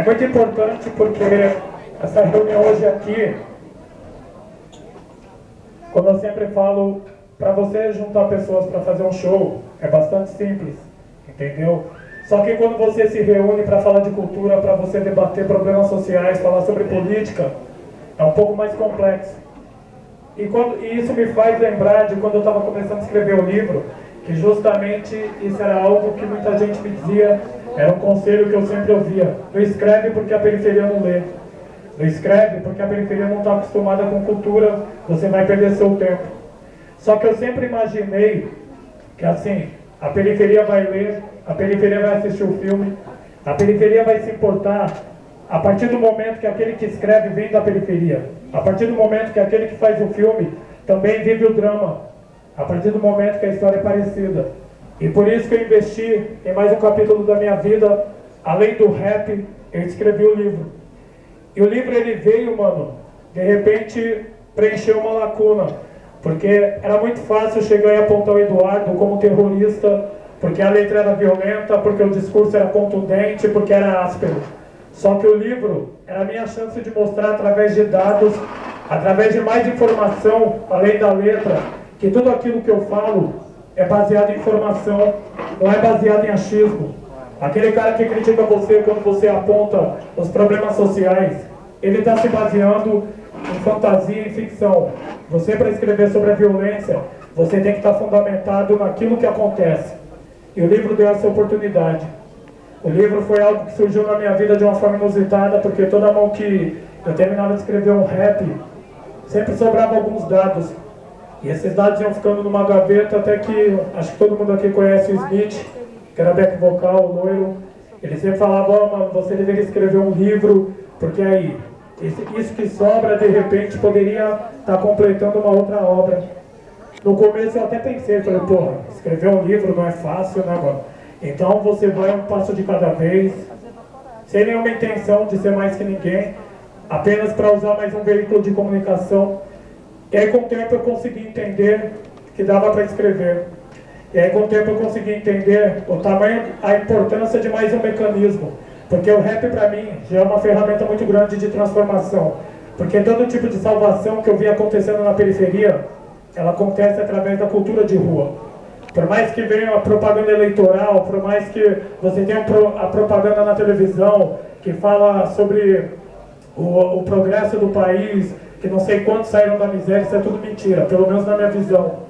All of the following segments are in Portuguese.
muito importante porque essa reunião hoje aqui, como eu sempre falo, para você juntar pessoas para fazer um show, é bastante simples, entendeu? Só que quando você se reúne para falar de cultura, para você debater problemas sociais, falar sobre política, é um pouco mais complexo. E isso me faz lembrar de quando eu estava começando a escrever o livro, que justamente isso era algo que muita gente me dizia, era um conselho que eu sempre ouvia: não escreve porque a periferia não lê, não escreve porque a periferia não está acostumada com cultura, você vai perder seu tempo. Só que eu sempre imaginei que assim, a periferia vai ler, a periferia vai assistir o filme, a periferia vai se importar a partir do momento que aquele que escreve vem da periferia, a partir do momento que aquele que faz o filme também vive o drama, a partir do momento que a história é parecida. E por isso que eu investi em mais um capítulo da minha vida, além do rap, eu escrevi o livro. E o livro ele veio, mano, de repente preencheu uma lacuna, porque era muito fácil chegar e apontar o Eduardo como terrorista, porque a letra era violenta, porque o discurso era contundente, porque era áspero. Só que o livro era a minha chance de mostrar através de dados, através de mais informação, além da letra, que tudo aquilo que eu falo é baseado em informação, não é baseado em achismo. Aquele cara que critica você quando você aponta os problemas sociais, ele está se baseando em fantasia e ficção. Você, para escrever sobre a violência, você tem que estar fundamentado naquilo que acontece. E o livro deu essa oportunidade. O livro foi algo que surgiu na minha vida de uma forma inusitada, porque toda mão que eu terminava de escrever um rap, sempre sobrava alguns dados. E esses dados iam ficando numa gaveta até que, acho que todo mundo aqui conhece o Smith, que era back vocal, o loiro. Ele sempre falava: ó, mano, você deveria escrever um livro, porque aí, isso que sobra, de repente, poderia estar completando uma outra obra. No começo eu até pensei, falei, porra, escrever um livro não é fácil, né, mano? Então você vai um passo de cada vez, sem nenhuma intenção de ser mais que ninguém, apenas para usar mais um veículo de comunicação. E aí com o tempo eu consegui entender que dava para escrever. E aí com o tempo eu consegui entender o tamanho, a importância de mais um mecanismo. Porque o rap para mim já é uma ferramenta muito grande de transformação. Porque todo tipo de salvação que eu vi acontecendo na periferia, ela acontece através da cultura de rua. Por mais que venha a propaganda eleitoral, por mais que você tenha a propaganda na televisão que fala sobre o progresso do país, que não sei quantos saíram da miséria, isso é tudo mentira, pelo menos na minha visão.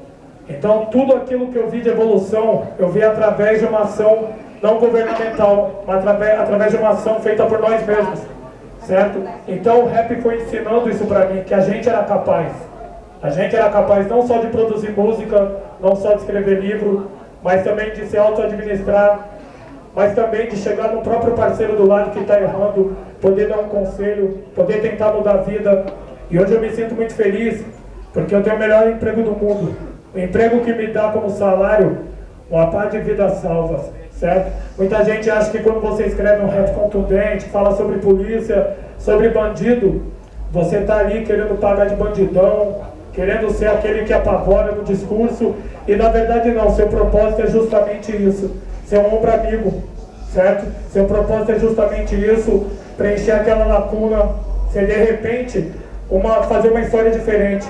Então tudo aquilo que eu vi de evolução, eu vi através de uma ação não governamental, mas através de uma ação feita por nós mesmos, certo? Então o rap foi ensinando isso pra mim, que a gente era capaz. A gente era capaz não só de produzir música, não só de escrever livro, mas também de se auto-administrar, mas também de chegar no próprio parceiro do lado que está errando, poder dar um conselho, poder tentar mudar a vida. E hoje eu me sinto muito feliz, porque eu tenho o melhor emprego do mundo. O emprego que me dá como salário uma pá de vidas salvas, certo? Muita gente acha que quando você escreve um rap contundente, fala sobre polícia, sobre bandido, você está ali querendo pagar de bandidão, querendo ser aquele que apavora no discurso, e na verdade não, seu propósito é justamente isso, ser um ombro amigo, certo? Seu propósito é justamente isso, preencher aquela lacuna, ser de repente, fazer uma história diferente,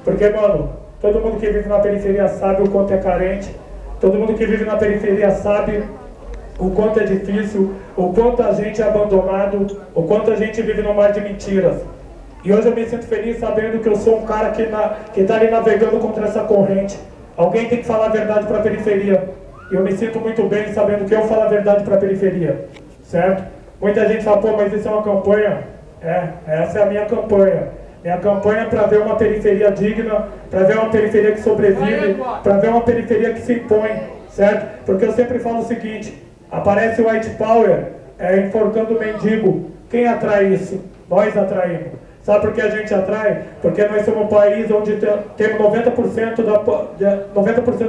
porque, mano, todo mundo que vive na periferia sabe o quanto é carente, todo mundo que vive na periferia sabe o quanto é difícil, o quanto a gente é abandonado, o quanto a gente vive num mar de mentiras. E hoje eu me sinto feliz sabendo que eu sou um cara que está ali navegando contra essa corrente. Alguém tem que falar a verdade para a periferia. E eu me sinto muito bem sabendo que eu falo a verdade para a periferia. Certo? Muita gente fala, pô, mas isso é uma campanha? Essa é a minha campanha. Minha campanha é para ver uma periferia digna, para ver uma periferia que sobrevive, para ver uma periferia que se impõe. Certo? Porque eu sempre falo o seguinte, aparece o White Power enforcando o mendigo. Quem atrai isso? Nós atraímos. Sabe por que a gente atrai? Porque nós somos um país onde temos 90%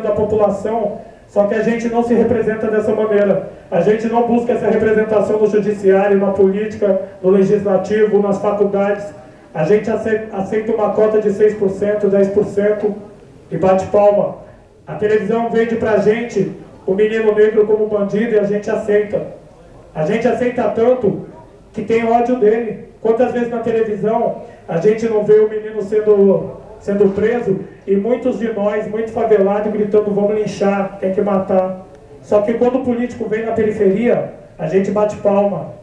da população, só que a gente não se representa dessa maneira. A gente não busca essa representação no judiciário, na política, no legislativo, nas faculdades. A gente aceita uma cota de 6%, 10% e bate palma. A televisão vende pra gente o menino negro como bandido e a gente aceita. A gente aceita tanto que tem ódio dele. Quantas vezes na televisão a gente não vê o menino sendo preso e muitos de nós, muito favelados, gritando vamos linchar, quer que matar. Só que quando o político vem na periferia, a gente bate palma.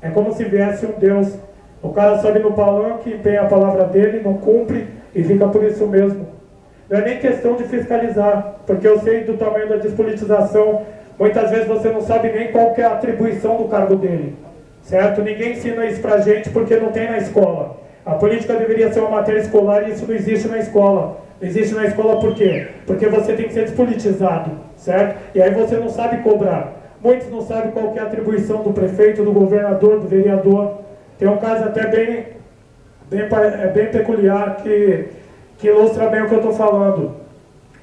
É como se viesse um Deus. O cara sobe no palanque, empenha a palavra dele, não cumpre e fica por isso mesmo. Não é nem questão de fiscalizar, porque eu sei do tamanho da despolitização. Muitas vezes você não sabe nem qual que é a atribuição do cargo dele. Certo? Ninguém ensina isso pra gente porque não tem na escola. A política deveria ser uma matéria escolar e isso não existe na escola. Não existe na escola por quê? Porque você tem que ser despolitizado, certo? E aí você não sabe cobrar. Muitos não sabem qual que é a atribuição do prefeito, do governador, do vereador. Tem um caso até bem peculiar que ilustra bem o que eu estou falando.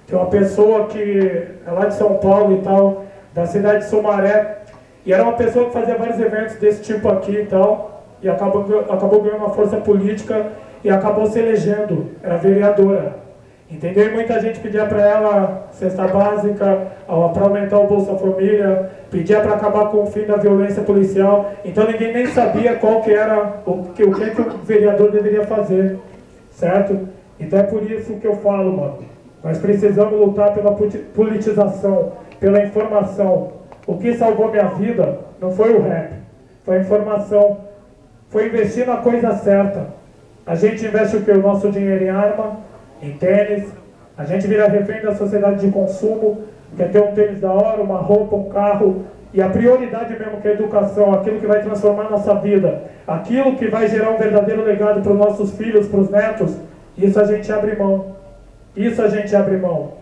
Tem uma pessoa que é lá de São Paulo e tal, da cidade de Sumaré, e era uma pessoa que fazia vários eventos desse tipo aqui e tal, e acabou ganhando uma força política e acabou se elegendo, era vereadora. Entendeu? E muita gente pedia para ela cesta básica, para aumentar o Bolsa Família, pedia para acabar com o fim da violência policial. Então ninguém nem sabia qual que era, o que o vereador deveria fazer, certo? Então é por isso que eu falo, mano, nós precisamos lutar pela politização, pela informação. O que salvou minha vida não foi o rap, foi a informação, foi investir na coisa certa. A gente investe o que? O nosso dinheiro em arma, em tênis, a gente vira refém da sociedade de consumo, quer ter um tênis da hora, uma roupa, um carro, e a prioridade mesmo que é a educação, aquilo que vai transformar a nossa vida, aquilo que vai gerar um verdadeiro legado para os nossos filhos, para os netos, isso a gente abre mão. Isso a gente abre mão.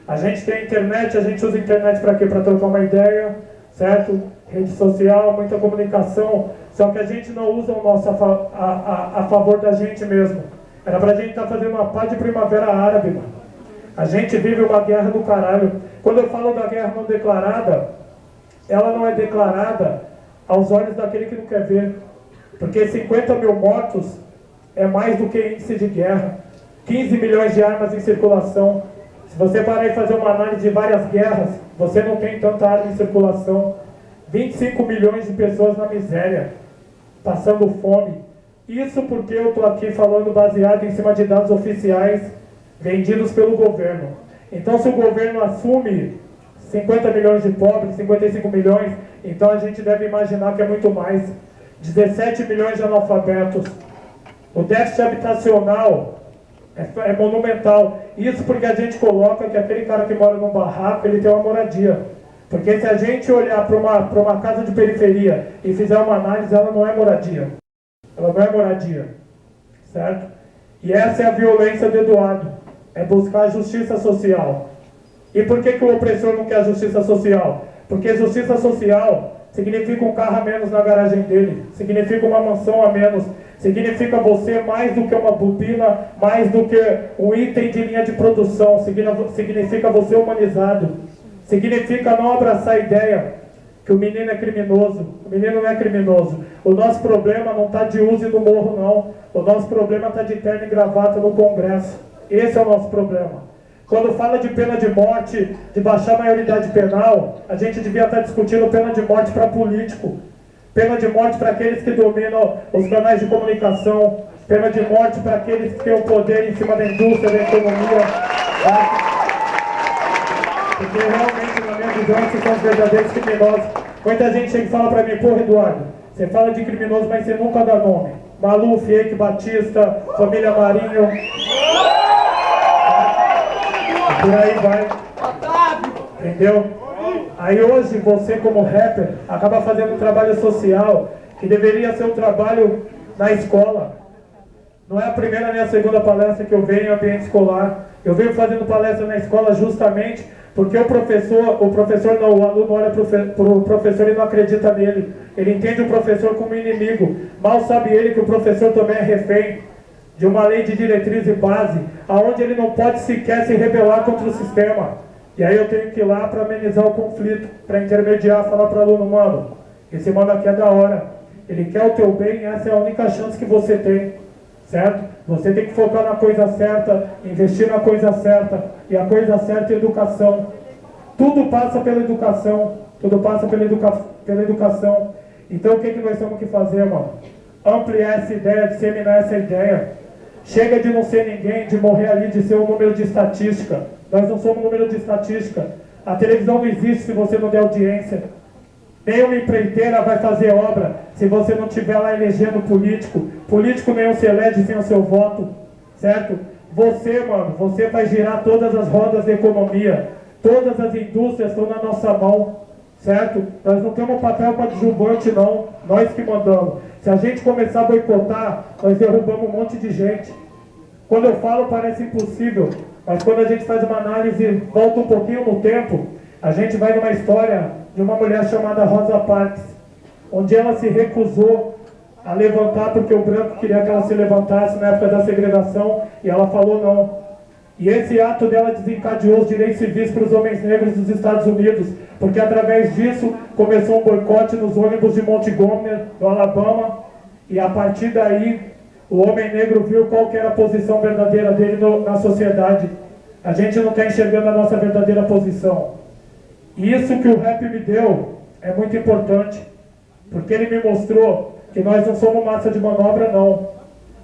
A gente tem internet, a gente usa a internet para quê? Para trocar uma ideia, certo? Rede social, muita comunicação, só que a gente não usa o nosso a favor da gente mesmo. Era pra gente estar fazendo uma paz de primavera árabe, mano. A gente vive uma guerra do caralho. Quando eu falo da guerra não declarada, ela não é declarada aos olhos daquele que não quer ver. Porque 50 mil mortos é mais do que índice de guerra. 15 milhões de armas em circulação. Se você parar e fazer uma análise de várias guerras, você não tem tanta arma em circulação. 25 milhões de pessoas na miséria, passando fome. Isso porque eu estou aqui falando baseado em cima de dados oficiais vendidos pelo governo. Então, se o governo assume 50 milhões de pobres, 55 milhões, então a gente deve imaginar que é muito mais. 17 milhões de analfabetos. O déficit habitacional é monumental. Isso porque a gente coloca que aquele cara que mora num barraco, ele tem uma moradia. Porque se a gente olhar para uma casa de periferia e fizer uma análise, ela não é moradia. Ela não é moradia, certo? E essa é a violência do Eduardo, é buscar a justiça social. E por que o opressor não quer a justiça social? Porque justiça social significa um carro a menos na garagem dele, significa uma mansão a menos, significa você mais do que uma bobina, mais do que um item de linha de produção, significa você humanizado, significa não abraçar a ideia que o menino é criminoso. O menino não é criminoso. O nosso problema não está de uso no morro, não. O nosso problema está de terno e gravata no Congresso. Esse é o nosso problema. Quando fala de pena de morte, de baixar a maioridade penal, a gente devia estar discutindo pena de morte para político. Pena de morte para aqueles que dominam os canais de comunicação. Pena de morte para aqueles que têm o poder em cima da indústria, da economia. Porque realmente, na minha visão, esses são os verdadeiros criminosos. Muita gente chega e fala pra mim, porra, Eduardo, você fala de criminoso, mas você nunca dá nome. Maluf, Eike Batista, família Marinho. E por aí vai. Entendeu? Aí hoje, você como rapper, acaba fazendo um trabalho social, que deveria ser um trabalho na escola. Não é a primeira nem a segunda palestra que eu venho em ambiente escolar. Eu venho fazendo palestra na escola justamente porque o aluno olha para o professor e não acredita nele. Ele entende o professor como inimigo. Mal sabe ele que o professor também é refém de uma lei de diretriz e base, aonde ele não pode sequer se rebelar contra o sistema. E aí eu tenho que ir lá para amenizar o conflito, para intermediar, falar para o aluno, mano, esse mano aqui é da hora. Ele quer o teu bem, essa é a única chance que você tem. Certo? Você tem que focar na coisa certa, investir na coisa certa, e a coisa certa é educação. Tudo passa pela educação, tudo passa pela educação. Então o que nós temos que fazer, mano? Ampliar essa ideia, disseminar essa ideia. Chega de não ser ninguém, de morrer ali, de ser um número de estatística. Nós não somos um número de estatística. A televisão não existe se você não der audiência. Nenhuma empreiteira vai fazer obra se você não estiver lá elegendo político. Político nenhum se elege sem o seu voto, certo? Você, mano, você vai girar todas as rodas da economia. Todas as indústrias estão na nossa mão, certo? Nós não temos papel coadjuvante, não. Nós que mandamos. Se a gente começar a boicotar, nós derrubamos um monte de gente. Quando eu falo parece impossível, mas quando a gente faz uma análise, volta um pouquinho no tempo, a gente vai numa história de uma mulher chamada Rosa Parks, onde ela se recusou a levantar porque o branco queria que ela se levantasse na época da segregação, e ela falou não. E esse ato dela desencadeou os direitos civis para os homens negros dos Estados Unidos, porque através disso começou um boicote nos ônibus de Montgomery, no Alabama, e a partir daí o homem negro viu qual que era a posição verdadeira dele na sociedade. A gente não está enxergando a nossa verdadeira posição. E isso que o rap me deu é muito importante, porque ele me mostrou que nós não somos massa de manobra, não.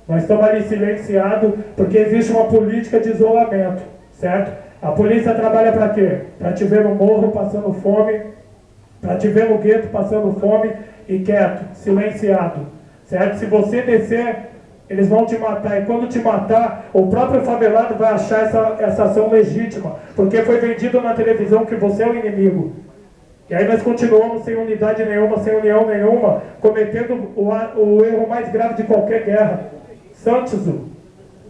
Nós estamos ali silenciados porque existe uma política de isolamento, certo? A polícia trabalha para quê? Para te ver no morro passando fome, para te ver no gueto passando fome e quieto, silenciado, certo? Se você descer, eles vão te matar. E quando te matar, o próprio favelado vai achar essa ação legítima, porque foi vendido na televisão que você é o inimigo. E aí nós continuamos sem unidade nenhuma, sem união nenhuma, cometendo o erro mais grave de qualquer guerra. Santizo,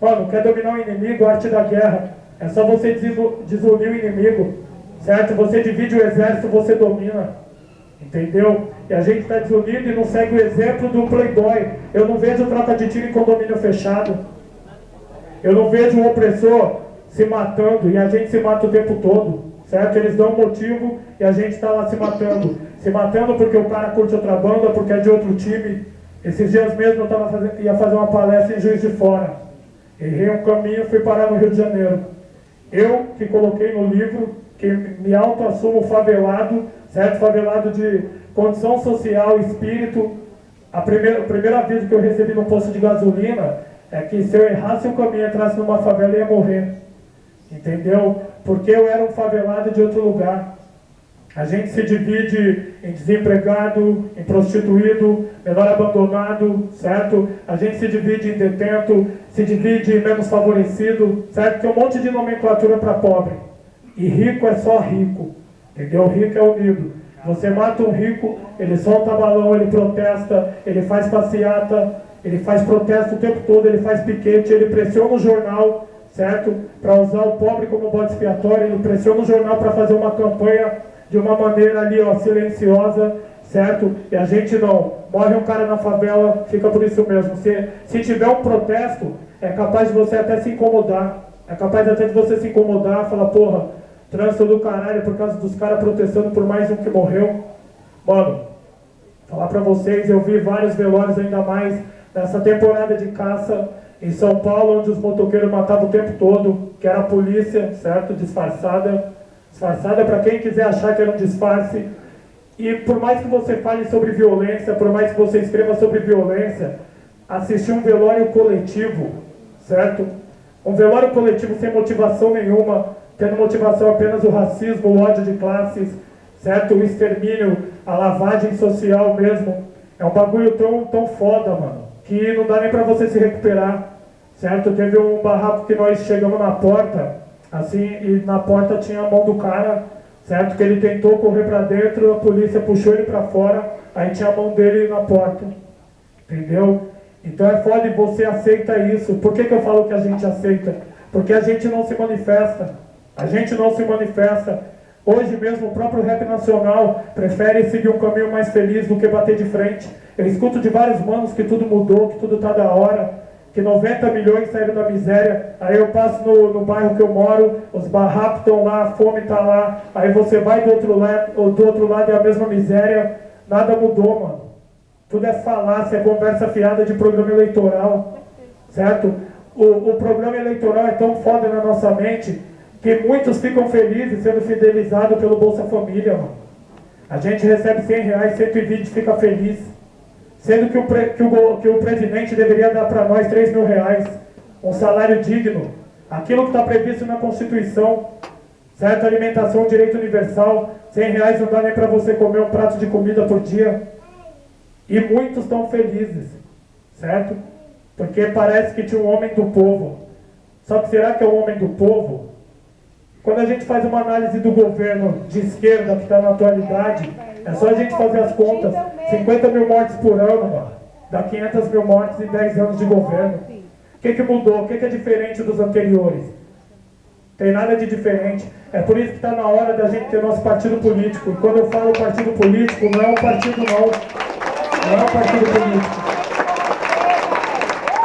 mano, quer dominar o inimigo, a arte da guerra. É só você desunir o inimigo, certo? Você divide o exército, você domina, entendeu? E a gente está desunido e não segue o exemplo do playboy. Eu não vejo troca de tiro em condomínio fechado. Eu não vejo o opressor se matando e a gente se mata o tempo todo, certo? Eles dão um motivo e a gente está lá se matando. Se matando porque o cara curte outra banda, porque é de outro time. Esses dias mesmo eu ia fazer uma palestra em Juiz de Fora. Errei um caminho e fui parar no Rio de Janeiro. Eu que coloquei no livro, que me auto-assumo favelado, certo? Favelado de condição social, espírito. O primeiro aviso que eu recebi no posto de gasolina é que se eu errasse o caminho e entrasse numa favela, eu ia morrer. Entendeu? Porque eu era um favelado de outro lugar. A gente se divide em desempregado, em prostituído, menor abandonado, certo? A gente se divide em detento, se divide em menos favorecido, certo? Tem um monte de nomenclatura para pobre. E rico é só rico, entendeu? Rico é unido. Você mata um rico, ele solta balão, ele protesta, ele faz passeata, ele faz protesto o tempo todo, ele faz piquete, ele pressiona o jornal, certo? Para usar o pobre como bode expiatório, ele pressiona o jornal para fazer uma campanha de uma maneira ali, ó, silenciosa, certo? E a gente não. Morre um cara na favela, fica por isso mesmo. Se tiver um protesto, é capaz de você até se incomodar. É capaz até de você se incomodar, falar, porra, trânsito do caralho por causa dos caras protestando por mais um que morreu. Mano, falar pra vocês, eu vi vários velórios ainda mais nessa temporada de caça em São Paulo, onde os motoqueiros matavam o tempo todo, que era a polícia, certo? Disfarçada para quem quiser achar que era um disfarce. E por mais que você fale sobre violência, por mais que você escreva sobre violência, assistir um velório coletivo, certo? Um velório coletivo sem motivação nenhuma, tendo motivação apenas o racismo, o ódio de classes, certo? O extermínio, a lavagem social mesmo. É um bagulho tão foda, mano, que não dá nem pra você se recuperar, certo? Teve um barraco que nós chegamos na porta, assim, e na porta tinha a mão do cara, certo? Que ele tentou correr para dentro, a polícia puxou ele para fora, aí tinha a mão dele na porta, entendeu? Então é foda e você aceita isso. Por que eu falo que a gente aceita? Porque a gente não se manifesta. A gente não se manifesta. Hoje mesmo o próprio rap nacional prefere seguir um caminho mais feliz do que bater de frente. Eu escuto de vários manos que tudo mudou, que tudo tá da hora, que 90 milhões saíram da miséria. Aí eu passo no bairro que eu moro, os barracos estão lá, a fome está lá. Aí você vai do outro lado é a mesma miséria. Nada mudou, mano. Tudo é falácia, é conversa fiada de programa eleitoral, certo? O programa eleitoral é tão foda na nossa mente que muitos ficam felizes sendo fidelizados pelo Bolsa Família, mano. A gente recebe R$100, 120 e fica feliz. Sendo que o presidente deveria dar para nós R$3.000, um salário digno. Aquilo que está previsto na Constituição, certo? Alimentação, direito universal, R$100 não dá nem para você comer um prato de comida por dia. E muitos estão felizes, certo? Porque parece que tinha um homem do povo. Só que será que é o homem do povo? Quando a gente faz uma análise do governo de esquerda que está na atualidade, é só a gente fazer as contas. 50 mil mortes por ano, mano. Dá 500 mil mortes em 10 anos de governo. O que mudou? O que é diferente dos anteriores? Tem nada de diferente. É por isso que está na hora da gente ter nosso partido político. E quando eu falo partido político, não é um partido não. Não é um partido político.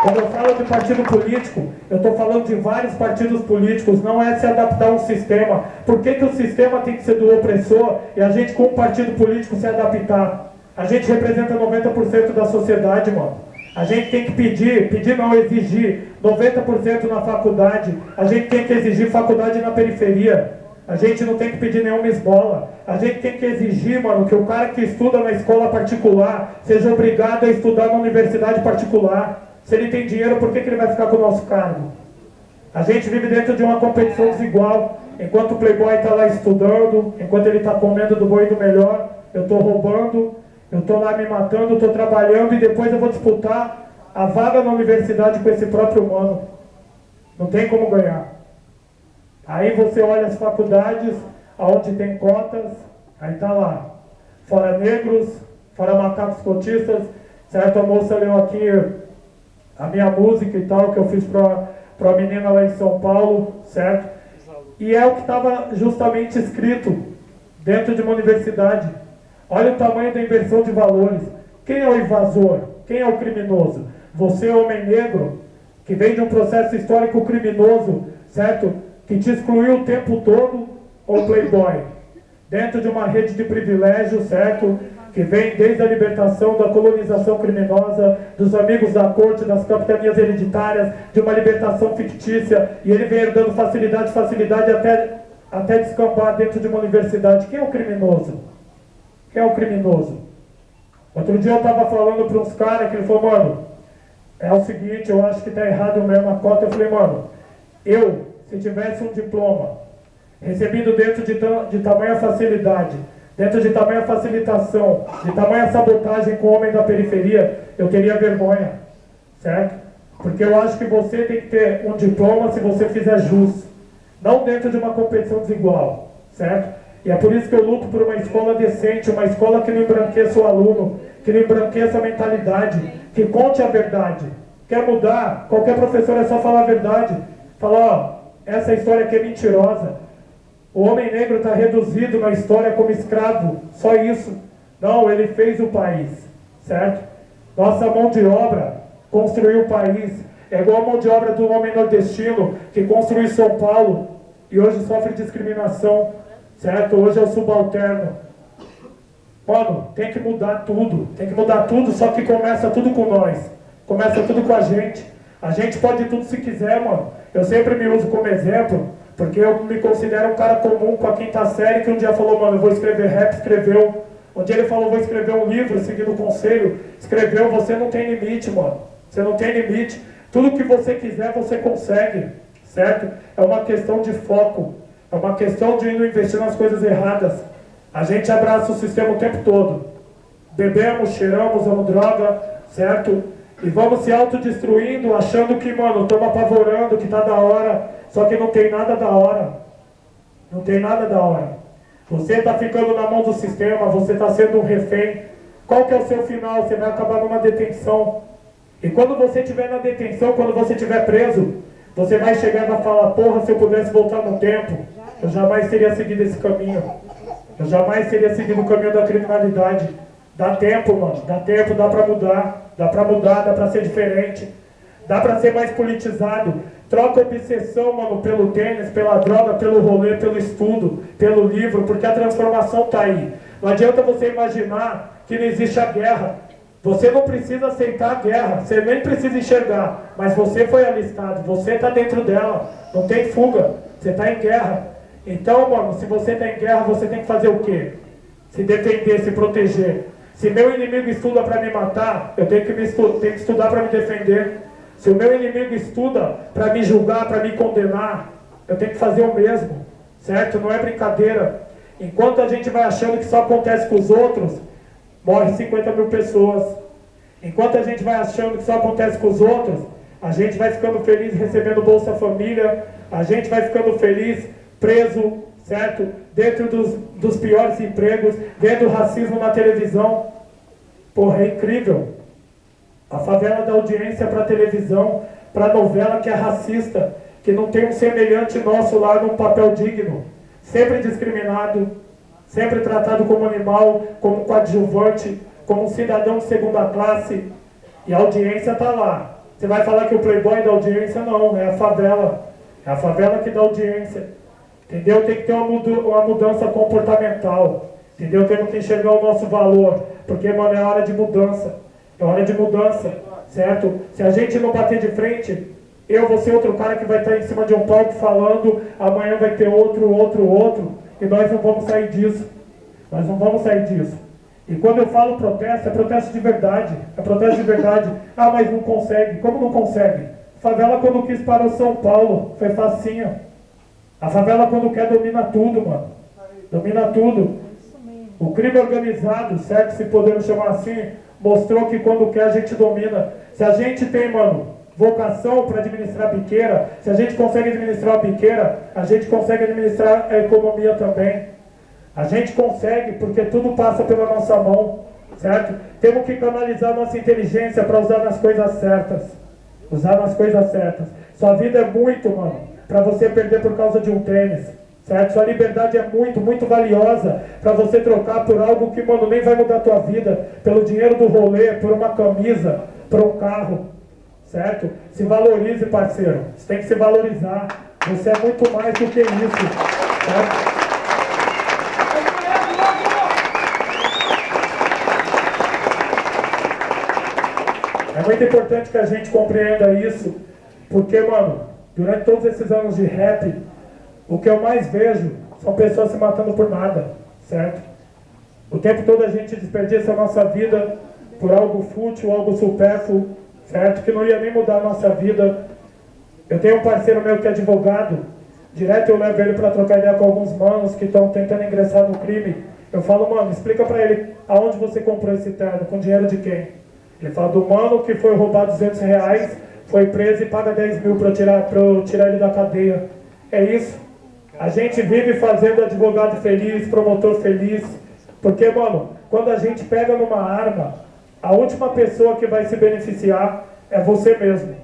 Quando eu falo de partido político, eu estou falando de vários partidos políticos, não é se adaptar a um sistema. Por que o sistema tem que ser do opressor e a gente com um partido político se adaptar? A gente representa 90% da sociedade, mano. A gente tem que pedir não, exigir 90% na faculdade. A gente tem que exigir faculdade na periferia. A gente não tem que pedir nenhuma esmola. A gente tem que exigir, mano, que o cara que estuda na escola particular seja obrigado a estudar na universidade particular. Se ele tem dinheiro, por que ele vai ficar com o nosso cargo? A gente vive dentro de uma competição desigual. Enquanto o playboy está lá estudando, enquanto ele está comendo do bom e do melhor, eu estou roubando, eu estou lá me matando, estou trabalhando e depois eu vou disputar a vaga na universidade com esse próprio humano. Não tem como ganhar. Aí você olha as faculdades, onde tem cotas, aí está lá. Fora negros, fora macacos cotistas, certo? A moça leu aqui a minha música e tal, que eu fiz para a menina lá em São Paulo, certo? E é o que estava justamente escrito dentro de uma universidade. Olha o tamanho da inversão de valores. Quem é o invasor? Quem é o criminoso? Você, homem negro, que vem de um processo histórico criminoso, certo? Que te excluiu o tempo todo, ou playboy? Dentro de uma rede de privilégio, certo? Que vem desde a libertação da colonização criminosa, dos amigos da corte, das capitanias hereditárias, de uma libertação fictícia, e ele vem herdando facilidade até descambar dentro de uma universidade. Quem é o criminoso? Quem é o criminoso? Outro dia eu estava falando para uns caras que ele falou, mano, é o seguinte, eu acho que está errado mesmo a cota. Eu falei, mano, se tivesse um diploma recebido dentro de tamanha facilidade, dentro de tamanha facilitação, de tamanha sabotagem com o homem da periferia, eu teria vergonha, certo? Porque eu acho que você tem que ter um diploma se você fizer jus, não dentro de uma competição desigual, certo? E é por isso que eu luto por uma escola decente, uma escola que não embranqueça o aluno, que não embranqueça a mentalidade, que conte a verdade. Quer mudar? Qualquer professor é só falar a verdade. Falar, ó, essa história aqui é mentirosa. O homem negro está reduzido na história como escravo, só isso. Não, ele fez o país, certo? Nossa mão de obra construiu o país. É igual a mão de obra do homem nordestino que construiu São Paulo e hoje sofre discriminação, certo? Hoje é o subalterno. Mano, tem que mudar tudo, só que começa tudo com nós. Começa tudo com a gente. A gente pode tudo se quiser, mano. Eu sempre me uso como exemplo, porque eu me considero um cara comum com a quinta série que um dia falou, mano, eu vou escrever rap, escreveu. Um dia ele falou, vou escrever um livro, seguindo o conselho, escreveu. Você não tem limite, mano. Você não tem limite. Tudo que você quiser, você consegue, certo? É uma questão de foco. É uma questão de não investir nas coisas erradas. A gente abraça o sistema o tempo todo. Bebemos, cheiramos, usamos droga, certo? E vamos se autodestruindo, achando que, mano, estamos apavorando, que tá da hora. Só que não tem nada da hora. Não tem nada da hora. Você está ficando na mão do sistema, você está sendo um refém. Qual que é o seu final? Você vai acabar numa detenção. E quando você estiver na detenção, quando você estiver preso, você vai chegar e vai falar, porra, se eu pudesse voltar no tempo, eu jamais teria seguido esse caminho. Eu jamais teria seguido o caminho da criminalidade. Dá tempo, mano. Dá tempo, dá pra mudar. Dá pra mudar, dá pra ser diferente. Dá pra ser mais politizado. Troca a obsessão, mano, pelo tênis, pela droga, pelo rolê, pelo estudo, pelo livro, porque a transformação tá aí. Não adianta você imaginar que não existe a guerra. Você não precisa aceitar a guerra, você nem precisa enxergar, mas você foi alistado, você está dentro dela, não tem fuga, você está em guerra. Então, mano, se você está em guerra, você tem que fazer o quê? se defender, se proteger. Se meu inimigo estuda para me matar, eu tenho que estudar para me defender. Se o meu inimigo estuda para me julgar, para me condenar, eu tenho que fazer o mesmo, certo? Não é brincadeira. Enquanto a gente vai achando que só acontece com os outros, morre 50 mil pessoas. Enquanto a gente vai achando que só acontece com os outros, a gente vai ficando feliz recebendo Bolsa Família, a gente vai ficando feliz preso, certo? Dentro dos piores empregos, vendo racismo na televisão. Porra, é incrível. A favela dá audiência para televisão, para novela que é racista, que não tem um semelhante nosso lá num papel digno. Sempre discriminado, sempre tratado como animal, como coadjuvante, como um cidadão de segunda classe. E a audiência está lá. Você vai falar que o playboy dá audiência? Não, é a favela. É a favela que dá audiência. Entendeu? Tem que ter uma mudança comportamental. Entendeu? Temos que enxergar o nosso valor. Porque, mano, é hora de mudança. É hora de mudança, certo? Se a gente não bater de frente, eu vou ser outro cara que vai estar em cima de um palco falando, amanhã vai ter outro, e nós não vamos sair disso. Nós não vamos sair disso. E quando eu falo protesto, é protesto de verdade. É protesto de verdade. Ah, mas não consegue. Como não consegue? Favela quando quis parar o São Paulo, foi facinho. A favela quando quer domina tudo, mano. Domina tudo. O crime organizado, certo? Se podemos chamar assim, mostrou que quando quer a gente domina. Se a gente tem, mano, vocação para administrar biqueira, se a gente consegue administrar a biqueira, a gente consegue administrar a economia também. A gente consegue, porque tudo passa pela nossa mão, certo? Temos que canalizar nossa inteligência para usar nas coisas certas. Usar nas coisas certas. Sua vida é muito, mano, para você perder por causa de um tênis, certo? Sua liberdade é muito, muito valiosa para você trocar por algo que, mano, nem vai mudar a tua vida. Pelo dinheiro do rolê, por uma camisa, por um carro, certo? Se valorize, parceiro. Você tem que se valorizar. Você é muito mais do que isso, certo? É muito importante que a gente compreenda isso, porque, mano, durante todos esses anos de rap, o que eu mais vejo são pessoas se matando por nada, certo? O tempo todo a gente desperdiça a nossa vida por algo fútil, algo supérfluo, certo? Que não ia nem mudar a nossa vida. Eu tenho um parceiro meu que é advogado, direto eu levo ele para trocar ideia com alguns manos que estão tentando ingressar no crime. Eu falo, mano, explica para ele aonde você comprou esse terno, com dinheiro de quem? Ele fala do mano que foi roubado R$200, foi preso e paga 10 mil para eu tirar ele da cadeia. É isso. A gente vive fazendo advogado feliz, promotor feliz. Porque, mano, quando a gente pega numa arma, a última pessoa que vai se beneficiar é você mesmo.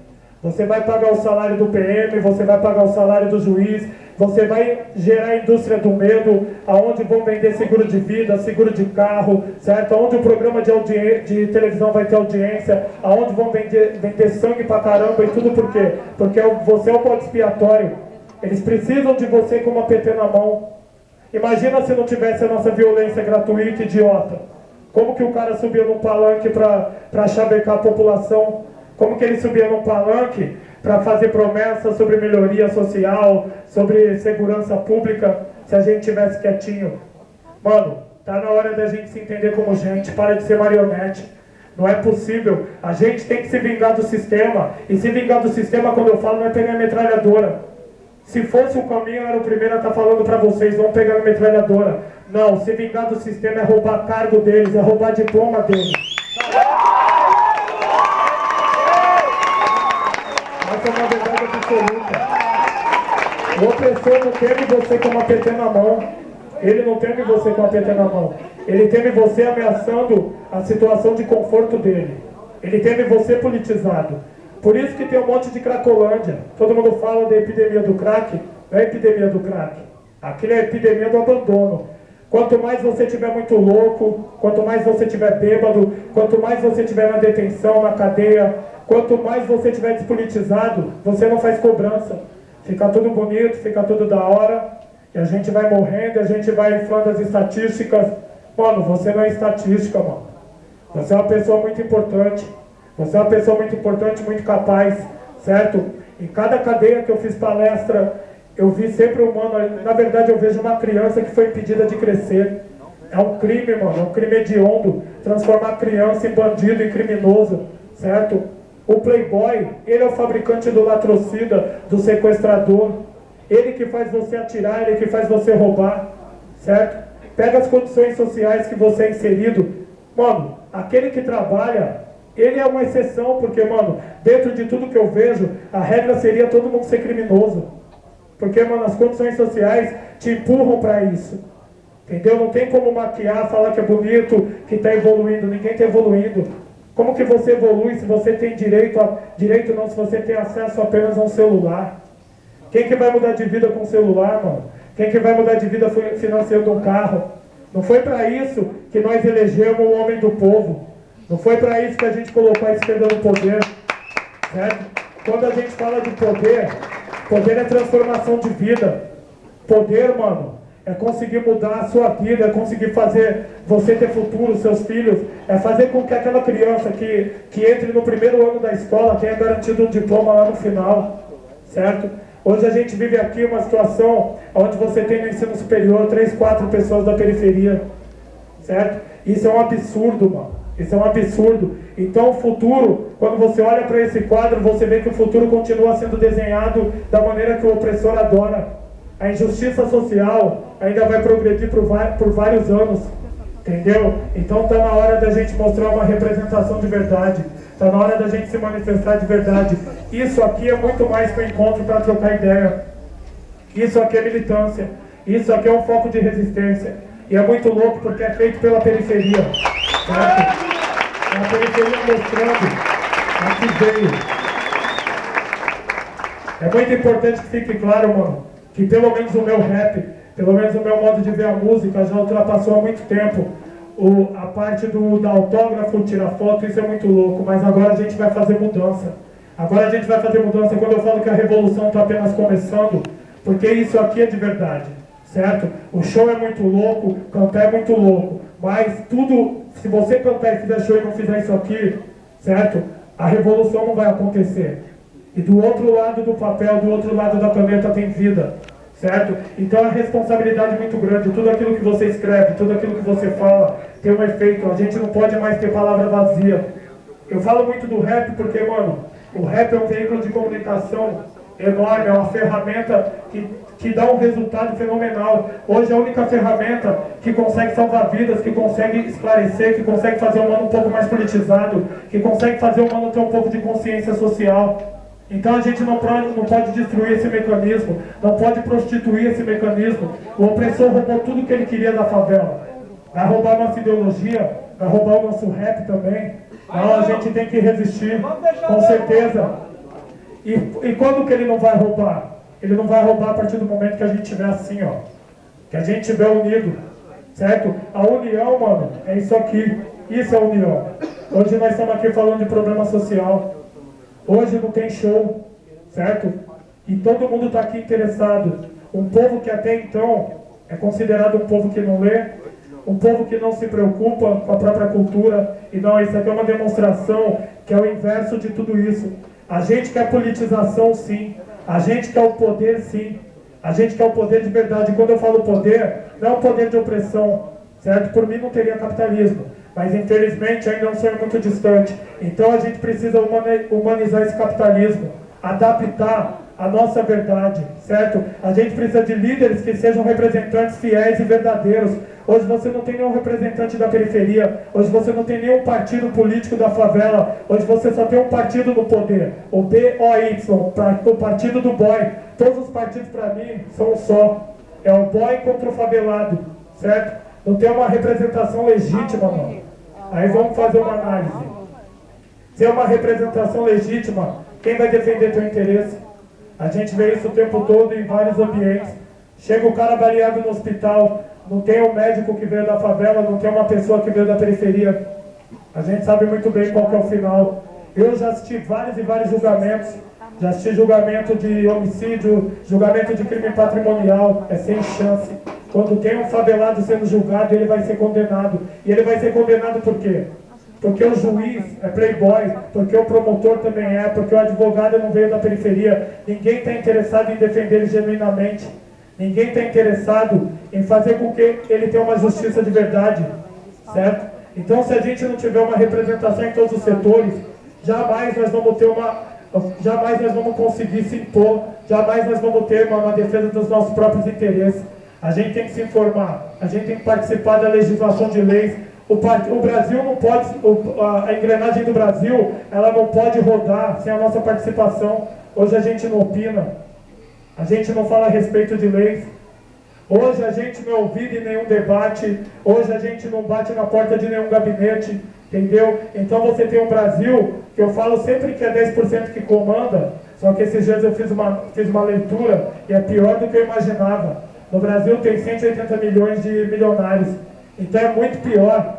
Você vai pagar o salário do PM, você vai pagar o salário do juiz, você vai gerar a indústria do medo, aonde vão vender seguro de vida, seguro de carro, certo? Aonde o programa de televisão vai ter audiência, aonde vão vender sangue pra caramba e tudo por quê? Porque você é o bode expiatório. Eles precisam de você com uma PT na mão. Imagina se não tivesse a nossa violência gratuita, idiota. Como que o cara subia num palanque pra chavecar a população? Como que ele subia num palanque para fazer promessas sobre melhoria social, sobre segurança pública, se a gente tivesse quietinho? Mano, tá na hora da gente se entender como gente, para de ser marionete. Não é possível. A gente tem que se vingar do sistema. E se vingar do sistema, quando eu falo, não é pegar a metralhadora. Se fosse o caminho, eu era o primeiro a estar falando para vocês, vão pegar a metralhadora. Não, se vingar do sistema é roubar cargo deles, é roubar diploma deles. Essa é uma verdade absoluta. O opressor não teme você com uma PT na mão. Ele não teme você com a PT na mão. Ele teme você ameaçando a situação de conforto dele. Ele teme você politizado. Por isso que tem um monte de cracolândia. Todo mundo fala da epidemia do crack. Não é a epidemia do crack. Aquilo é a epidemia do abandono. Quanto mais você estiver muito louco, quanto mais você estiver bêbado, quanto mais você estiver na detenção, na cadeia, quanto mais você estiver despolitizado, você não faz cobrança. Fica tudo bonito, fica tudo da hora, e a gente vai morrendo, a gente vai inflando as estatísticas. Mano, você não é estatística, mano. Você é uma pessoa muito importante. Você é uma pessoa muito importante, muito capaz, certo? Em cada cadeia que eu fiz palestra, eu vi sempre um mano, na verdade eu vejo uma criança que foi impedida de crescer. É um crime, mano, é um crime hediondo, transformar criança em bandido e criminoso, certo? O playboy, ele é o fabricante do latrocida, do sequestrador, ele que faz você atirar, ele que faz você roubar, certo? Pega as condições sociais que você é inserido, mano, aquele que trabalha, ele é uma exceção, porque, mano, dentro de tudo que eu vejo, a regra seria todo mundo ser criminoso, porque, mano, as condições sociais te empurram para isso. Entendeu? Não tem como maquiar, falar que é bonito, que está evoluindo. Ninguém está evoluindo. Como que você evolui se você tem direito não, se você tem acesso apenas a um celular? Quem que vai mudar de vida com o celular, mano? Quem que vai mudar de vida financiando um carro? Não foi para isso que nós elegemos o homem do povo. Não foi para isso que a gente colocou a esquerda no poder. Certo? Quando a gente fala de poder, poder é transformação de vida. Poder, mano, é conseguir mudar a sua vida, é conseguir fazer você ter futuro, seus filhos, é fazer com que aquela criança que entre no primeiro ano da escola tenha garantido um diploma lá no final, certo? Hoje a gente vive aqui uma situação onde você tem no ensino superior 3, 4 pessoas da periferia, certo? Isso é um absurdo, mano. Isso é um absurdo. Então o futuro, quando você olha para esse quadro, você vê que o futuro continua sendo desenhado da maneira que o opressor adora. A injustiça social ainda vai progredir por vários anos, entendeu? Então está na hora da gente mostrar uma representação de verdade, está na hora da gente se manifestar de verdade. Isso aqui é muito mais que um encontro para trocar ideia, isso aqui é militância, isso aqui é um foco de resistência, e é muito louco porque é feito pela periferia, certo? É a periferia mostrando a que veio. É muito importante que fique claro, mano, que pelo menos o meu rap, pelo menos o meu modo de ver a música já ultrapassou há muito tempo a parte da autógrafo, tirar foto, isso é muito louco, mas agora a gente vai fazer mudança. Agora a gente vai fazer mudança. Quando eu falo que a revolução está apenas começando, porque isso aqui é de verdade, certo? O show é muito louco, cantar é muito louco, mas tudo, se você cantar e fizer show e não fizer isso aqui, certo? A revolução não vai acontecer. E do outro lado do papel, do outro lado da caneta tem vida, certo? Então a responsabilidade é muito grande. Tudo aquilo que você escreve, tudo aquilo que você fala tem um efeito. A gente não pode mais ter palavra vazia. Eu falo muito do rap porque, mano, o rap é um veículo de comunicação enorme, é uma ferramenta que dá um resultado fenomenal. Hoje é a única ferramenta que consegue salvar vidas, que consegue esclarecer, que consegue fazer o humano um pouco mais politizado, que consegue fazer o humano ter um pouco de consciência social. Então a gente não pode destruir esse mecanismo, não pode prostituir esse mecanismo. O opressor roubou tudo que ele queria da favela. Vai roubar nossa ideologia, vai roubar o nosso rap também. Então a gente tem que resistir, com certeza. E quando que ele não vai roubar? Ele não vai roubar a partir do momento que a gente estiver assim, ó. Que a gente estiver unido, certo? A união, mano, é isso aqui. Isso é união. Hoje nós estamos aqui falando de problema social. Hoje não tem show, certo? E todo mundo está aqui interessado. Um povo que até então é considerado um povo que não lê, um povo que não se preocupa com a própria cultura. E não, isso aqui é uma demonstração que é o inverso de tudo isso. A gente quer politização, sim. A gente quer o poder, sim. A gente quer o poder de verdade. E quando eu falo poder, não é um poder de opressão, certo? Por mim não teria capitalismo. Mas infelizmente ainda é um sonho muito distante. Então a gente precisa humanizar esse capitalismo, adaptar a nossa verdade, certo? A gente precisa de líderes que sejam representantes fiéis e verdadeiros. Hoje você não tem nenhum representante da periferia, hoje você não tem nenhum partido político da favela, hoje você só tem um partido no poder, o BOY, o partido do boy. Todos os partidos para mim são um só, é o boy contra o favelado, certo? Não tem uma representação legítima, mano. Aí vamos fazer uma análise. Se é uma representação legítima, quem vai defender teu interesse? A gente vê isso o tempo todo em vários ambientes. Chega o cara baleado no hospital, não tem um médico que veio da favela, não tem uma pessoa que veio da periferia. A gente sabe muito bem qual que é o final. Eu já assisti vários e vários julgamentos. Já assisti julgamento de homicídio, julgamento de crime patrimonial, é sem chance. Quando tem um favelado sendo julgado, ele vai ser condenado. E ele vai ser condenado por quê? Porque o juiz é playboy, porque o promotor também é, porque o advogado não veio da periferia. Ninguém está interessado em defender ele genuinamente. Ninguém está interessado em fazer com que ele tenha uma justiça de verdade, certo? Então, se a gente não tiver uma representação em todos os setores, jamais nós vamos conseguir se impor, jamais nós vamos ter uma defesa dos nossos próprios interesses. A gente tem que se informar, a gente tem que participar da legislação de leis. O Brasil não pode, a engrenagem do Brasil, ela não pode rodar sem a nossa participação. Hoje a gente não opina, a gente não fala a respeito de leis. Hoje a gente não é ouvido em nenhum debate, hoje a gente não bate na porta de nenhum gabinete, entendeu? Então você tem um Brasil, que eu falo sempre que é 10% que comanda, só que esses dias eu fiz uma leitura e é pior do que eu imaginava. No Brasil tem 180 milhões de milionários, então é muito pior.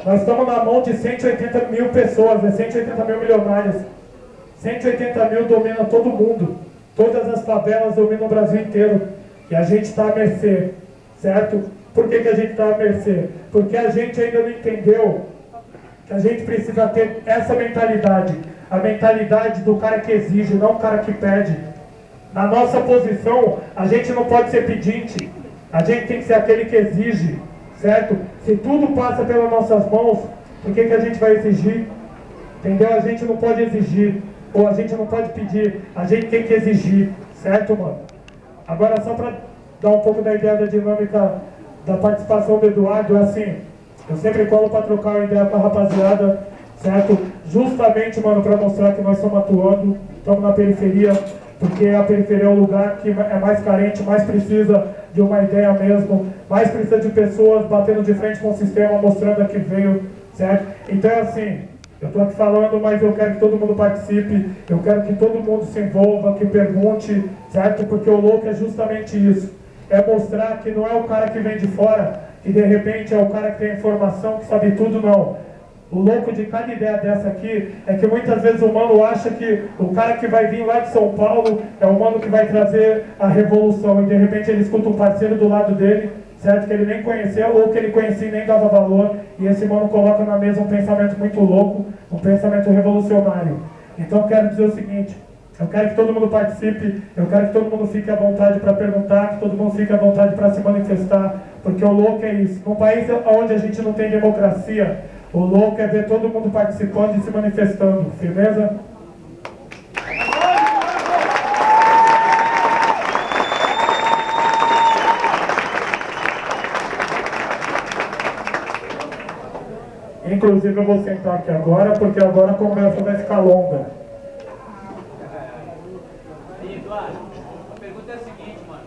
Nós estamos na mão de 180 mil pessoas, 180 mil milionários. 180 mil dominam todo mundo, todas as favelas dominam o Brasil inteiro. E a gente está à mercê, certo? Por que a gente está à mercê? Porque a gente ainda não entendeu que a gente precisa ter essa mentalidade. A mentalidade do cara que exige, não o cara que pede. Na nossa posição, a gente não pode ser pedinte. A gente tem que ser aquele que exige, certo? Se tudo passa pelas nossas mãos, por que a gente vai exigir? Entendeu? A gente não pode exigir, ou a gente não pode pedir. A gente tem que exigir, certo, mano? Agora, só para dar um pouco da ideia da dinâmica da participação do Eduardo, é assim, eu sempre colo para trocar uma ideia com a rapaziada, certo? Justamente, mano, para mostrar que nós estamos atuando, estamos na periferia, porque a periferia é o lugar que é mais carente, mais precisa de uma ideia mesmo, mais precisa de pessoas batendo de frente com o sistema, mostrando a que veio, certo? Então é assim, eu estou aqui falando, mas eu quero que todo mundo participe, eu quero que todo mundo se envolva, que pergunte, certo? Porque o louco é justamente isso, é mostrar que não é o cara que vem de fora, que de repente é o cara que tem informação, que sabe tudo, não. O louco de cada ideia dessa aqui é que muitas vezes o mano acha que o cara que vai vir lá de São Paulo é o mano que vai trazer a revolução, e de repente ele escuta um parceiro do lado dele, certo? Que ele nem conheceu, ou que ele conhecia e nem dava valor, e esse mano coloca na mesa um pensamento muito louco, um pensamento revolucionário. Então eu quero dizer o seguinte, eu quero que todo mundo participe, eu quero que todo mundo fique à vontade para perguntar, que todo mundo fique à vontade para se manifestar, porque o louco é isso. Num país onde a gente não tem democracia, o louco é ver todo mundo participando e se manifestando, firmeza? Inclusive eu vou sentar aqui agora, porque agora a conversa vai ficar longa. Eduardo, a pergunta é a seguinte, mano.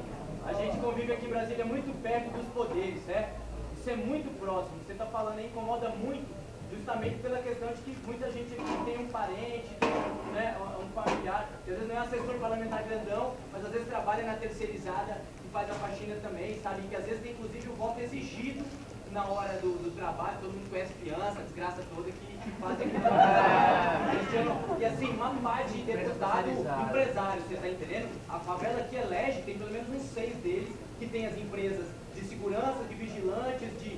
A gente convive aqui em Brasília muito perto dos poderes, certo? Isso é muito próximo. Você está falando aí, incomoda muito, justamente pela questão de que muita gente aqui tem um parente, né, um familiar, que às vezes não é assessor parlamentar grandão, mas às vezes trabalha na terceirizada e faz a faxina também, sabe? Que às vezes tem inclusive o voto exigido na hora do trabalho, todo mundo conhece criança, a desgraça toda que fazem aqui. E assim, uma parte de deputado empresário, você está entendendo? A favela aqui elege, tem pelo menos uns 6 deles, que tem as empresas de segurança, de vigilantes, de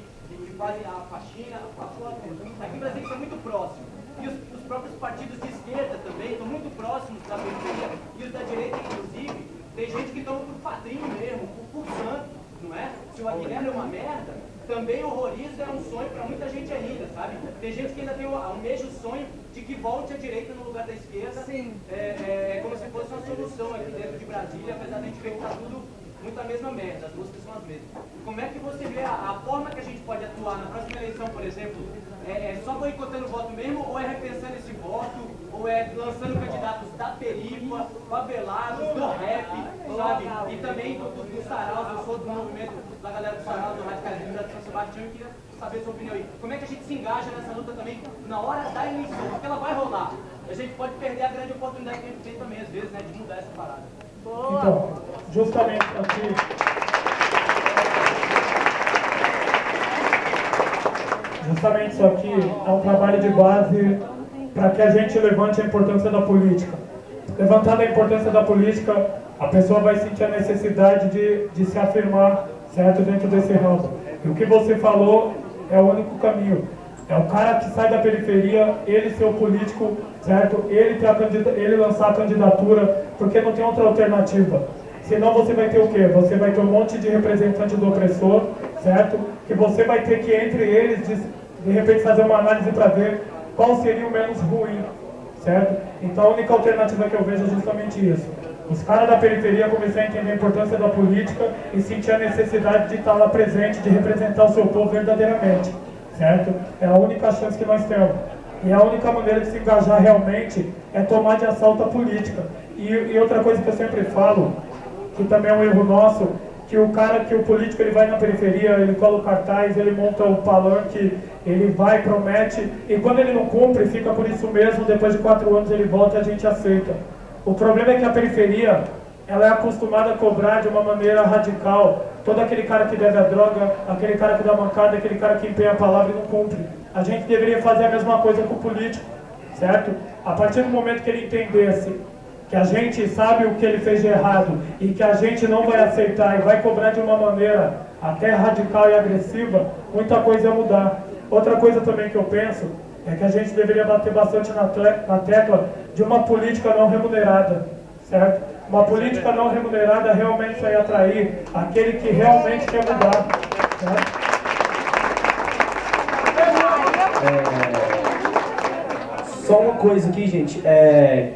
fazem a faxina, aqui em Brasília isso é muito próximo. E os próprios partidos de esquerda também estão muito próximos da periferia, e os da direita, inclusive, tem gente que toma por padrinho mesmo, por santo, não é? Se o Aguilera é uma merda, também o horroriza é um sonho para muita gente ainda, sabe? Tem gente que ainda tem o mesmo sonho de que volte a direita no lugar da esquerda. Sim. É como se fosse uma solução aqui dentro de Brasília, apesar de a gente ver que está tudo muito a mesma merda, as músicas são as mesmas. Como é que você vê a forma que a gente pode atuar na próxima eleição, por exemplo? É só boicotando o voto mesmo, ou é repensando esse voto, ou é lançando candidatos da perifa, favelados, do rap, sabe? E também dos saraus, eu sou do movimento da galera do sarau, do radicalismo da São Sebastião, e queria saber sua opinião aí. Como é que a gente se engaja nessa luta também na hora da eleição? Porque ela vai rolar. A gente pode perder a grande oportunidade que a gente tem também, às vezes, né, de mudar essa parada. Então, justamente aqui, justamente isso aqui é um trabalho de base para que a gente levante a importância da política. Levantada a importância da política, a pessoa vai sentir a necessidade de se afirmar, certo, dentro desse ramo. E o que você falou é o único caminho. É o cara que sai da periferia, ele ser o político, certo? Ele lançar a candidatura, porque não tem outra alternativa. Senão você vai ter o quê? Você vai ter um monte de representante do opressor, certo? Que você vai ter que, entre eles, de repente fazer uma análise para ver qual seria o menos ruim, certo? Então a única alternativa que eu vejo é justamente isso. Os caras da periferia começaram a entender a importância da política e sentir a necessidade de estar lá presente, de representar o seu povo verdadeiramente, certo? É a única chance que nós temos. E a única maneira de se engajar realmente é tomar de assalto a política. E outra coisa que eu sempre falo, que também é um erro nosso, que o político ele vai na periferia, ele cola o cartaz, ele monta o palanque, ele vai, promete, e quando ele não cumpre, fica por isso mesmo, depois de 4 anos ele volta e a gente aceita. O problema é que a periferia, ela é acostumada a cobrar de uma maneira radical. Todo aquele cara que deve a droga, aquele cara que dá mancada, aquele cara que empenha a palavra e não cumpre. A gente deveria fazer a mesma coisa com o político, certo? A partir do momento que ele entendesse que a gente sabe o que ele fez de errado e que a gente não vai aceitar e vai cobrar de uma maneira até radical e agressiva, muita coisa ia mudar. Outra coisa também que eu penso é que a gente deveria bater bastante na tecla de uma política não remunerada, certo? Uma política não remunerada realmente vai atrair aquele que realmente quer mudar, certo? Só uma coisa aqui, gente,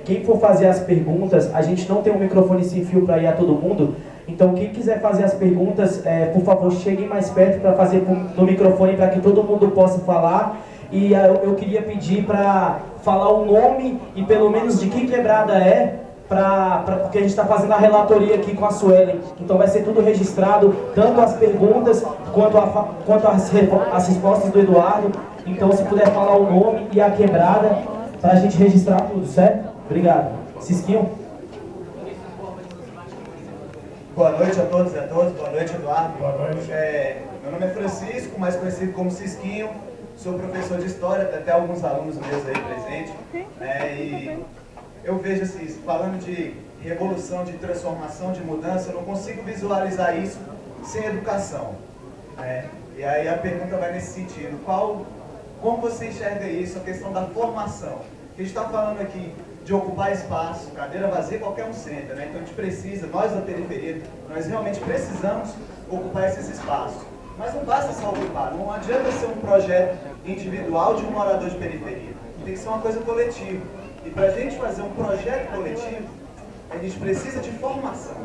quem for fazer as perguntas, a gente não tem um microfone sem fio para ir a todo mundo, então quem quiser fazer as perguntas, por favor, cheguem mais perto para fazer no microfone para que todo mundo possa falar. E eu queria pedir para falar o nome e pelo menos de que quebrada é, porque a gente está fazendo a relatoria aqui com a Suelen, então vai ser tudo registrado, tanto as perguntas quanto as respostas do Eduardo. Então se puder falar o nome e a quebrada, para a gente registrar tudo, certo? Obrigado. Cisquinho? Boa noite a todos e a todas. Boa noite, Eduardo. Boa noite. Meu nome é Francisco, mais conhecido como Cisquinho. Sou professor de História, tem até alguns alunos meus aí presentes. E eu vejo assim, falando de revolução, de transformação, de mudança, eu não consigo visualizar isso sem educação. E aí a pergunta vai nesse sentido. Como você enxerga isso, a questão da formação? A gente está falando aqui de ocupar espaço, cadeira vazia qualquer um senta, né? Então a gente precisa, nós da periferia, nós realmente precisamos ocupar esses espaços. Mas não basta só ocupar, não adianta ser um projeto individual de um morador de periferia. Tem que ser uma coisa coletiva. E para a gente fazer um projeto coletivo, a gente precisa de formação.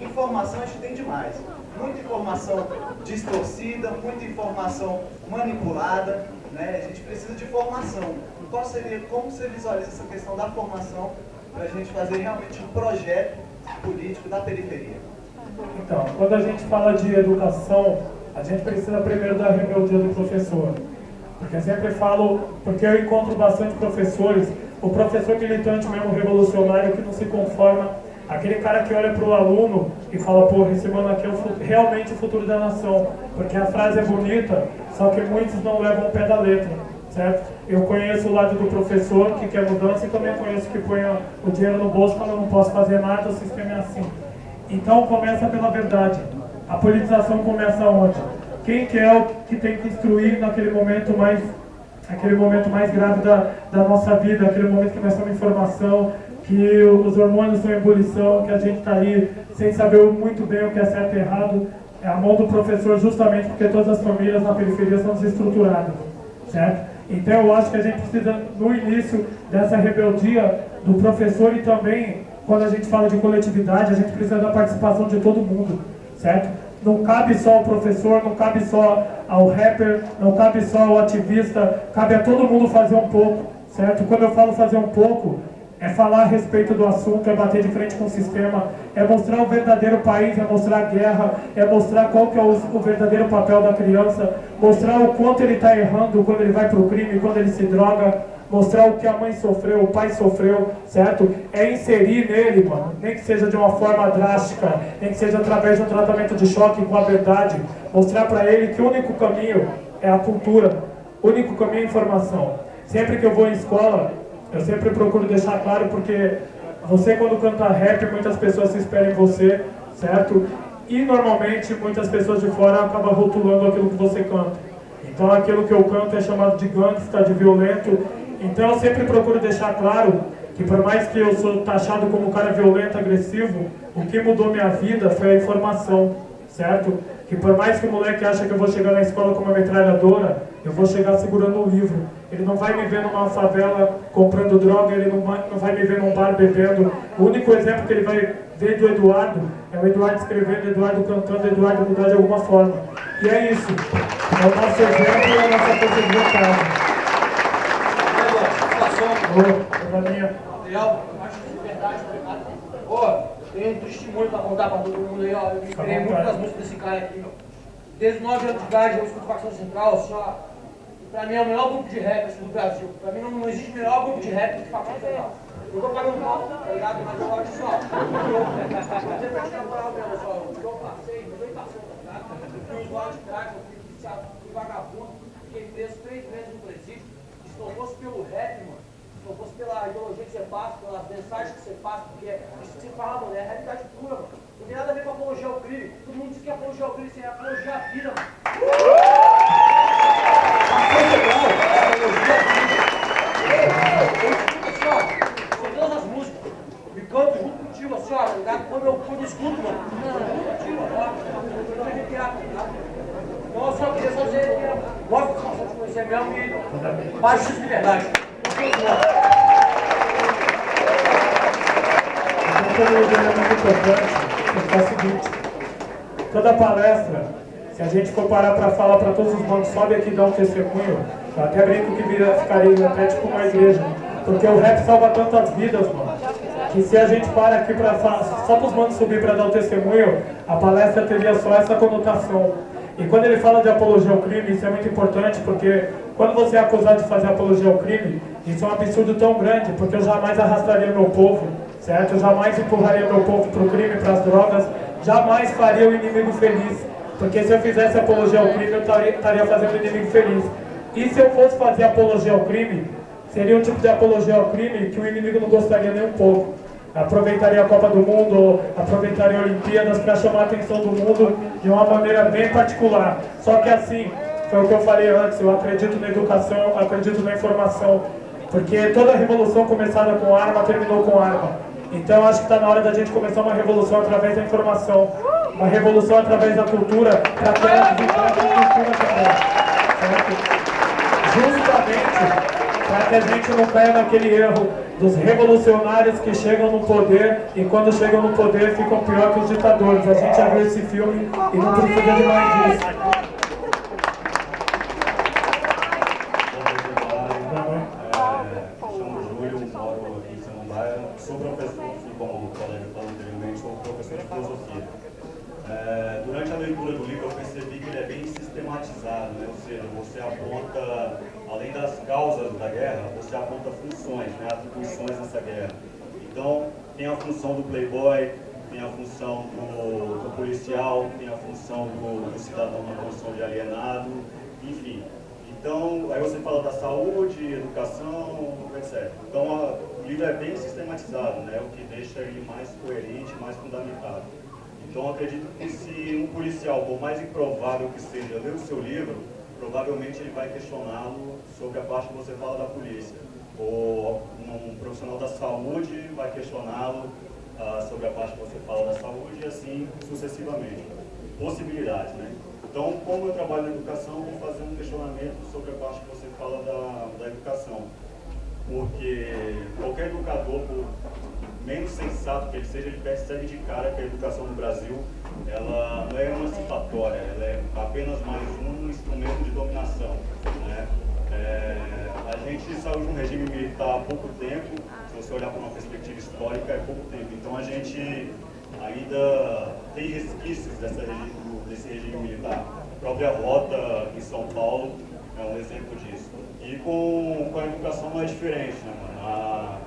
Informação a gente tem demais. Muita informação distorcida, muita informação manipulada, né? A gente precisa de formação. Como você visualiza essa questão da formação para a gente fazer realmente um projeto político da periferia? Então, quando a gente fala de educação, a gente precisa primeiro da rebeldia do professor. Porque eu sempre falo, porque eu encontro bastante professores, o professor militante mesmo, revolucionário, que não se conforma, aquele cara que olha para o aluno e fala, pô, esse mano aqui é realmente o futuro da nação. Porque a frase é bonita, só que muitos não levam o pé da letra, certo? Eu conheço o lado do professor que quer mudança e também conheço que põe o dinheiro no bolso quando eu não posso fazer nada, o sistema é assim. Então começa pela verdade. A politização começa onde? Quem que é o que tem que instruir naquele momento mais grave da nossa vida, aquele momento que nós estamos em formação, que os hormônios estão em ebulição, que a gente está aí sem saber muito bem o que é certo e errado. É a mão do professor, justamente porque todas as famílias na periferia são desestruturadas, certo? Então eu acho que a gente precisa, no início dessa rebeldia do professor, e também, quando a gente fala de coletividade, a gente precisa da participação de todo mundo, certo? Não cabe só ao professor, não cabe só ao rapper, não cabe só ao ativista, cabe a todo mundo fazer um pouco, certo? Quando eu falo fazer um pouco, é falar a respeito do assunto, é bater de frente com o sistema, é mostrar o verdadeiro país, é mostrar a guerra, é mostrar qual que é o verdadeiro papel da criança, mostrar o quanto ele está errando quando ele vai para o crime, quando ele se droga, mostrar o que a mãe sofreu, o pai sofreu, certo? É inserir nele, mano, nem que seja de uma forma drástica, nem que seja através de um tratamento de choque com a verdade, mostrar para ele que o único caminho é a cultura, o único caminho é a informação. Sempre que eu vou em escola, eu sempre procuro deixar claro, porque você, quando canta rap, muitas pessoas se esperam em você, certo? E normalmente muitas pessoas de fora acabam rotulando aquilo que você canta. Então aquilo que eu canto é chamado de gangsta, de violento. Então eu sempre procuro deixar claro que por mais que eu sou taxado como um cara violento, agressivo, o que mudou minha vida foi a informação, certo? Que por mais que o moleque acha que eu vou chegar na escola com uma metralhadora, eu vou chegar segurando um livro. Ele não vai me ver numa favela comprando droga, ele não vai me ver num bar bebendo. O único exemplo que ele vai ver do Eduardo é o Eduardo escrevendo, Eduardo cantando, Eduardo mudar de alguma forma. E é isso. É o nosso exemplo e a nossa força de vontade. Material, acho que é verdade, obrigado. Tenho um testemunho pra contar pra todo mundo aí, ó. Eu me inspirei muito nas músicas desse cara aqui, meu. Desde 9 anos de idade eu escuto Facção Central, assim, ó. Pra mim é o melhor grupo de rap assim, do Brasil. Pra mim não existe melhor grupo de rap do que Facção Central. Eu tô pagando mal, tá ligado? Mas eu acho só. Você vai tirar a moral mesmo, só. O que eu passei, eu nem passou, tá ligado? Eu fui usuário de crack, eu fui viciado, fui vagabundo, fiquei preso 3 meses no presídio. E se não fosse pelo rap, mano. Se não fosse pela ideologia que você passa, pelas mensagens que você passa, porque isso que você fala, mano, é a realidade pura, mano. Não tem nada a ver com apologia ao crime. Todo mundo diz que é apologia ao crime, sem apologia à vida, mano. Você todas as músicas, me canto junto contigo, assim, ó, quando eu escuto, mano, junto contigo, ó, eu tô arrepiado, tá? Então eu só queria dizer que eu gosto de conhecer mesmo e paz de liberdade. É muito importante, porque é o seguinte, toda palestra, se a gente for parar para falar para todos os manos, sobe aqui e dá um testemunho, eu até brinco que ficaria até tipo uma igreja, porque o rap salva tantas vidas, mano, que se a gente para aqui só para os manos subir para dar o testemunho, a palestra teria só essa conotação. E quando ele fala de apologia ao crime, isso é muito importante, porque quando você é acusado de fazer apologia ao crime, isso é um absurdo tão grande, porque eu jamais arrastaria meu povo, certo? Eu jamais empurraria meu povo para o crime, para as drogas, jamais faria o inimigo feliz, porque se eu fizesse apologia ao crime, eu estaria fazendo o inimigo feliz. E se eu fosse fazer apologia ao crime, seria um tipo de apologia ao crime que o inimigo não gostaria nem um pouco. Aproveitaria a Copa do Mundo, aproveitaria Olimpíadas para chamar a atenção do mundo de uma maneira bem particular. Só que assim, foi o que eu falei antes, eu acredito na educação, eu acredito na informação, porque toda revolução começada com arma terminou com arma. Então acho que está na hora da gente começar uma revolução através da informação, uma revolução através da cultura, para que ela divulgue a cultura também. Certo? Justamente para que a gente não caia naquele erro dos revolucionários que chegam no poder e quando chegam no poder ficam pior que os ditadores. A gente já viu esse filme e não precisa de mais disso. Chamo Júlio, moro aqui em Samambaia, sou professor, como o colega falou anteriormente, sou professor de filosofia. Durante a leitura do livro eu percebi que ele é bem sistematizado, né? Ou seja, você aponta, além das causas da guerra, você aponta funções, né? Atribuições nessa guerra. Então, tem a função do playboy, tem a função do policial, tem a função do cidadão na condição de alienado, enfim. Então, aí você fala da saúde, educação, etc. Então, o livro é bem sistematizado, né? O que deixa ele mais coerente, mais fundamentado. Então, acredito que se um policial, por mais improvável que seja, ler o seu livro, provavelmente ele vai questioná-lo sobre a parte que você fala da polícia. Ou um profissional da saúde vai questioná-lo sobre a parte que você fala da saúde e assim sucessivamente. Possibilidades, né? Então, como eu trabalho na educação, eu vou fazer um questionamento sobre a parte que você fala da educação. Porque qualquer educador, por menos sensato que ele seja, ele percebe de cara que a educação no Brasil, ela não é emancipatória, ela é apenas mais um instrumento de dominação, né? A gente saiu de um regime militar há pouco tempo, se você olhar por uma perspectiva histórica, é pouco tempo. Então a gente ainda tem resquícios desse regime militar. A própria rota em São Paulo é um exemplo disso. E com a educação não é diferente, né, mano?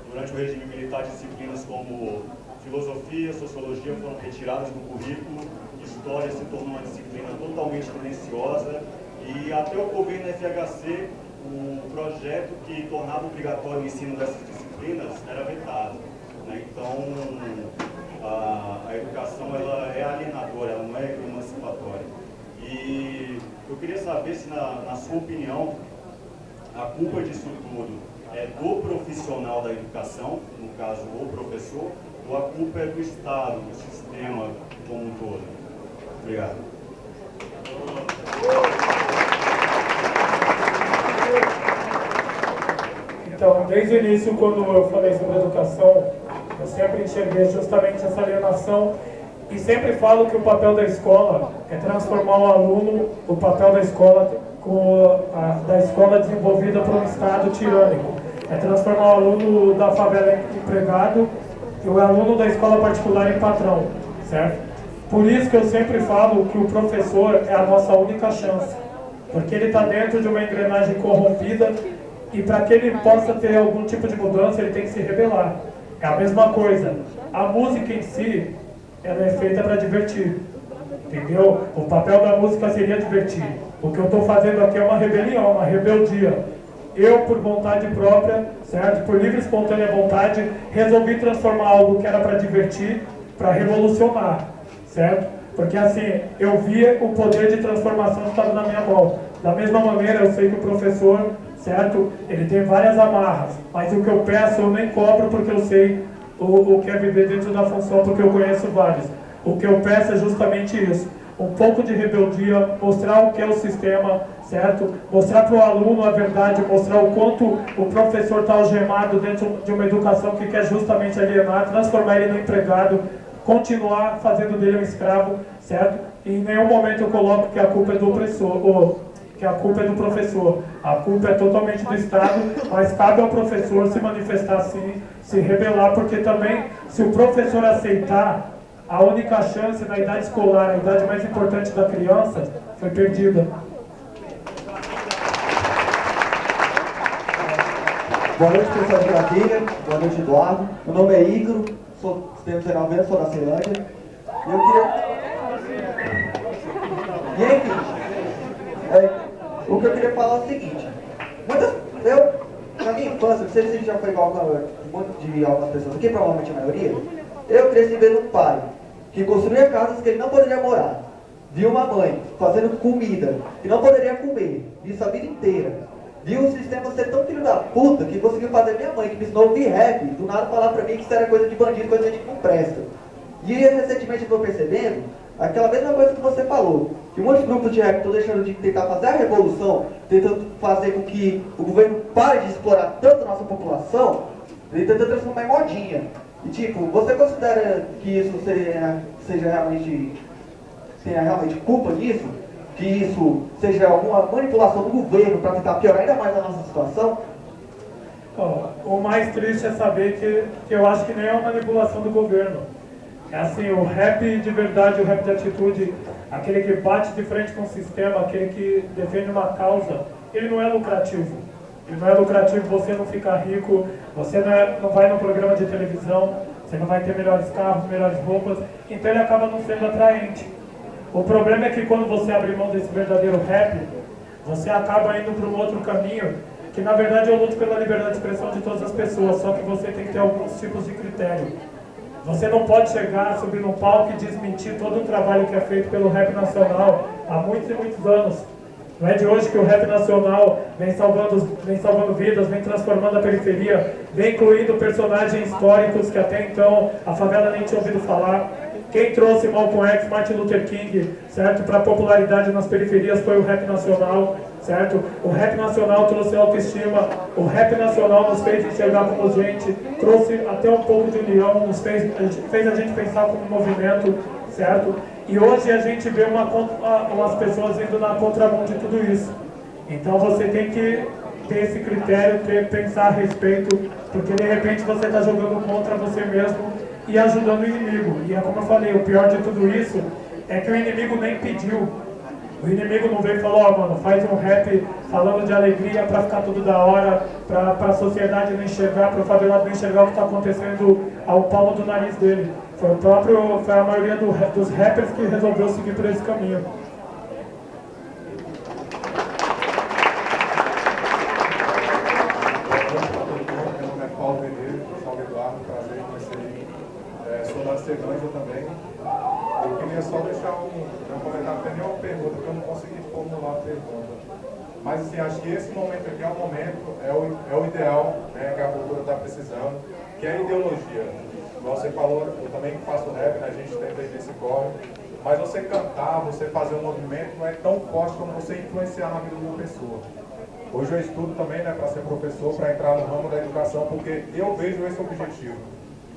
Durante o regime militar, disciplinas como filosofia, sociologia foram retiradas do currículo, história se tornou uma disciplina totalmente tendenciosa e até o governo FHC, o projeto que tornava obrigatório o ensino dessas disciplinas era vetado, né? Então, a educação ela é alienadora, ela não é emancipatória. E eu queria saber se, na sua opinião, a culpa disso tudo é do profissional da educação, no caso o professor, ou a culpa é do Estado, do sistema como um todo? Obrigado. Então, desde o início, quando eu falei sobre educação, eu sempre enxerguei justamente essa alienação e sempre falo que o papel da escola é transformar o aluno, o papel da escola desenvolvida por um Estado tirânico. É transformar o aluno da favela em empregado e o aluno da escola particular em patrão, certo? Por isso que eu sempre falo que o professor é a nossa única chance, porque ele está dentro de uma engrenagem corrompida e para que ele possa ter algum tipo de mudança, ele tem que se rebelar. É a mesma coisa. A música em si, ela é feita para divertir, entendeu? O papel da música seria divertir. O que eu estou fazendo aqui é uma rebelião, uma rebeldia. Eu, por vontade própria, certo? Por livre e espontânea vontade, resolvi transformar algo que era para divertir, para revolucionar, certo? Porque assim, eu via o poder de transformação que estava na minha mão. Da mesma maneira, eu sei que o professor, certo? Ele tem várias amarras, mas o que eu peço eu nem cobro porque eu sei o que é viver dentro da função, porque eu conheço vários. O que eu peço é justamente isso. Um pouco de rebeldia, mostrar o que é o sistema, certo? Mostrar para o aluno a verdade, mostrar o quanto o professor está algemado dentro de uma educação que quer justamente alienar, transformar ele no empregado, continuar fazendo dele um escravo, certo? E em nenhum momento eu coloco que a culpa é do opressor, ou que a culpa é do professor. A culpa é totalmente do Estado, mas cabe ao professor se manifestar assim, se rebelar, porque também, se o professor aceitar, a única chance na idade escolar, a idade mais importante da criança, foi perdida. Boa noite, pessoal de Brasília. Boa noite, Eduardo. Meu nome é Igor, tenho 19 anos, sou da Ceilândia. E eu queria... E enfim, o que eu queria falar é o seguinte. Na minha infância, não sei se já foi igual de algumas pessoas aqui, provavelmente a maioria, eu cresci vendo um pai que construía casas que ele não poderia morar. Vi uma mãe fazendo comida que não poderia comer, isso a vida inteira. Vi o sistema ser tão filho da puta que conseguiu fazer minha mãe, que me ensinou a ouvir rap, do nada falar pra mim que isso era coisa de bandido, coisa de gente que não presta. E recentemente eu estou percebendo aquela mesma coisa que você falou, que muitos grupos de rap estão deixando de tentar fazer a revolução, tentando fazer com que o governo pare de explorar tanto a nossa população, ele tenta transformar em modinha. E tipo, você considera que isso tenha realmente culpa nisso? Que isso seja alguma manipulação do governo para tentar piorar ainda mais a nossa situação? O mais triste é saber que eu acho que nem é uma manipulação do governo. É assim, o rap de verdade, o rap de atitude, aquele que bate de frente com o sistema, aquele que defende uma causa, ele não é lucrativo. Ele não é lucrativo, você não fica rico, você não vai no programa de televisão, você não vai ter melhores carros, melhores roupas, então ele acaba não sendo atraente. O problema é que quando você abre mão desse verdadeiro rap, você acaba indo para um outro caminho, que na verdade eu luto pela liberdade de expressão de todas as pessoas, só que você tem que ter alguns tipos de critério. Você não pode chegar, subir no palco e desmentir todo o trabalho que é feito pelo rap nacional há muitos e muitos anos. Não é de hoje que o rap nacional vem salvando vidas, vem transformando a periferia, vem incluindo personagens históricos que até então a favela nem tinha ouvido falar. Quem trouxe Malcolm X, Martin Luther King, certo, para popularidade nas periferias foi o rap nacional, certo? O rap nacional trouxe autoestima, o rap nacional nos fez enxergar como gente, trouxe até um pouco de união, fez a gente pensar como movimento, certo? E hoje a gente vê umas pessoas indo na contramão de tudo isso. Então você tem que ter esse critério, pensar a respeito, porque de repente você está jogando contra você mesmo e ajudando o inimigo. E é como eu falei, o pior de tudo isso é que o inimigo nem pediu. O inimigo não veio e falou, ó, mano, faz um rap falando de alegria pra ficar tudo da hora, pra sociedade não enxergar, pro favelado não enxergar o que tá acontecendo ao palmo do nariz dele. Foi a maioria dos rappers que resolveu seguir por esse caminho. Sou da Ceilândia também. Eu queria só deixar um comentário, não tem nenhuma pergunta, porque eu não consegui formular a pergunta. Mas assim, acho que esse momento aqui é o momento, é o ideal, né, que a cultura está precisando, que é a ideologia. Como você falou, eu também faço rap, né, a gente tenta ir nesse corre, mas você cantar, você fazer um movimento não é tão forte como você influenciar na vida de uma pessoa. Hoje eu estudo também, né, para ser professor, para entrar no ramo da educação, porque eu vejo esse objetivo.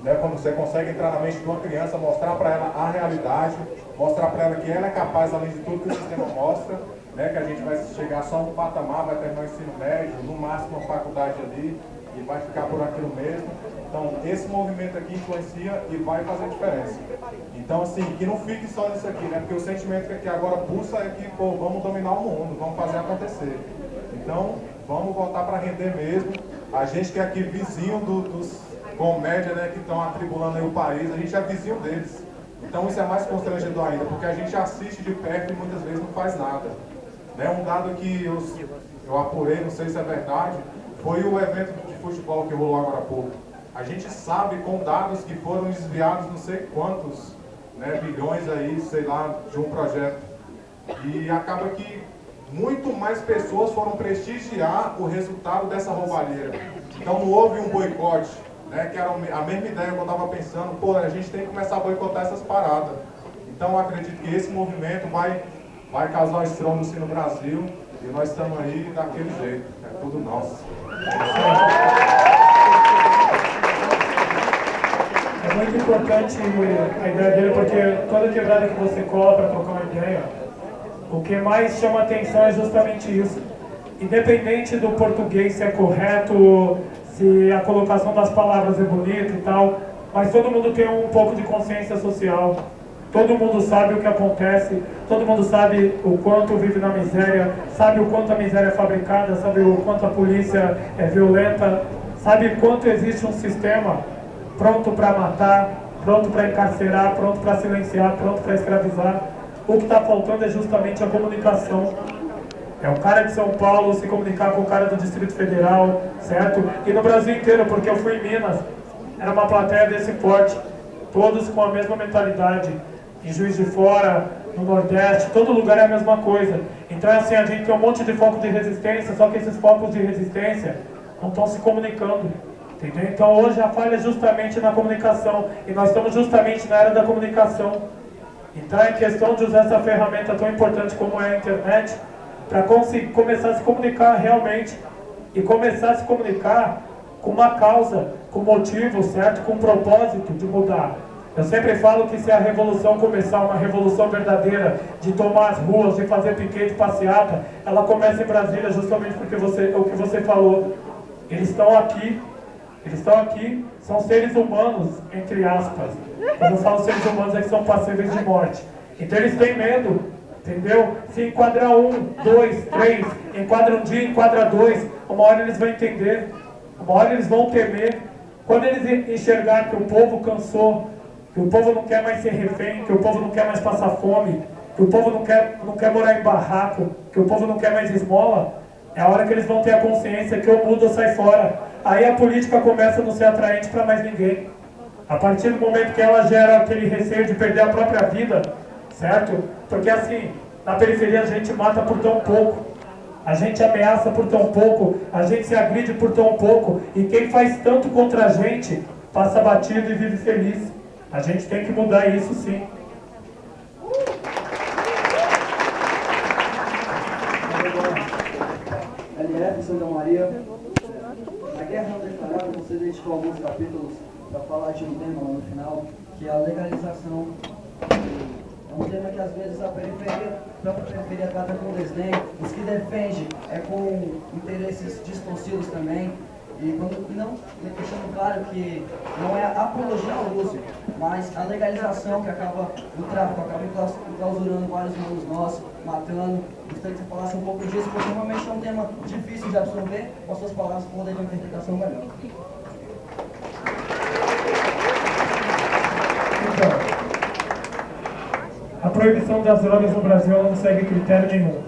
Né, quando você consegue entrar na mente de uma criança, mostrar para ela a realidade, mostrar para ela que ela é capaz, além de tudo que o sistema mostra, né, que a gente vai chegar só a um patamar, vai terminar o ensino médio, no máximo uma faculdade ali, e vai ficar por aquilo mesmo. Então, esse movimento aqui influencia e vai fazer diferença. Então, assim, que não fique só nisso aqui, né, porque o sentimento que aqui agora pulsa é que, pô, vamos dominar o mundo, vamos fazer acontecer. Então, vamos voltar para render mesmo. A gente que é aqui vizinho dos comédia, né, que estão atribulando aí o país, a gente é vizinho deles. Então isso é mais constrangedor ainda, porque a gente assiste de perto e muitas vezes não faz nada. Né, um dado que eu apurei, não sei se é verdade, foi o evento de futebol que rolou agora há pouco. A gente sabe com dados que foram desviados não sei quantos, né, bilhões aí, sei lá, de um projeto. E acaba que muito mais pessoas foram prestigiar o resultado dessa roubalheira. Então não houve um boicote, né, que era a mesma ideia que eu estava pensando, pô, a gente tem que começar a boicotar essas paradas. Então eu acredito que esse movimento vai causar um estrondo no Brasil e nós estamos aí daquele jeito, é tudo nosso. É muito importante a ideia dele, porque toda quebrada que você cola para trocar uma ideia, o que mais chama atenção é justamente isso. Independente do português se é correto, se a colocação das palavras é bonita e tal, mas todo mundo tem um pouco de consciência social. Todo mundo sabe o que acontece, todo mundo sabe o quanto vive na miséria, sabe o quanto a miséria é fabricada, sabe o quanto a polícia é violenta, sabe o quanto existe um sistema pronto para matar, pronto para encarcerar, pronto para silenciar, pronto para escravizar. O que está faltando é justamente a comunicação. É o cara de São Paulo se comunicar com o cara do Distrito Federal, certo? E no Brasil inteiro, porque eu fui em Minas, era uma plateia desse porte, todos com a mesma mentalidade. Em Juiz de Fora, no Nordeste, todo lugar é a mesma coisa. Então é assim, a gente tem um monte de foco de resistência, só que esses focos de resistência não estão se comunicando. Entendeu? Então hoje a falha é justamente na comunicação, e nós estamos justamente na era da comunicação. Então é questão de usar essa ferramenta tão importante como é a internet, para começar a se comunicar realmente, e começar a se comunicar com uma causa, com motivo, certo? Com propósito de mudar. Eu sempre falo que se a revolução começar, uma revolução verdadeira, de tomar as ruas, de fazer piquete, passeata, ela começa em Brasília justamente porque o que você falou. Eles estão aqui, são seres humanos, entre aspas. Quando eu falo seres humanos é que são passíveis de morte. Então eles têm medo, entendeu? Se enquadrar 1, 2, 3, enquadra um dia, enquadra 2, uma hora eles vão entender, uma hora eles vão temer. Quando eles enxergar que o povo cansou, que o povo não quer mais ser refém, que o povo não quer mais passar fome, que o povo não quer morar em barraco, que o povo não quer mais esmola, é a hora que eles vão ter a consciência que ou muda ou sai fora. Aí a política começa a não ser atraente para mais ninguém. A partir do momento que ela gera aquele receio de perder a própria vida, certo? Porque assim, na periferia a gente mata por tão pouco, a gente ameaça por tão pouco, a gente se agride por tão pouco, e quem faz tanto contra a gente passa batido e vive feliz. A gente tem que mudar isso, sim. LF, Santa Maria. Na Guerra Declarada, você dedicou alguns capítulos para falar de um tema no final, que é a legalização. É um tema que às vezes a própria periferia trata com desdém, os que defendem é com interesses distorcidos também. E não deixando claro que não é apologia ao uso, mas a legalização que acaba, o tráfico acaba enclausurando vários irmãos nossos, matando. Gostaria que você falasse um pouco disso, porque realmente é um tema difícil de absorver, com as suas palavras poder ter uma interpretação melhor. Então, a proibição das drogas no Brasil não segue critério nenhum.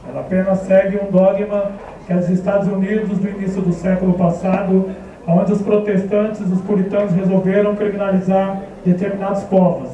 Ela apenas segue um dogma que é dos Estados Unidos do início do século passado, onde os protestantes, os puritanos resolveram criminalizar determinados povos.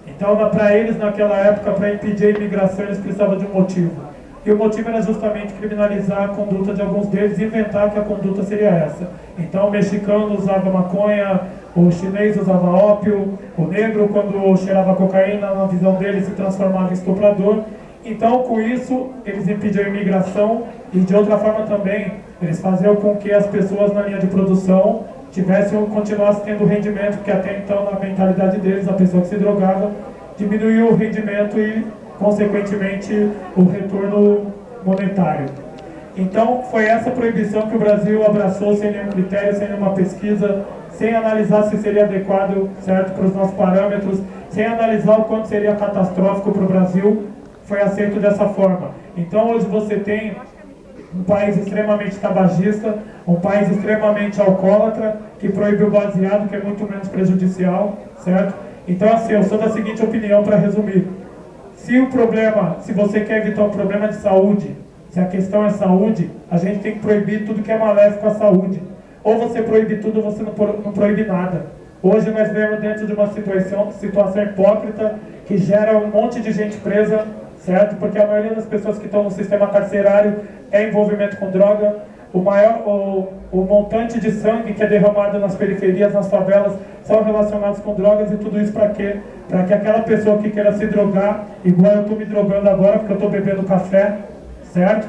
Então, para eles, naquela época, para impedir a imigração, eles precisavam de um motivo. e o motivo era justamente criminalizar a conduta de alguns deles e inventar que a conduta seria essa. Então o mexicano usava maconha, o chinês usava ópio, o negro quando cheirava cocaína, na visão deles, se transformava em estuprador. Então com isso eles impediam a imigração e de outra forma também eles faziam com que as pessoas na linha de produção continuassem tendo rendimento, porque até então na mentalidade deles a pessoa que se drogava diminuía o rendimento e consequentemente o retorno monetário. Então foi essa proibição que o Brasil abraçou sem nenhum critério, sem nenhuma pesquisa, sem analisar se seria adequado, certo, para os nossos parâmetros, sem analisar o quanto seria catastrófico para o Brasil, foi aceito dessa forma. Então hoje você tem um país extremamente tabagista, um país extremamente alcoólatra, que proíbe o baseado, que é muito menos prejudicial, certo? Então assim, eu sou da seguinte opinião para resumir. Se você quer evitar um problema de saúde, se a questão é saúde, a gente tem que proibir tudo que é maléfico à saúde. Ou você proíbe tudo ou você não proíbe nada. Hoje nós vivemos dentro de uma situação hipócrita que gera um monte de gente presa, certo? Porque a maioria das pessoas que estão no sistema carcerário é envolvimento com droga. O montante de sangue que é derramado nas periferias, nas favelas, são relacionados com drogas e tudo isso para quê? Para que aquela pessoa que queira se drogar, igual eu estou me drogando agora porque eu estou bebendo café, certo?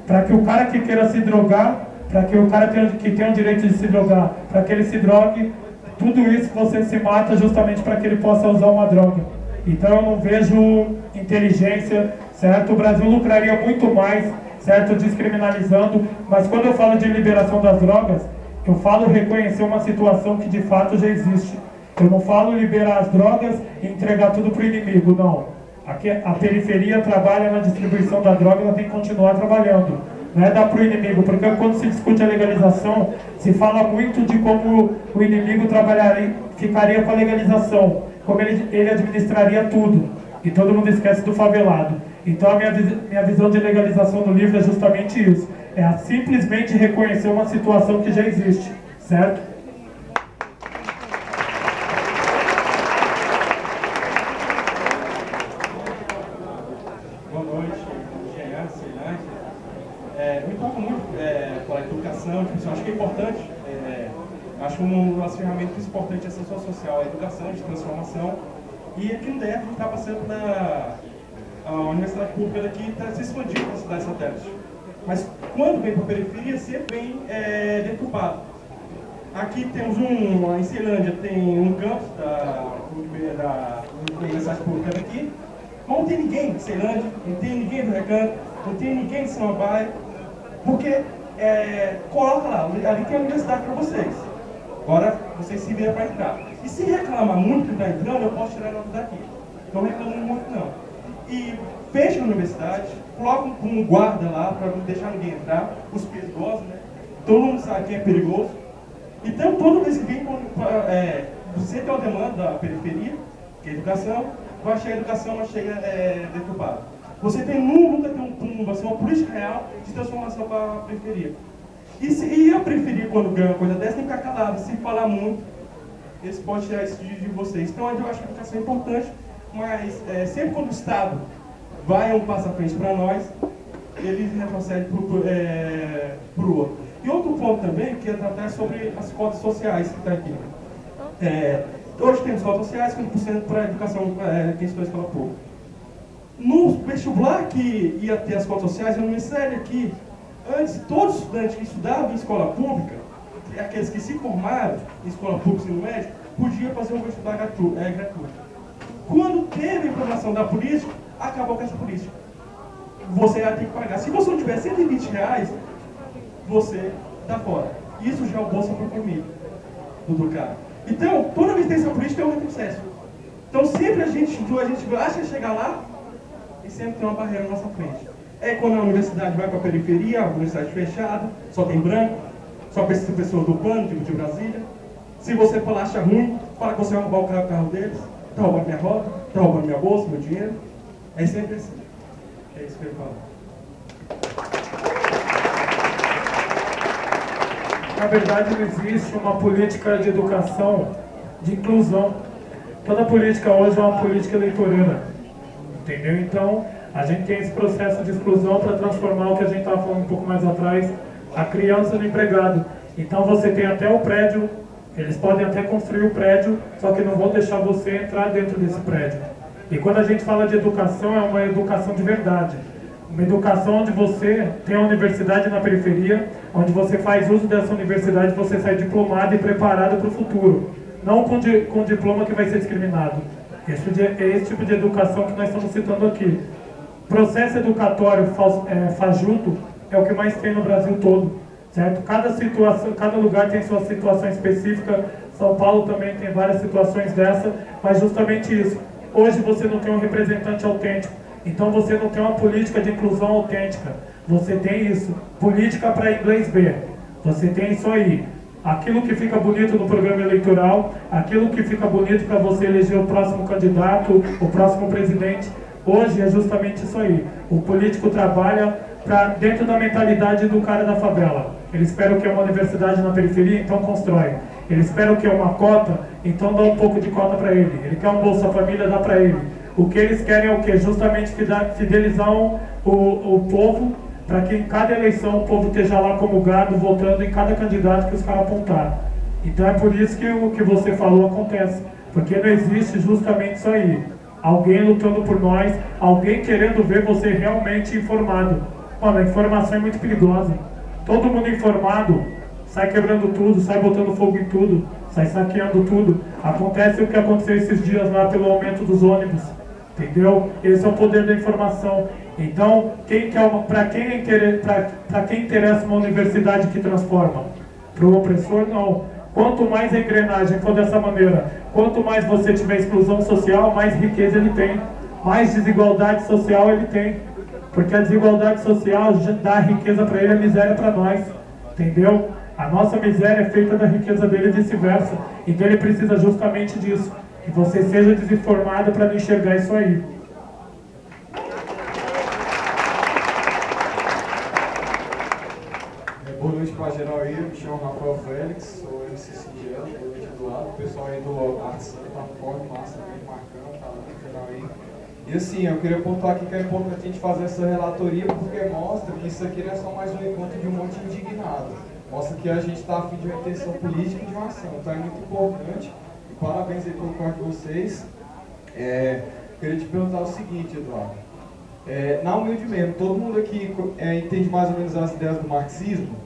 Para que o cara que queira se drogar, para que o cara que tenha o direito de se drogar, para que ele se drogue, tudo isso você se mata justamente para que ele possa usar uma droga. Então eu não vejo inteligência, certo? O Brasil lucraria muito mais, certo, descriminalizando, mas quando eu falo de liberação das drogas, eu falo reconhecer uma situação que de fato já existe. Eu não falo liberar as drogas e entregar tudo para o inimigo, não. Aqui, a periferia trabalha na distribuição da droga, ela tem que continuar trabalhando. Não é dar para o inimigo, porque quando se discute a legalização, se fala muito de como o inimigo ficaria com a legalização, como ele administraria tudo, e todo mundo esquece do favelado. Então a minha visão de legalização no livro é justamente isso, é simplesmente reconhecer uma situação que já existe, certo? Boa noite, Jean, Ceilândia. Me toca muito com a educação, eu acho que é importante, acho uma das ferramentas importantes da ação social, a educação de transformação, e aqui no DF a gente está passando a universidade pública daqui está se expandindo para a cidade satélite. Mas quando vem para a periferia, sempre vem deturpado. Aqui temos em Ceilândia tem um campus da universidade pública daqui, mas não tem ninguém de Ceilândia, não tem ninguém do Recanto, não tem ninguém de Samambaia, porque coloca lá, ali tem a universidade para vocês. Agora vocês se viram para entrar. E se reclamar muito que está entrando, eu posso tirar a nota daqui. Não reclamando muito não. E fecha a universidade, coloca um guarda lá para não deixar ninguém entrar, os perigosos, né? Todo mundo sabe quem é perigoso. Então, toda vez que vem, você tem uma demanda da periferia, que é educação, vai chegar a educação, mas chega deturpada. Você nunca tem uma política real de transformação para a periferia. E a periferia, quando ganha uma coisa dessa, tem que ficar calada, se falar muito, eles podem tirar isso de vocês. Então, eu acho que a educação é importante. Mas sempre quando o Estado vai um passo à frente para nós, ele retrocede para o outro. E outro ponto também, que é tratar sobre as cotas sociais que está aqui. Hoje temos cotas sociais, 5% para a educação, quem estuda escola pública. No vestibular que ia ter as cotas sociais, eu não me sério aqui, antes todos os estudantes que estudavam em escola pública, aqueles que se formaram em escola pública e ensino médio, podiam fazer um vestibular gratuito. Quando teve a implementação da política, acabou com essa política. Você ia ter que pagar. Se você não tiver R$120, você está fora. Isso já é o Bolsa para a Família do cara. Então, toda vez que tem essa política, é um retrocesso. Então, sempre a gente acha chegar lá e sempre tem uma barreira na nossa frente. Quando a universidade vai para a periferia, a universidade fechada, só tem branco, só precisa pessoas do plano, de Brasília. Se você falar, acha ruim, fala que você vai roubar o carro deles. Está roubando minha roda, está roubando minha bolsa, meu dinheiro. É sempre assim. É isso que eu falo. Na verdade, não existe uma política de educação, de inclusão. Toda política hoje é uma política eleitoreira. Entendeu? Então, A gente tem esse processo de exclusão para transformar o que a gente estava falando um pouco mais atrás, a criança no empregado. Então você tem até o prédio, eles podem até construir o prédio, só que não vão deixar você entrar dentro desse prédio. E quando a gente fala de educação, é uma educação de verdade. Uma educação onde você tem a universidade na periferia, onde você faz uso dessa universidade, você sai diplomado e preparado para o futuro. Não com diploma que vai ser discriminado. É esse tipo de educação que nós estamos citando aqui. Processo educatório fajuto é o que mais tem no Brasil todo, certo? Cada lugar tem sua situação específica. São Paulo também tem várias situações dessa, mas justamente isso. Hoje você não tem um representante autêntico, então você não tem uma política de inclusão autêntica. Você tem isso, política para inglês ver. Você tem isso aí. Aquilo que fica bonito no programa eleitoral, aquilo que fica bonito para você eleger o próximo candidato, o próximo presidente. Hoje é justamente isso aí. O político trabalha dentro da mentalidade do cara da favela. Ele espera o que é uma universidade na periferia, então constrói. Ele espera o que é uma cota, então dá um pouco de cota para ele. Ele quer um Bolsa Família, dá para ele. O que eles querem é o quê? Justamente fidelizar o povo, para que em cada eleição o povo esteja lá como gado, votando em cada candidato que os caras apontar. Então é por isso que o que você falou acontece. Porque não existe justamente isso aí. Alguém lutando por nós, alguém querendo ver você realmente informado. Mano, a informação é muito perigosa. Todo mundo informado sai quebrando tudo, sai botando fogo em tudo, sai saqueando tudo. Acontece o que aconteceu esses dias lá pelo aumento dos ônibus. Entendeu? Esse é o poder da informação. Então, para quem interessa uma universidade que transforma? Para o opressor, não. Quanto mais a engrenagem for dessa maneira, quanto mais você tiver exclusão social, mais riqueza ele tem, mais desigualdade social ele tem. Porque a desigualdade social dá riqueza para ele, a miséria para nós. Entendeu? A nossa miséria é feita da riqueza dele e vice-versa. Então ele precisa justamente disso. Que você seja desinformado para não enxergar isso aí. Boa noite para geral aí, eu me chamo Rafael Félix, sou MC Singelo, boa noite do lado, o pessoal aí do Artes tá forte, massa, bem marcando, falando geral aí. E assim, eu queria pontuar aqui que é importante a gente fazer essa relatoria porque mostra que isso aqui não é só mais um encontro de um monte de indignado. Mostra que a gente está a fim de uma intenção política e de uma ação, então é muito importante. E parabéns aí pelo corte de vocês. Queria te perguntar o seguinte, Eduardo. Na humilde mesmo, todo mundo aqui entende mais ou menos as ideias do marxismo?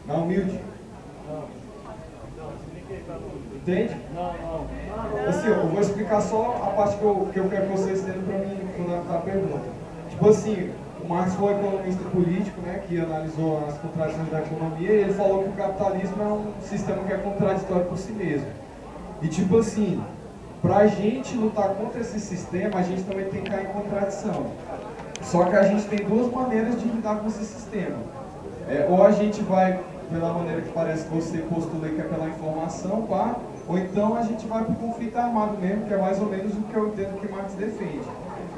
Na humilde? Entende? Assim, eu vou explicar só a parte que eu quero que vocês entendam para mim fundamentar a pergunta. Tipo assim, o Marx foi economista político, né, que analisou as contradições da economia e ele falou que o capitalismo é um sistema que é contraditório por si mesmo. E tipo assim, pra gente lutar contra esse sistema, a gente também tem que cair em contradição. Só que a gente tem duas maneiras de lidar com esse sistema. Ou a gente vai pela maneira que parece que você postula, que é pela informação, pá, ou então a gente vai pro conflito armado mesmo, que é mais ou menos o que eu entendo que Marx defende.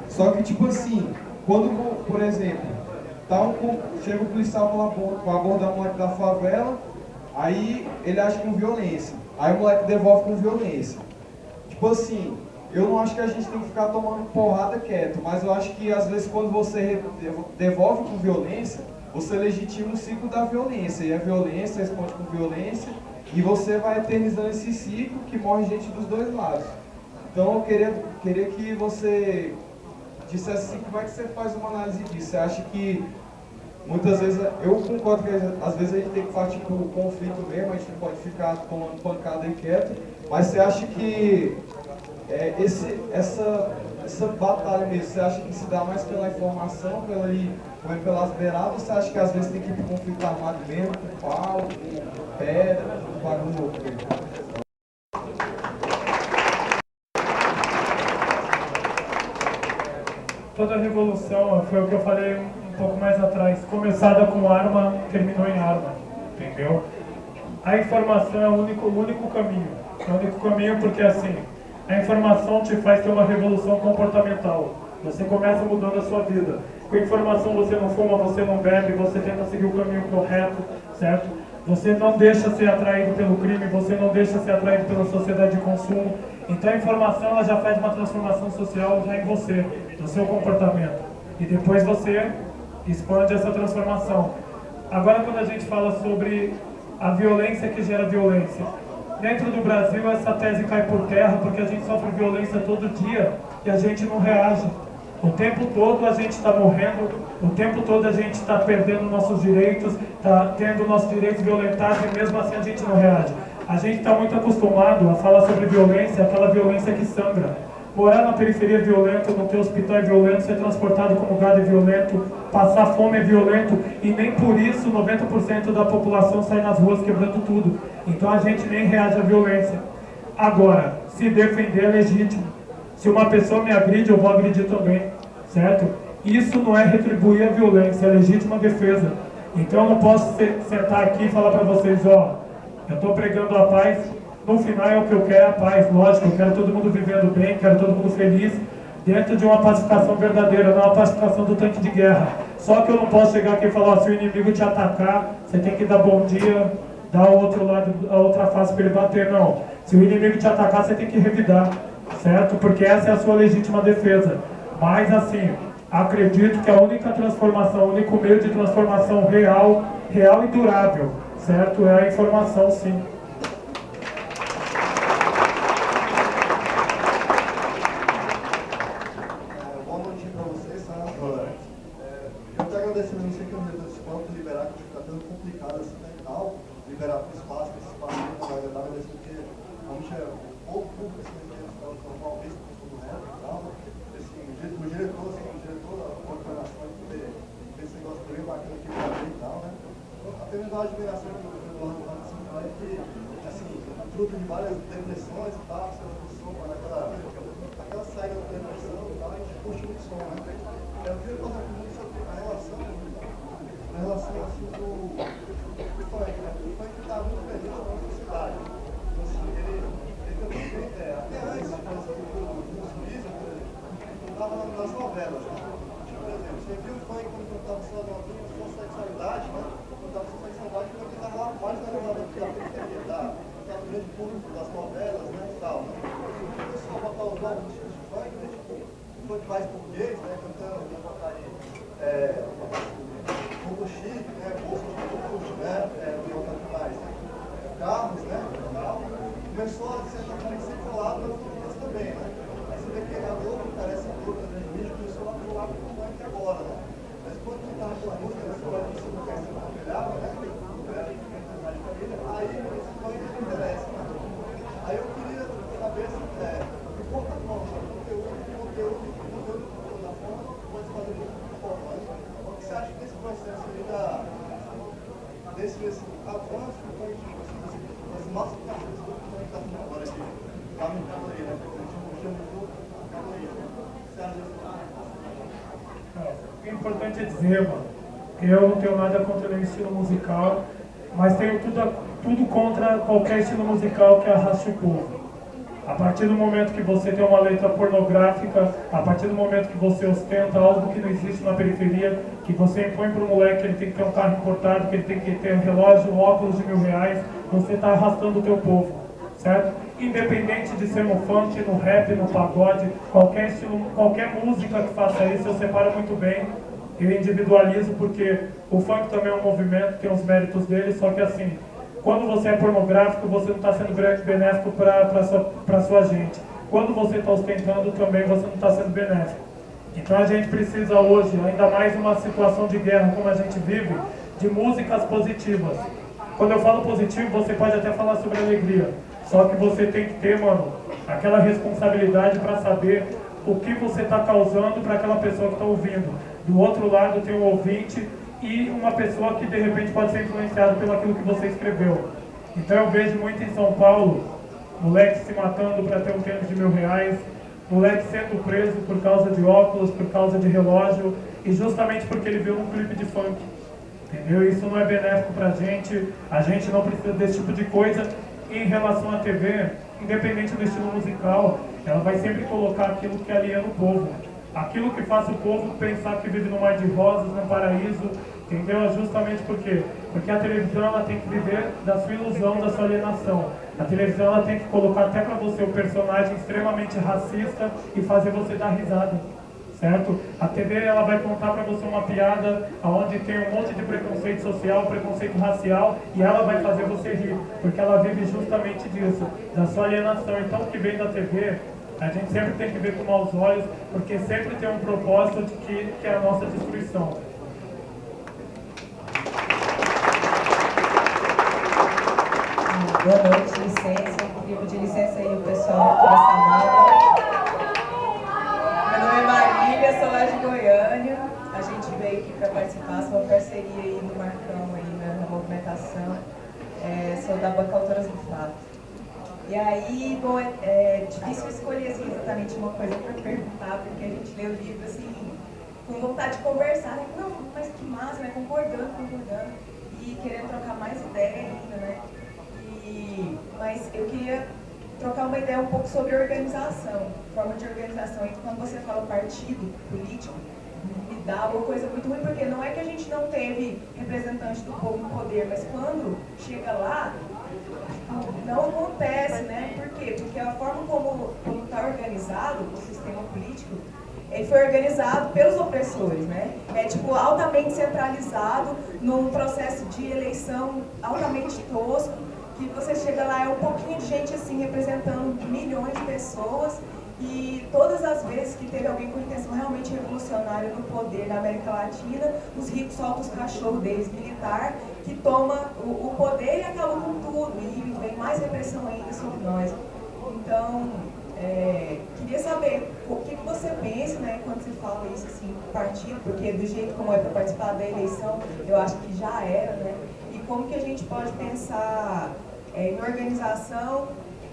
Só que tipo assim, quando, por exemplo, chega o policial para abordar o moleque da favela, aí ele age com violência, aí o moleque devolve com violência. Tipo assim, eu não acho que a gente tem que ficar tomando porrada quieto, mas eu acho que às vezes quando você devolve com violência, você legitima o ciclo da violência, e a violência responde com violência, e você vai eternizando esse ciclo que morre gente dos dois lados. Então eu queria que você dissesse assim, como é que você faz uma análise disso? Você acha que muitas vezes, eu concordo que às vezes a gente tem que partir para o conflito mesmo, a gente não pode ficar tomando pancada e quieto, mas você acha que essa batalha mesmo, você acha que se dá mais pela informação, pelas beiradas, ou você acha que às vezes tem que ir para o conflito armado mesmo, com pau, com pedra, com bagulho louco mesmo? Toda a revolução, foi o que eu falei um pouco mais atrás, começada com arma, terminou em arma, entendeu? A informação é o único caminho. É o único caminho porque assim, a informação te faz ter uma revolução comportamental. Você começa mudando a sua vida. Com a informação você não fuma, você não bebe, você tenta seguir o caminho correto, certo? Você não deixa ser atraído pelo crime, você não deixa ser atraído pela sociedade de consumo. Então a informação ela já faz uma transformação social já em você, no seu comportamento. e depois você expande essa transformação. Agora, quando a gente fala sobre a violência que gera violência, dentro do Brasil essa tese cai por terra porque a gente sofre violência todo dia e a gente não reage. O tempo todo a gente está morrendo, o tempo todo a gente está perdendo nossos direitos, está tendo nossos direitos violentados e mesmo assim a gente não reage. A gente está muito acostumado a falar sobre violência, aquela violência que sangra. Morar na periferia é violento, não ter hospital é violento, ser transportado como gado é violento, passar fome é violento e nem por isso 90% da população sai nas ruas quebrando tudo. Então a gente nem reage à violência. Agora, se defender é legítimo. Se uma pessoa me agride, eu vou agredir também, certo? Isso não é retribuir a violência, é legítima defesa. Então eu não posso sentar aqui e falar para vocês, ó, eu estou pregando a paz, no final é o que eu quero, a paz, lógico, eu quero todo mundo vivendo bem, quero todo mundo feliz, dentro de uma pacificação verdadeira, não uma pacificação do tanque de guerra. Só que eu não posso chegar aqui e falar, ó, se o inimigo te atacar, você tem que dar bom dia, dar o outro lado, a outra face para ele bater, não. Se o inimigo te atacar, você tem que revidar, certo? Porque essa é a sua legítima defesa. Mas assim, acredito que a única transformação, o único meio de transformação real e durável, certo? É a informação, sim. Boa noite para vocês, tá? Eu quero agradecer a você que eu me deu esse ponto, liberar, que está tão complicado assim, né, e tal, liberar o espaço, esse espaço, na verdade, agradecer porque realmente é o pouco público, assim, que eles estão uma vez com todo o rap e tal, assim, o diretor, a coordenação, poder ver esse negócio bem bacana aqui e tal, né? Até mesmo a admiração que eu estou assim, que, assim, fruto de várias depressões e tal, essa discussão, aquela saída da depressão e tal, a gente curte muito som, né? Eu queria falar com você sobre a relação assim, do funk, né? O funk está muito presente na nossa sociedade. Então, assim, ele também tem, até antes do suíço, por exemplo, estava nas novelas, né? Tipo, por exemplo, você viu o funk quando contava sua sexualidade, né? Contava sua sexualidade porque estava lá mais na novela da periferia, estava no grande público das novelas, né? E tal, né? O pessoal botar os novos tipos de funk, né? Tipo, funk mais português, né? Cantando, né? Botar aí, pouco chique, né? Bolsa de luxo, né? Botando mais, né? Carros, né? E tal. Começou a ser colado nas novelas também, né? Aí você vê que a Globo, parece a Globo, a grande mídia, começou a colar com o funk agora, né? Mas quando você estava com a música, você não quer ser compartilhado, né? Aí esse funk não interessa, né? Aí eu queria saber se de qualquer forma, conteúdo da forma pode fazer de outra forma, né? O que você acha desse processo aí desse avanço do funk, das nossas cabeças do funk está fazendo agora aqui? Está no caso aí, né? A gente puxando tudo, acaba aí. O que você acha desse O que é importante é dizer, mano, que eu não tenho nada contra nenhum estilo musical, mas tenho tudo contra qualquer estilo musical que arraste o povo. A partir do momento que você tem uma letra pornográfica, a partir do momento que você ostenta algo que não existe na periferia, que você impõe para o moleque que ele tem que ter um carro importado, que ele tem que ter um relógio, um óculos de R$1.000, você está arrastando o teu povo, certo? Independente de ser no funk, no rap, no pagode, qualquer estilo, qualquer música que faça isso, eu separo muito bem, eu individualizo, porque o funk também é um movimento, tem os méritos dele, só que assim, quando você é pornográfico, você não está sendo benéfico para sua gente. Quando você está ostentando, também você não está sendo benéfico. Então a gente precisa hoje, ainda mais numa situação de guerra como a gente vive, de músicas positivas. Quando eu falo positivo, você pode até falar sobre alegria. Só que você tem que ter, mano, aquela responsabilidade para saber o que você está causando para aquela pessoa que está ouvindo. Do outro lado tem um ouvinte e uma pessoa que de repente pode ser influenciada pelo aquilo que você escreveu. Então eu vejo muito em São Paulo, moleque se matando para ter um tênis de R$1.000, moleque sendo preso por causa de óculos, por causa de relógio, e justamente porque ele viu um clipe de funk. Entendeu? Isso não é benéfico pra gente, a gente não precisa desse tipo de coisa. E em relação à TV, independente do estilo musical, ela vai sempre colocar aquilo que aliena o povo. Aquilo que faz o povo pensar que vive no mar de rosas, no paraíso, entendeu? Justamente por quê? Porque a televisão ela tem que viver da sua ilusão, da sua alienação. A televisão ela tem que colocar até pra você o personagem extremamente racista e fazer você dar risada, certo? A TV ela vai contar para você uma piada onde tem um monte de preconceito social, preconceito racial, e ela vai fazer você rir, porque ela vive justamente disso, da sua alienação. Então o que vem da TV, a gente sempre tem que ver com maus olhos, porque sempre tem um propósito de que é a nossa destruição. Boa noite, licença. Eu pedir licença aí o pessoal aqui da Samanta. Meu nome é Marília, sou lá de Goiânia. A gente veio aqui para participar, sou uma parceria aí do Marcão aí na movimentação. Sou da Banca Autoras do Fato. E aí, bom, é difícil escolher assim, exatamente uma coisa para perguntar, porque a gente lê o livro assim, com vontade de conversar, né? Não, mas que massa, né? Concordando, e querendo trocar mais ideia ainda, né? Mas eu queria trocar uma ideia um pouco sobre organização, forma de organização. E quando você fala partido político, me dá uma coisa muito ruim, porque não é que a gente não teve representante do povo no poder, mas quando chega lá, não acontece, né? Por quê? Porque a forma como está organizado o sistema político, ele foi organizado pelos opressores, né? É tipo altamente centralizado, num processo de eleição altamente tosco, que você chega lá, é um pouquinho de gente assim, representando milhões de pessoas, e todas as vezes que teve alguém com intenção realmente revolucionária no poder na América Latina, os ricos soltam os cachorros deles, militar, que toma o poder e acaba com tudo, e vem mais repressão ainda sobre nós. Então, queria saber o que você pensa, né, quando você fala isso assim, partido, porque do jeito como é para participar da eleição, eu acho que já era, né? E como que a gente pode pensar em organização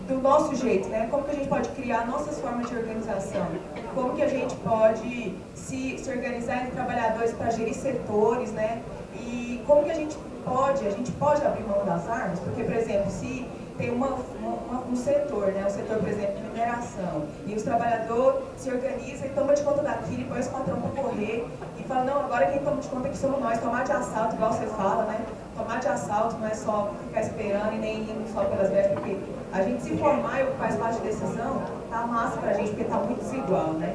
do nosso jeito, né? Como que a gente pode criar nossas formas de organização? Como que a gente pode se organizar entre trabalhadores para gerir setores, né? E como que a gente pode abrir mão das armas? Porque, por exemplo, se tem um setor, né? Um setor, por exemplo, de mineração, e os trabalhadores se organizam e tomam de conta daquilo, e põe os patrão para correr, e fala, não, agora quem toma de conta aqui somos nós, tomar de assalto, igual você fala, né? Tomar de assalto não é só ficar esperando e nem indo só pelas brechas, porque a gente se formar e ocupar espaço de decisão, tá massa pra gente, porque tá muito desigual, né?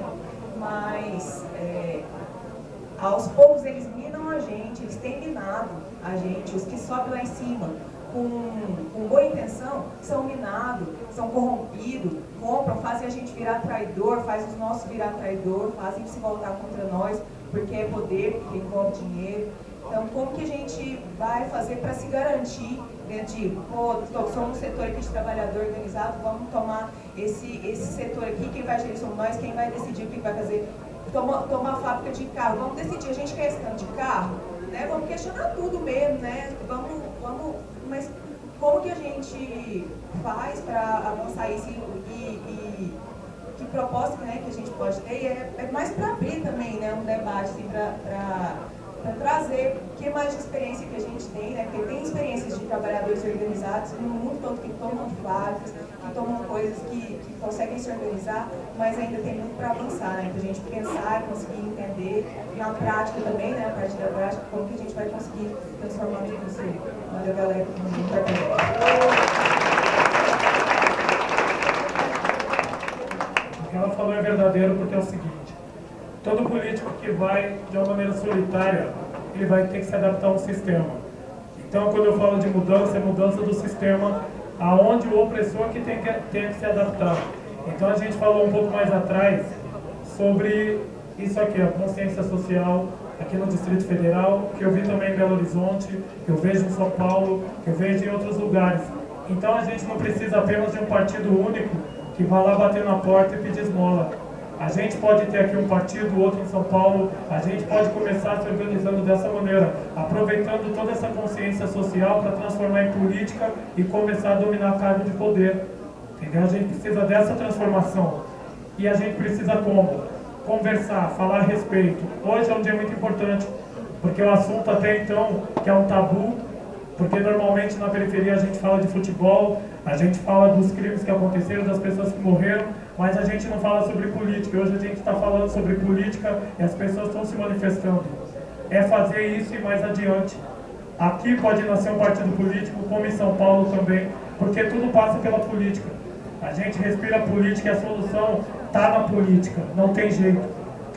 Mas, aos poucos eles minam a gente, eles têm minado a gente, os que sobem lá em cima, com boa intenção, são minados, são corrompidos, compram, fazem a gente virar traidor, fazem os nossos virar traidor, fazem se voltar contra nós, porque é poder, porque envolve dinheiro. Então, como que a gente vai fazer para se garantir dentro de, somos um setor aqui de trabalhador organizado, vamos tomar esse setor aqui, quem vai gerir somos nós, quem vai decidir o que vai fazer, tomar fábrica de carro, vamos decidir, a gente quer esse tanto de carro, né? Vamos questionar tudo mesmo, né? Mas como que a gente faz para avançar isso e que proposta, né, que a gente pode ter? E é mais para abrir também, né, um debate, assim, para trazer o que mais de experiência que a gente tem, né? Porque tem experiências de trabalhadores organizados no mundo todo que tomam fábricas, que tomam coisas que conseguem se organizar, mas ainda tem muito para avançar, né? Para a gente pensar, conseguir entender, na prática também, né? A partir da prática, como que a gente vai conseguir transformar tudo isso aí. Valeu, galera. O que ela falou é verdadeiro, porque é o seguinte: todo político que vai de uma maneira solitária, ele vai ter que se adaptar a um sistema. Então, quando eu falo de mudança, é mudança do sistema, aonde o opressor que tem que se adaptar. Então, a gente falou um pouco mais atrás sobre isso aqui, a consciência social aqui no Distrito Federal, que eu vi também em Belo Horizonte, que eu vejo em São Paulo, que eu vejo em outros lugares. Então, a gente não precisa apenas de um partido único que vá lá bater na porta e pedir esmola. A gente pode ter aqui um partido, outro em São Paulo, a gente pode começar se organizando dessa maneira, aproveitando toda essa consciência social para transformar em política e começar a dominar cargo de poder. Entendeu? A gente precisa dessa transformação. E a gente precisa como? Conversar, falar a respeito. Hoje é um dia muito importante, porque o assunto até então, que é um tabu, porque normalmente na periferia a gente fala de futebol, a gente fala dos crimes que aconteceram, das pessoas que morreram, mas a gente não fala sobre política. Hoje a gente está falando sobre política e as pessoas estão se manifestando. É fazer isso e mais adiante. Aqui pode nascer um partido político, como em São Paulo também, porque tudo passa pela política. A gente respira política e a solução está na política, não tem jeito.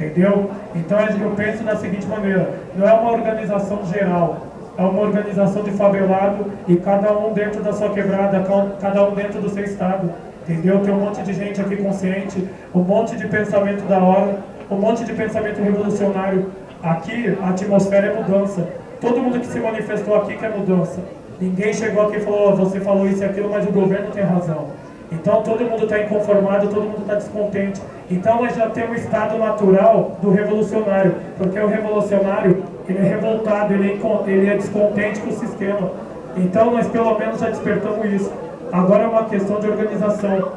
entendeu? Então eu penso da seguinte maneira, não é uma organização geral, é uma organização de favelado e cada um dentro da sua quebrada, cada um dentro do seu estado, entendeu? Tem um monte de gente aqui consciente, um monte de pensamento da hora, um monte de pensamento revolucionário. Aqui a atmosfera é mudança, todo mundo que se manifestou aqui quer mudança. Ninguém chegou aqui e falou, você falou isso e aquilo, mas o governo tem razão. Então todo mundo está inconformado, todo mundo está descontente. Então nós já temos o estado natural do revolucionário, porque o revolucionário, ele é revoltado, ele é descontente com o sistema. Então nós pelo menos já despertamos isso. Agora é uma questão de organização.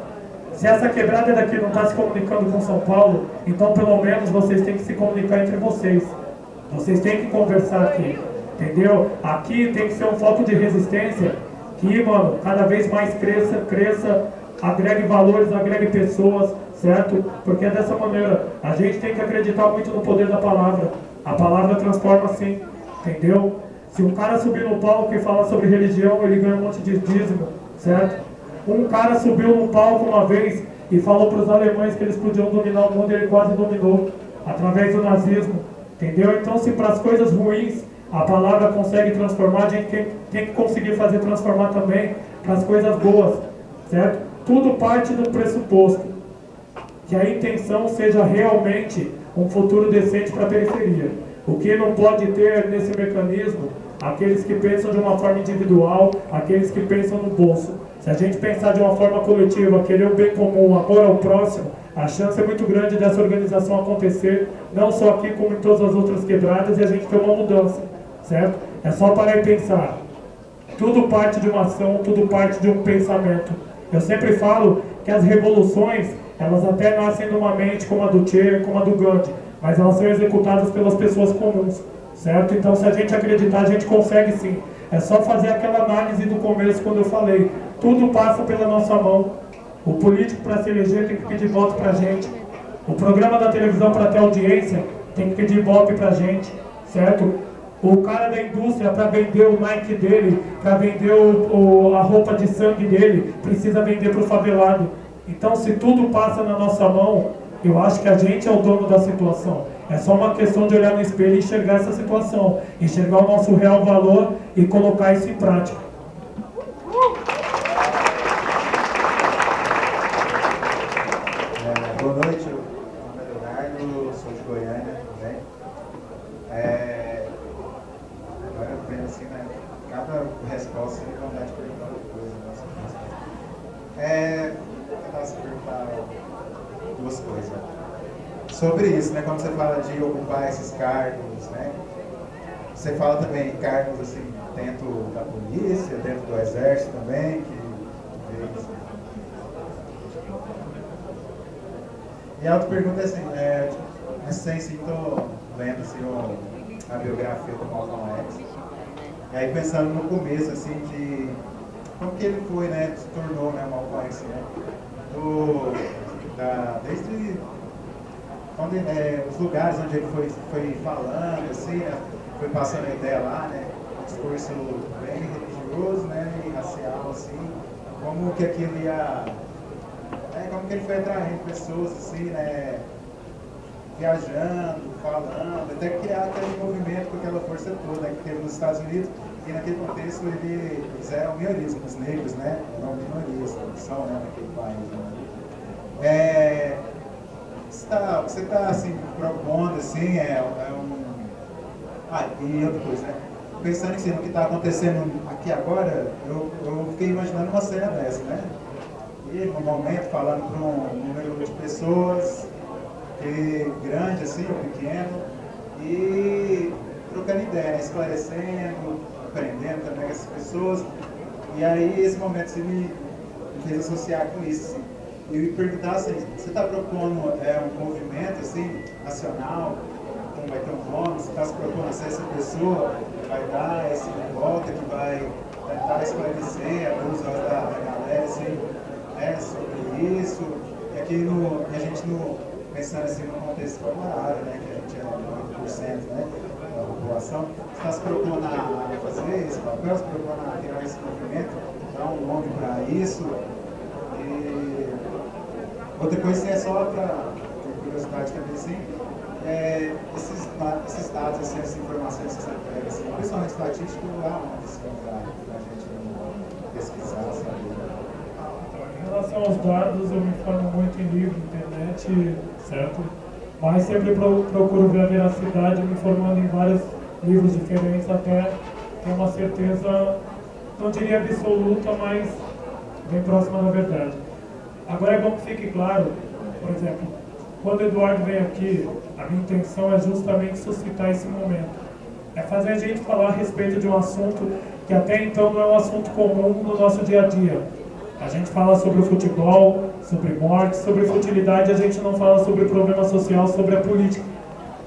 Se essa quebrada daqui não está se comunicando com São Paulo, então pelo menos vocês têm que se comunicar entre vocês. Vocês têm que conversar aqui. Entendeu? Aqui tem que ser um foco de resistência que, mano, cada vez mais cresça, agregue valores, agregue pessoas, certo? Porque é dessa maneira. A gente tem que acreditar muito no poder da palavra. A palavra transforma sim, entendeu? Se um cara subir no palco e falar sobre religião, ele ganha um monte de dízimo, certo? Um cara subiu no palco uma vez e falou para os alemães que eles podiam dominar o mundo e ele quase dominou, através do nazismo, entendeu? Então, se para as coisas ruins a palavra consegue transformar, a gente tem que conseguir fazer transformar também para as coisas boas, certo? Tudo parte do pressuposto que a intenção seja realmente um futuro decente para a periferia. O que não pode ter nesse mecanismo, aqueles que pensam de uma forma individual, aqueles que pensam no bolso. Se a gente pensar de uma forma coletiva, querer o bem comum, amor ao próximo, a chance é muito grande dessa organização acontecer, não só aqui como em todas as outras quebradas, e a gente ter uma mudança. Certo? É só parar e pensar. Tudo parte de uma ação, tudo parte de um pensamento. Eu sempre falo que as revoluções, elas até nascem numa mente como a do Che, como a do Gandhi, mas elas são executadas pelas pessoas comuns, certo? Então se a gente acreditar, a gente consegue sim. É só fazer aquela análise do começo quando eu falei. Tudo passa pela nossa mão. O político para se eleger tem que pedir voto pra gente. O programa da televisão para ter audiência tem que pedir voto pra gente, certo? O cara da indústria, para vender o Nike dele, para vender a roupa de sangue dele, precisa vender para o favelado. Então, se tudo passa na nossa mão, eu acho que a gente é o dono da situação. É só uma questão de olhar no espelho e enxergar essa situação, enxergar o nosso real valor e colocar isso em prática. Boa noite, meu nome é Leonardo, sou de Goiânia também. Agora eu penso assim, né? Cada resposta você vai vontade de perguntar outra coisa. Eu tentava se perguntar duas coisas. Sobre isso, né? Quando você fala de ocupar esses cargos, né? Você fala também em cargos assim, dentro da polícia, dentro do exército também, E a outra pergunta é assim, recém estou lendo assim, a biografia do Malcolm X, e aí pensando no começo, assim, de como que ele foi, né, se tornou, né, Malcolm X, né, desde quando, os lugares onde ele foi falando, assim, né, foi passando a ideia lá, né, um discurso bem religioso, né, e racial, assim, como que aquilo ia... como que ele foi atraindo pessoas assim, né, viajando, falando, até criar aquele movimento com aquela força toda, né, que teve nos Estados Unidos, e naquele contexto eles eram minorias, os negros, né, eram minorias, são, né, naquele país. Né. Você está assim, propondo assim, e outra coisa, né, pensando assim, no que está acontecendo aqui agora, eu fiquei imaginando uma cena dessa, né, e no momento falando para um número de pessoas grande assim ou pequeno e trocando ideia, né? Esclarecendo, aprendendo também com essas pessoas. E aí esse momento você me fez associar com isso. Assim. E me perguntar assim, você está propondo um movimento assim, nacional, como vai ter um nome, você está se propondo ser essa pessoa que vai dar esse volta, que vai tentar esclarecer a luz da galera assim, sobre isso, e aqui a gente pensando assim no contexto formulário, né, que a gente é 8%, né, da população, está se propondo a fazer esse papel, se propondo a criar esse movimento, dar um nome para isso, e outra coisa assim, é só para curiosidade também assim, esses dados, assim, essas informações que você pega, assim, principalmente estatístico, há onde para a gente pesquisar, sabe? Em relação aos dados, eu me informo muito em livro, internet, certo? Mas sempre procuro ver a veracidade, me informando em vários livros diferentes, até ter uma certeza, não diria absoluta, mas bem próxima da verdade. Agora é bom que fique claro, por exemplo, quando o Eduardo vem aqui, a minha intenção é justamente suscitar esse momento. É fazer a gente falar a respeito de um assunto que até então não é um assunto comum no nosso dia a dia. A gente fala sobre o futebol, sobre morte, sobre futilidade, a gente não fala sobre problema social, sobre a política.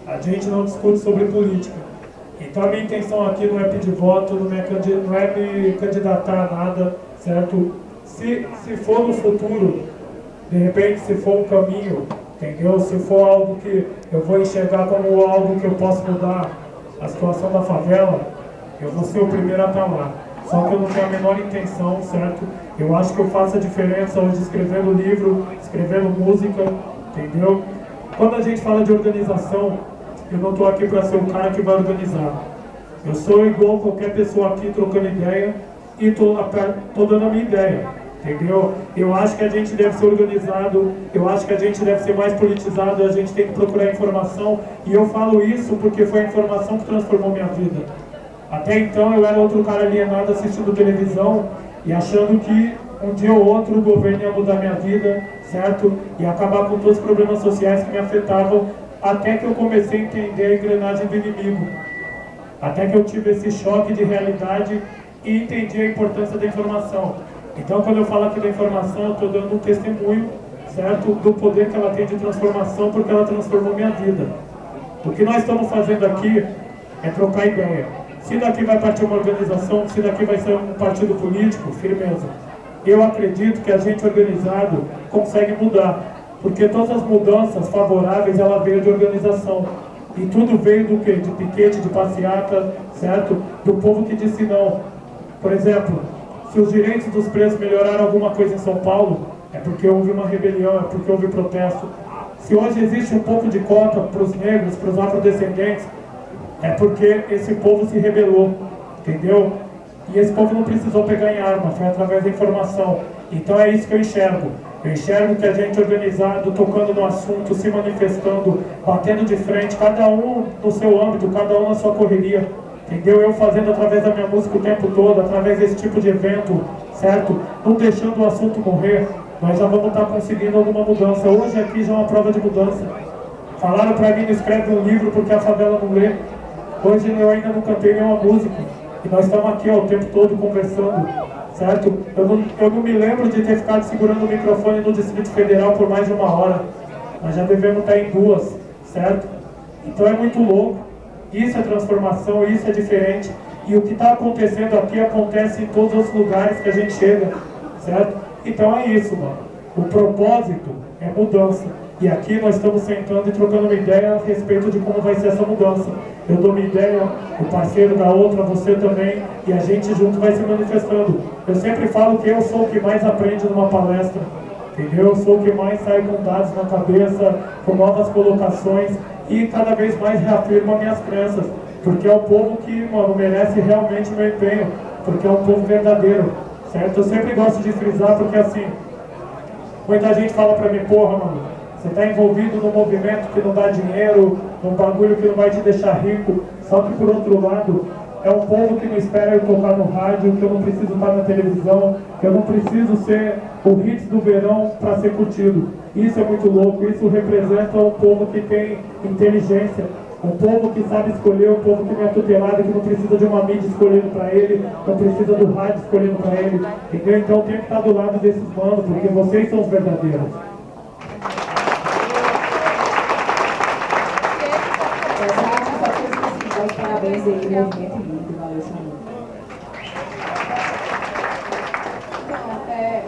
A gente não discute sobre política. Então a minha intenção aqui não é pedir voto, não é me candidatar a nada, certo? Se for no futuro, de repente, se for um caminho, entendeu? Se for algo que eu vou enxergar como algo que eu posso mudar a situação da favela, eu vou ser o primeiro a estar lá. Só que eu não tenho a menor intenção, certo? Eu acho que eu faço a diferença hoje escrevendo livro, escrevendo música, entendeu? Quando a gente fala de organização, eu não estou aqui para ser o cara que vai organizar. Eu sou igual qualquer pessoa aqui trocando ideia e estou dando a minha ideia, entendeu? Eu acho que a gente deve ser organizado, eu acho que a gente deve ser mais politizado, a gente tem que procurar informação, e eu falo isso porque foi a informação que transformou minha vida. Até então eu era outro cara alienado assistindo televisão e achando que um dia ou outro o governo ia mudar minha vida, certo? E acabar com todos os problemas sociais que me afetavam, até que eu comecei a entender a engrenagem do inimigo. Até que eu tive esse choque de realidade e entendi a importância da informação. Então quando eu falo aqui da informação, eu estou dando um testemunho, certo? Do poder que ela tem de transformação, porque ela transformou minha vida. O que nós estamos fazendo aqui é trocar ideia. Se daqui vai partir uma organização, se daqui vai ser um partido político, firmeza. Eu acredito que a gente organizado consegue mudar, porque todas as mudanças favoráveis, ela veio de organização. E tudo veio do quê? De piquete, de passeata, certo? Do povo que disse não. Por exemplo, se os direitos dos presos melhoraram alguma coisa em São Paulo, é porque houve uma rebelião, é porque houve protesto. Se hoje existe um pouco de cota para os negros, para os afrodescendentes, é porque esse povo se rebelou, entendeu? E esse povo não precisou pegar em arma, foi através da informação. Então é isso que eu enxergo. Eu enxergo que a gente organizado, tocando no assunto, se manifestando, batendo de frente, cada um no seu âmbito, cada um na sua correria, entendeu? Eu fazendo através da minha música o tempo todo, através desse tipo de evento, certo? Não deixando o assunto morrer, nós já vamos estar conseguindo alguma mudança. Hoje aqui já é uma prova de mudança. Falaram pra mim, não escreve um livro porque a favela não lê. Hoje eu ainda não cantei nenhuma música. E nós estamos aqui ó, o tempo todo conversando, certo? Eu não me lembro de ter ficado segurando o microfone no Distrito Federal por mais de 1 hora. Nós já devemos estar em 2, certo? Então é muito louco. Isso é transformação, isso é diferente. E o que está acontecendo aqui acontece em todos os lugares que a gente chega, certo? Então é isso, mano. O propósito é mudança. E aqui nós estamos sentando e trocando uma ideia a respeito de como vai ser essa mudança. Eu dou minha ideia, o parceiro da outra, você também, e a gente junto vai se manifestando. Eu sempre falo que eu sou o que mais aprende numa palestra, entendeu? Eu sou o que mais sai com dados na cabeça, com novas colocações, e cada vez mais reafirmo minhas crenças, porque é o povo que, mano, merece realmente meu empenho, porque é um povo verdadeiro, certo? Eu sempre gosto de frisar, porque assim, muita gente fala pra mim, porra, mano, você está envolvido num movimento que não dá dinheiro, num bagulho que não vai te deixar rico. Só que por outro lado, é um povo que não espera eu tocar no rádio, que eu não preciso estar na televisão, que eu não preciso ser o hits do verão para ser curtido. Isso é muito louco, isso representa um povo que tem inteligência, um povo que sabe escolher, um povo que não é tutelado, que não precisa de uma mídia escolhendo para ele, não precisa do rádio escolhendo para ele. Entendeu? Então tem que estar do lado desses manos, porque vocês são os verdadeiros. Parabéns aí, movimento lindo, valeu, Samuel. Então,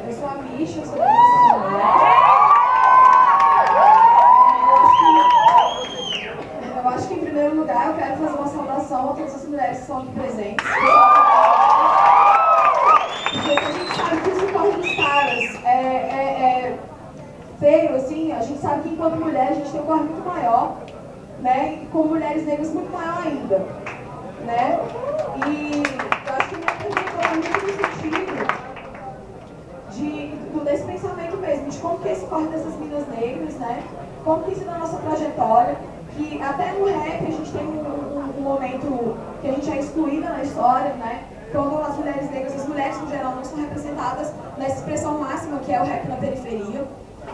eu sou a Misha, sou da Missão Mulher. Eu acho que, em primeiro lugar, eu quero fazer uma saudação a todas as mulheres que estão aqui presentes. Porque a gente sabe que isso corre dos caras. É feio, assim, a gente sabe que enquanto mulher a gente tem um corre muito maior. né? E com mulheres negras muito maior ainda, né? E eu acho que minha pergunta vai muito no sentido desse pensamento mesmo, de como que esse corre dessas meninas negras, né? Como que isso na nossa trajetória, que até no rap a gente tem um momento que a gente é excluída na história, né? Quando as mulheres negras, as mulheres no geral, não são representadas nessa expressão máxima que é o rap na periferia.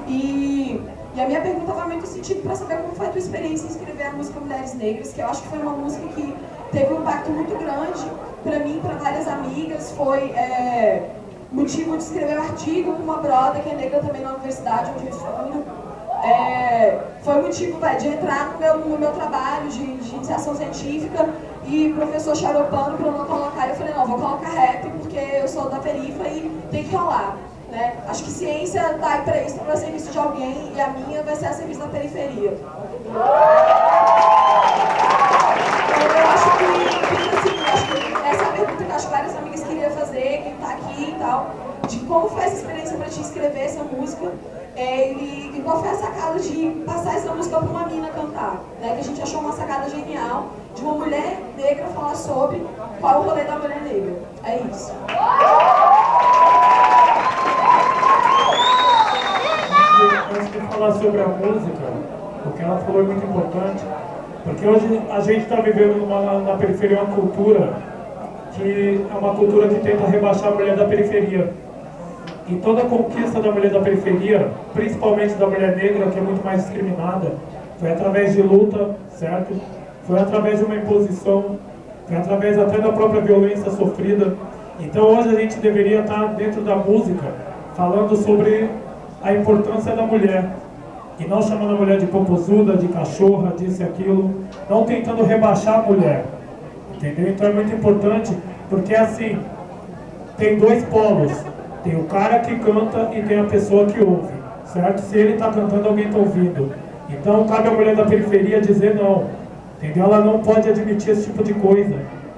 E a minha pergunta vai muito no sentido para saber como foi a tua experiência em escrever a música Mulheres Negras, que eu acho que foi uma música que teve um impacto muito grande para mim, para várias amigas, foi motivo de escrever um artigo com uma brother que é negra também na universidade onde eu estudo. Foi motivo de entrar no meu trabalho de iniciação científica e o professor xaropando para eu não colocar. Eu falei, não, vou colocar rap porque eu sou da periferia e tem que rolar. Né? Acho que ciência está aí para isso, para serviço de alguém, e a minha vai ser a serviço da periferia. Então, eu acho que essa é a pergunta que eu acho que várias amigas queriam fazer, quem está aqui e tal, de como foi essa experiência para te escrever essa música, e qual foi a sacada de passar essa música para uma mina cantar, né? Que a gente achou uma sacada genial de uma mulher negra falar sobre qual é o rolê da mulher negra. É isso. Antes de falar sobre a música, o que ela falou é muito importante, porque hoje a gente está vivendo na periferia uma cultura que é uma cultura que tenta rebaixar a mulher da periferia. E toda a conquista da mulher da periferia, principalmente da mulher negra, que é muito mais discriminada, foi através de luta, certo? Foi através de uma imposição, foi através até da própria violência sofrida. Então hoje a gente deveria estar dentro da música falando sobre a importância da mulher, e não chamando a mulher de popozuda, de cachorra, disso e aquilo, não tentando rebaixar a mulher, entendeu? Então é muito importante, porque assim, tem dois polos, tem o cara que canta e tem a pessoa que ouve, certo? Se ele está cantando, alguém está ouvindo. Então cabe à mulher da periferia dizer não, entendeu? Ela não pode admitir esse tipo de coisa,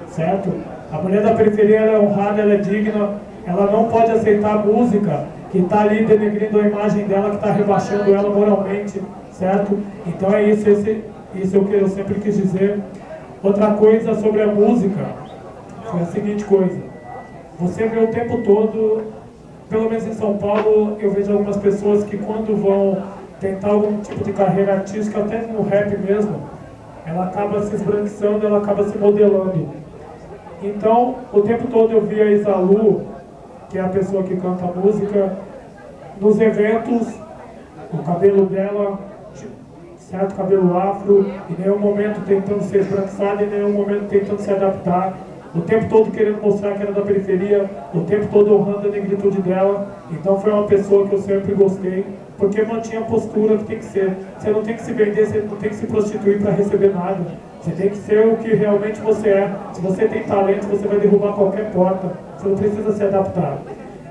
certo? A mulher da periferia ela é honrada, ela é digna, ela não pode aceitar a música que está ali denegrindo a imagem dela, que está rebaixando ela moralmente, certo? Então é isso, isso é o que eu sempre quis dizer. Outra coisa sobre a música foi a seguinte coisa: você vê o tempo todo, pelo menos em São Paulo, eu vejo algumas pessoas que quando vão tentar algum tipo de carreira artística, até no rap mesmo, ela acaba se esbranquiçando, ela acaba se modelando. Então, o tempo todo eu via a Isalu, que é a pessoa que canta a música, nos eventos, o cabelo dela, certo, cabelo afro, em nenhum momento tentando ser esbranquiçada, em nenhum momento tentando se adaptar, o tempo todo querendo mostrar que era da periferia, o tempo todo honrando a negritude dela. Então foi uma pessoa que eu sempre gostei, porque mantinha a postura que tem que ser. Você não tem que se vender, você não tem que se prostituir para receber nada. Você tem que ser o que realmente você é. Se você tem talento, você vai derrubar qualquer porta. Você não precisa se adaptar.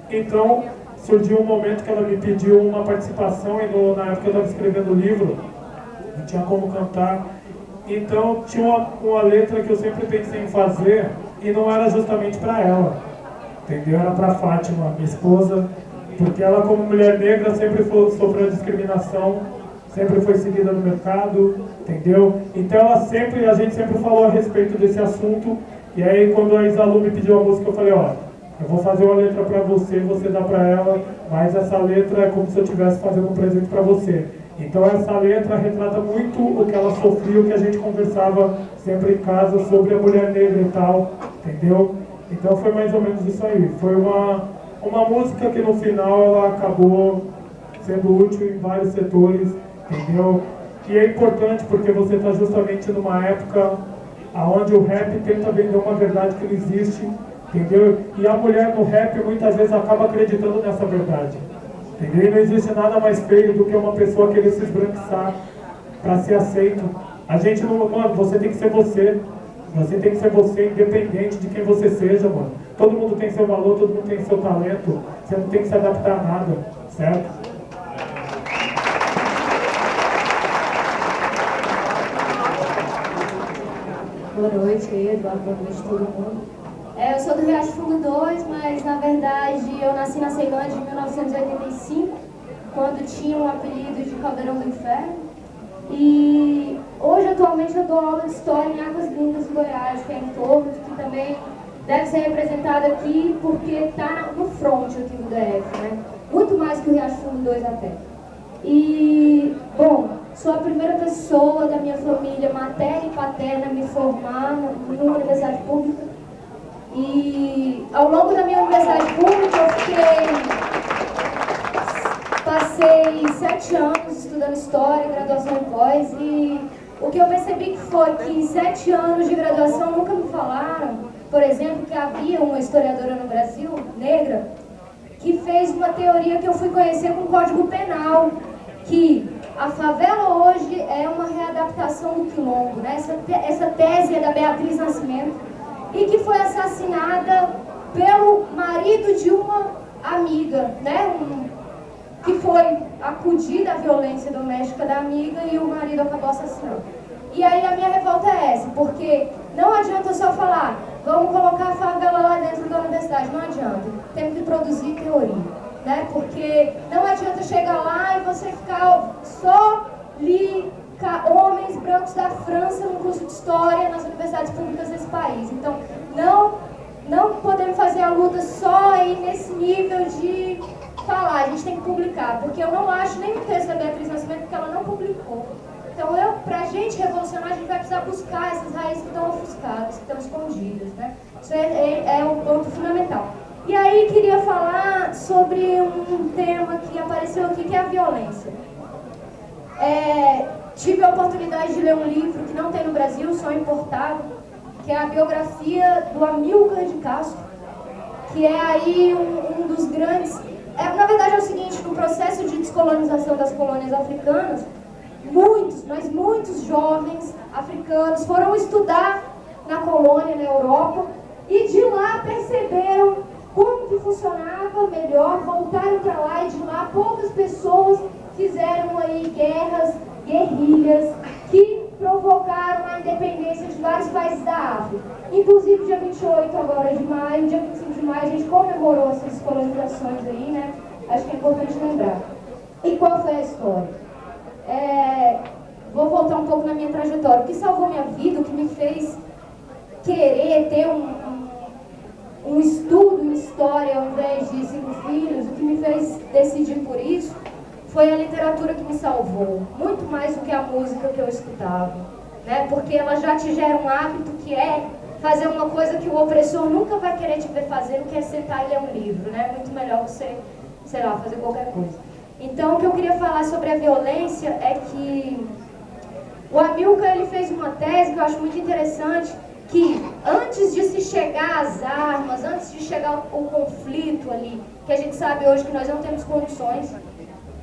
Então, surgiu um momento que ela me pediu uma participação, e na época eu estava escrevendo o livro, não tinha como cantar. Então, tinha uma letra que eu sempre pensei em fazer, e não era justamente para ela, entendeu? Era para Fátima, minha esposa, porque ela, como mulher negra, sempre sofreu discriminação, sempre foi seguida no mercado, entendeu? Então a gente sempre falou a respeito desse assunto. E aí quando a Isalu me pediu a música, eu falei, ó, eu vou fazer uma letra pra você dá pra ela, mas essa letra é como se eu estivesse fazendo um presente pra você. Então essa letra retrata muito o que ela sofria, o que a gente conversava sempre em casa sobre a mulher negra e tal, entendeu? Então foi mais ou menos isso aí. Foi uma música que no final ela acabou sendo útil em vários setores, entendeu? E é importante porque você está justamente numa época onde o rap tenta vender uma verdade que não existe, entendeu? E a mulher no rap muitas vezes acaba acreditando nessa verdade, entendeu? E não existe nada mais feio do que uma pessoa querer se esbranquiçar para ser aceito. A gente não... Mano, você tem que ser você. Você tem que ser você, independente de quem você seja, mano. Todo mundo tem seu valor, todo mundo tem seu talento. Você não tem que se adaptar a nada, certo? Boa noite, Eduardo, boa noite a todo mundo. Eu sou do Riacho Fundo 2, mas na verdade eu nasci na Ceilândia em 1985, quando tinha o apelido de Caldeirão do Inferno. E Hoje, atualmente, eu dou aula de História em Águas Lindas, em Goiás, que é em torno, que também deve ser representado aqui, porque está no front aqui do DF, né? Muito mais que o Riacho Fundo 2 até. E, bom, sou a primeira pessoa da minha família materna e paterna a me formar numa universidade pública. E ao longo da minha universidade pública eu passei 7 anos estudando História, graduação em pós, e o que eu percebi que foi que em 7 anos de graduação nunca me falaram, por exemplo, que havia uma historiadora no Brasil, negra, que fez uma teoria que eu fui conhecer com o Código Penal, que a favela hoje é uma readaptação do quilombo, né? Essa tese é da Beatriz Nascimento, e que foi assassinada pelo marido de uma amiga, né? Que foi acudida à violência doméstica da amiga e o marido acabou assassinando. E aí a minha revolta é essa, porque não adianta só falar, vamos colocar a favela lá dentro da universidade, não adianta. Temos que produzir teoria, né? Porque não adianta chegar lá e você ficar só homens brancos da França no curso de História nas universidades públicas desse país. Então, não podemos fazer a luta só aí nesse nível de falar, a gente tem que publicar, porque eu não acho nenhum texto da Beatriz Nascimento porque ela não publicou. Então, pra gente revolucionar, a gente vai precisar buscar essas raízes que estão ofuscadas, que estão escondidas, né? Isso é um ponto fundamental. E aí, queria falar sobre um tema que apareceu aqui, que é a violência. Tive a oportunidade de ler um livro que não tem no Brasil, só importado, que é a biografia do Amílcar de Castro, que é aí um dos grandes... na verdade é o seguinte, no processo de descolonização das colônias africanas, muitos jovens africanos foram estudar na colônia, na Europa, e de lá perceberam como que funcionava melhor, voltaram para lá e de lá poucas pessoas fizeram aí guerrilhas que provocaram a independência de vários países da África. Inclusive, dia 28 agora de maio, dia 25 de maio, a gente comemorou essas descolonizações aí, né? Acho que é importante lembrar. E qual foi a história? Vou voltar um pouco na minha trajetória. O que salvou minha vida, o que me fez querer ter um estudo em história ao invés de 5 filhos, o que me fez decidir por isso, foi a literatura que me salvou, muito mais do que a música que eu escutava, né? Porque ela já te gera um hábito que é fazer uma coisa que o opressor nunca vai querer te ver fazendo, que é sentar e ler um livro, né? Muito melhor você, sei lá, fazer qualquer coisa. Então, o que eu queria falar sobre a violência é que o Amílcar, ele fez uma tese que eu acho muito interessante, que antes de se chegar às armas, antes de chegar o conflito ali, que a gente sabe hoje que nós não temos condições,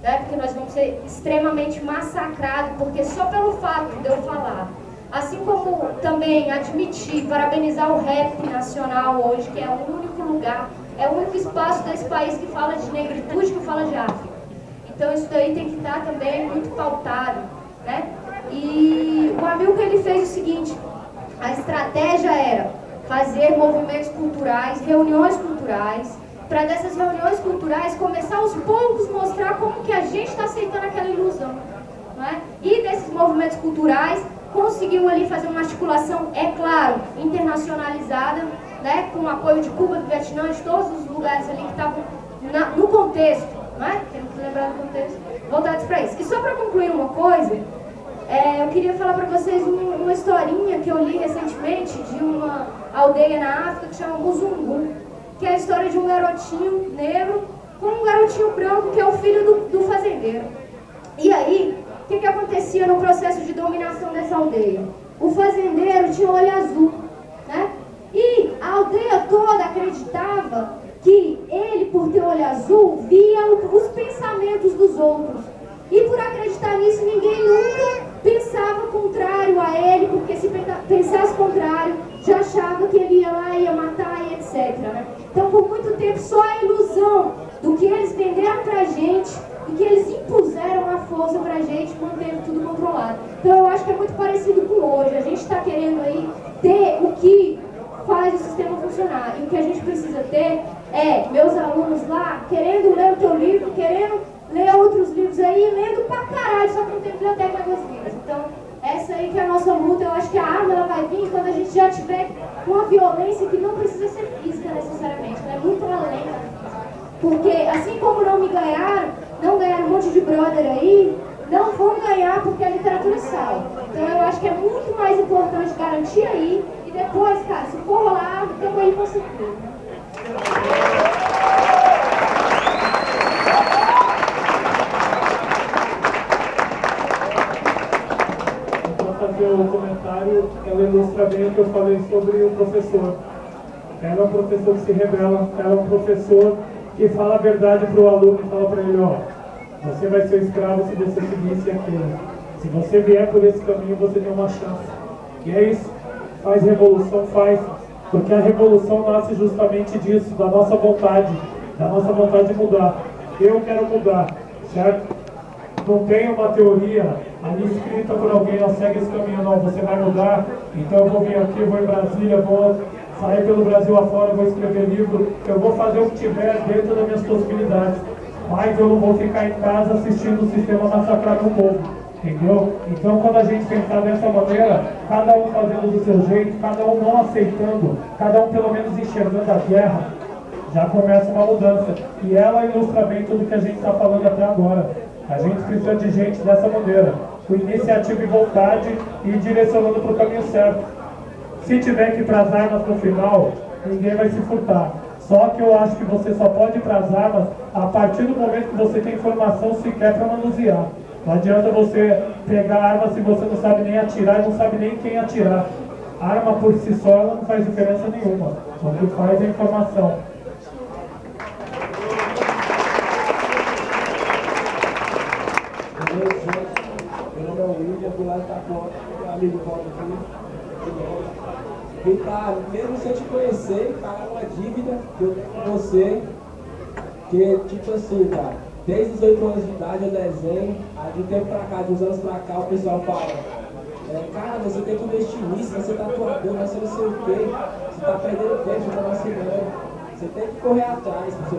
né, porque nós vamos ser extremamente massacrados, porque só pelo fato de eu falar, assim como também admitir, parabenizar o rap nacional hoje, que é o único lugar, é o único espaço desse país que fala de negritude, que fala de África. Então isso daí tem que estar também muito pautado, né? E o Amílcar, ele fez o seguinte, a estratégia era fazer movimentos culturais, reuniões culturais, para dessas reuniões culturais começar aos poucos mostrar como que a gente está aceitando aquela ilusão, não é? E desses movimentos culturais conseguiu ali fazer uma articulação, é claro, internacionalizada, né, com o apoio de Cuba, do Vietnã, de todos os lugares ali que estavam no contexto, não é? Temos que lembrar do contexto, voltados para isso. E só para concluir uma coisa, eu queria falar para vocês uma historinha que eu li recentemente de uma aldeia na África que chama Muzungu, que é a história de um garotinho negro com um garotinho branco que é o filho do fazendeiro. E aí, o que acontecia no processo de dominação dessa aldeia? O fazendeiro tinha olho azul, né? E a aldeia toda acreditava que ele, por ter olho azul, via os pensamentos dos outros. E por acreditar nisso, ninguém nunca pensava contrário a ele, porque se pensasse contrário, já achava que ele ia lá, ia matar e etc. Né? Então, por muito tempo, só a ilusão do que eles venderam pra gente e que eles impuseram a força pra gente, mantendo tudo controlado. Então, eu acho que é muito parecido com hoje. A gente está querendo aí ter o que faz o sistema funcionar. E o que a gente precisa ter é meus alunos lá querendo ler o teu livro, querendo ler outros livros aí, lendo pra caralho, só que não tem biblioteca nas minhas. Então, essa aí que é a nossa luta. Eu acho que a arma ela vai vir quando a gente já tiver uma violência que não precisa ser física necessariamente, ela é muito além da física. Porque assim como não me ganharam, não ganharam um monte de brother aí, não vão ganhar porque a literatura salva. Então eu acho que é muito mais importante garantir aí e depois, cara, se for rolar, estamos aí pra seguir. O comentário, ela ilustra bem o que eu falei sobre o professor. Ela é um professor que se rebela, ela é um professor que fala a verdade para o aluno e fala para ele, ó, você vai ser escravo se você seguir isso e aquilo. Se você vier por esse caminho, você tem uma chance. E é isso. Faz revolução, faz. Porque a revolução nasce justamente disso, da nossa vontade de mudar. Eu quero mudar, certo? Não tem uma teoria ali escrita por alguém, não segue esse caminho, não, você vai mudar, então eu vou vir aqui, vou em Brasília, vou sair pelo Brasil afora, vou escrever livro, eu vou fazer o que tiver dentro das minhas possibilidades, mas eu não vou ficar em casa assistindo o sistema massacrar o povo, entendeu? Então quando a gente pensar dessa maneira, cada um fazendo do seu jeito, cada um não aceitando, cada um pelo menos enxergando a guerra, já começa uma mudança, e ela ilustra bem tudo que a gente está falando até agora. A gente precisa de gente dessa maneira, com iniciativa e vontade e direcionando para o caminho certo. Se tiver que ir para as armas no final, ninguém vai se furtar. Só que eu acho que você só pode ir para as armas a partir do momento que você tem informação sequer para manusear. Não adianta você pegar a arma se você não sabe nem atirar e não sabe nem quem atirar. A arma por si só ela não faz diferença nenhuma. O que faz é a informação. Meu nome é William, do lado da porta, meu amigo Paulo aqui. E tá, mesmo sem te conhecer, pagar uma dívida que eu tenho com você, que tipo assim, cara, desde os 8 anos de idade eu desenho, aí de um tempo pra cá, de uns anos pra cá, o pessoal fala, cara, você tem que investir nisso, você tá tatuador, você não sei o quê, você tá perdendo tempo, você tá vacilando. Você tem que correr atrás, você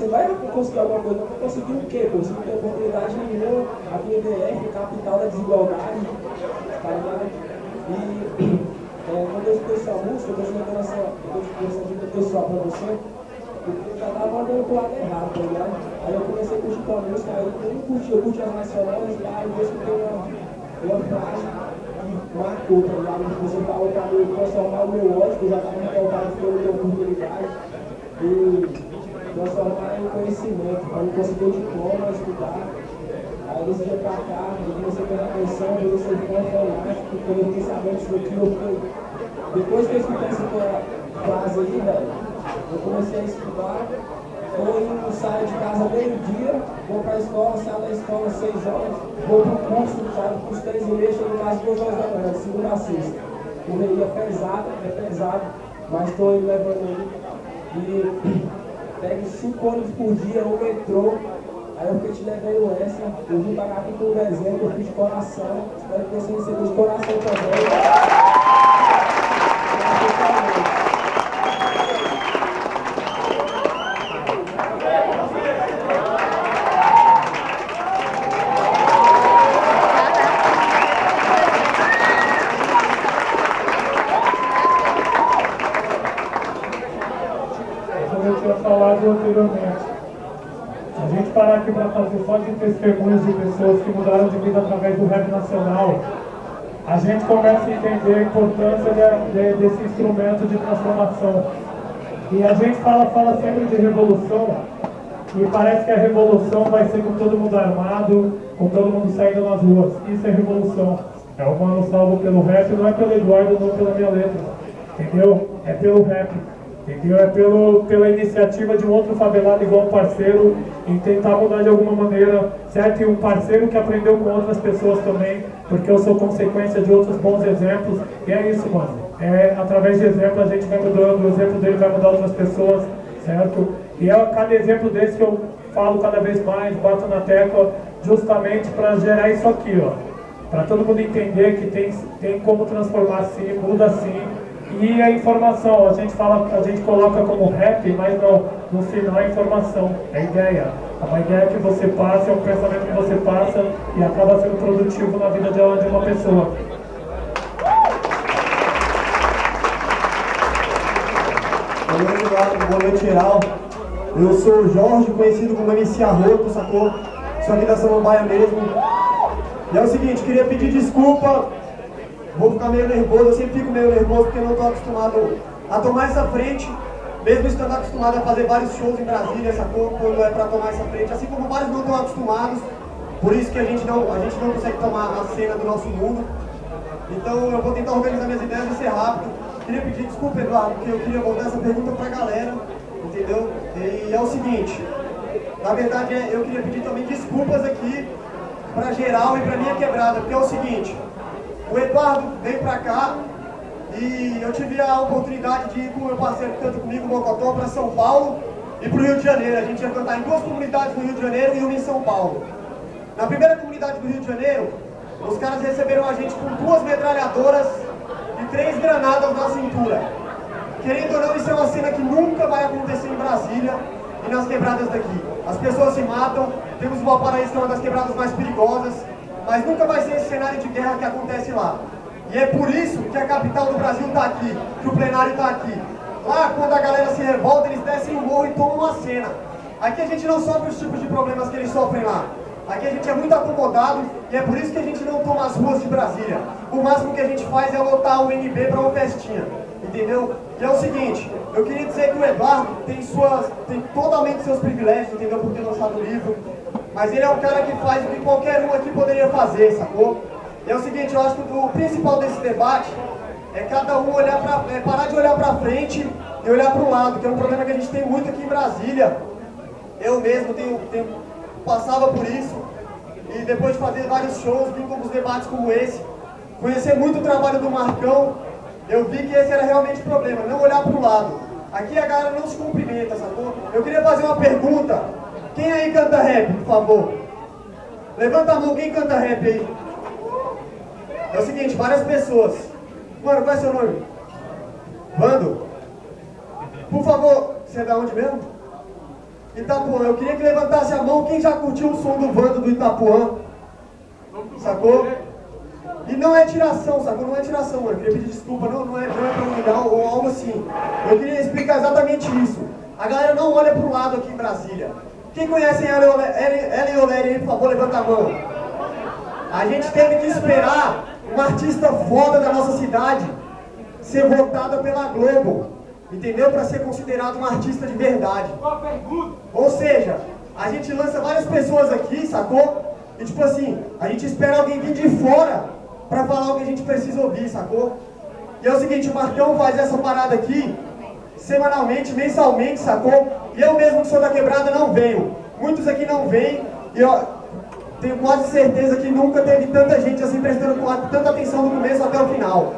vai conseguir alguma coisa, não vai conseguir o quê? Você não tem oportunidade nenhuma, aqui em DF, capital da desigualdade, tá ligado? E quando eu escutei sua música, eu tô escutando essa dica pessoal pra você, porque eu já tava andando pro lado errado, tá ligado? Aí eu comecei a curtir tua música, aí eu não curti, eu curti as nacionais, e aí eu escutei uma frase que marcou, tá ligado? Você falou pra mim transformar o meu ódio, que eu já tava revoltado porque eu não tenho oportunidade, e transformar em conhecimento, para não conseguir o diploma, estudar. Aí desse dia pra cá, eu comecei a prestar atenção, eu comecei a ficar fanático, porque eu fiquei sabendo disso aqui, eu fiquei... Depois que eu escutei essa frase aí, velho, eu comecei a estudar, eu saio de casa meio-dia, vou pra escola, saio da escola às 6 horas, vou pro curso, saio do curso 3h30, chego em casa às 2 horas da manhã, segunda a sexta. Correria é pesado, mas estou levando aí. E pego 5 ônibus por dia, o metrô, aí eu fiquei te levando essa, eu vim pagar aqui com um desenho, eu fiz de coração, espero que você receba de coração também. Anteriormente. A gente parar aqui para fazer só de testemunhos de pessoas que mudaram de vida através do rap nacional, a gente começa a entender a importância desse instrumento de transformação. E a gente fala sempre de revolução, e parece que a revolução vai ser com todo mundo armado, com todo mundo saindo nas ruas. Isso é revolução. É o Mano salvo pelo rap, não é pelo Eduardo, não pela minha letra. Entendeu? É pelo rap. Entendeu? É pela iniciativa de um outro favelado igual um parceiro em tentar mudar de alguma maneira, certo? E um parceiro que aprendeu com outras pessoas também, porque eu sou consequência de outros bons exemplos. E é isso, mano. Através de exemplo a gente vai mudando, o exemplo dele vai mudar outras pessoas, certo? E é cada exemplo desse que eu falo cada vez mais, bato na tecla, justamente para gerar isso aqui, ó. Para todo mundo entender que tem como transformar sim, muda sim. E a informação, a gente coloca como rap, mas não, no final é informação, é ideia. A ideia que você passa é o pensamento que você passa e acaba sendo produtivo na vida de uma pessoa. Boa noite, Eduardo. Boa noite, geral. Eu sou o Jorge, conhecido como MC Arroto, sacou? Sou aqui da Samambaia mesmo. E é o seguinte, queria pedir desculpa. Vou ficar meio nervoso, eu sempre fico meio nervoso porque não estou acostumado a tomar essa frente, mesmo estando acostumado a fazer vários shows em Brasília, sacou? Quando é para tomar essa frente, assim como vários não estão acostumados, por isso que a gente não consegue tomar a cena do nosso mundo. Então eu vou tentar organizar minhas ideias e ser rápido. Queria pedir desculpa, Eduardo, porque eu queria voltar essa pergunta pra galera, entendeu? E é o seguinte, na verdade eu queria pedir também desculpas aqui pra geral e pra minha quebrada, porque é o seguinte, o Eduardo veio pra cá e eu tive a oportunidade de ir com o meu parceiro que canta comigo, o Mocotó, pra São Paulo e pro Rio de Janeiro. A gente ia cantar em duas comunidades no Rio de Janeiro e uma em São Paulo. Na primeira comunidade do Rio de Janeiro, os caras receberam a gente com 2 metralhadoras e 3 granadas na cintura. Querendo ou não, isso é uma cena que nunca vai acontecer em Brasília e nas quebradas daqui. As pessoas se matam, temos o Valparaíso, que é uma das quebradas mais perigosas, mas nunca vai ser esse cenário de guerra que acontece lá. E é por isso que a capital do Brasil está aqui, que o plenário está aqui. Lá, quando a galera se revolta, eles descem o morro e tomam uma cena. Aqui a gente não sofre os tipos de problemas que eles sofrem lá. Aqui a gente é muito acomodado e é por isso que a gente não toma as ruas de Brasília. O máximo que a gente faz é lotar o NB para uma festinha, entendeu? E é o seguinte, eu queria dizer que o Eduardo tem totalmente seus privilégios, entendeu? Por ter lançado o livro. Mas ele é um cara que faz o que qualquer um aqui poderia fazer, sacou? E é o seguinte, eu acho que o principal desse debate é cada um parar de olhar pra frente e olhar pro lado, que é um problema que a gente tem muito aqui em Brasília. Eu mesmo passava por isso, e depois de fazer vários shows, vim com uns debates como esse, conhecer muito o trabalho do Marcão, eu vi que esse era realmente o problema, não olhar pro lado. Aqui a galera não se cumprimenta, sacou? Eu queria fazer uma pergunta. Quem aí canta rap, por favor? Levanta a mão, quem canta rap aí? É o seguinte, várias pessoas. Mano, qual é seu nome? Vando? Por favor, você é da onde mesmo? Itapuã. Eu queria que levantasse a mão quem já curtiu o som do Vando do Itapuã. Sacou? E não é tiração, sacou? Não é tiração, mano. Eu queria pedir desculpa, não é pra humilhar ou algo assim. Eu queria explicar exatamente isso. A galera não olha pro lado aqui em Brasília. Quem conhece Ellen Oleri aí, por favor, levanta a mão. A gente teve que esperar uma artista foda da nossa cidade ser votada pela Globo, entendeu? Para ser considerado um artista de verdade. Ou seja, a gente lança várias pessoas aqui, sacou? E tipo assim, a gente espera alguém vir de fora para falar o que a gente precisa ouvir, sacou? E é o seguinte, o Marcão faz essa parada aqui semanalmente, mensalmente, sacou? E eu mesmo que sou da quebrada não venho. Muitos aqui não vêm e eu tenho quase certeza que nunca teve tanta gente assim prestando tanta atenção do começo até o final.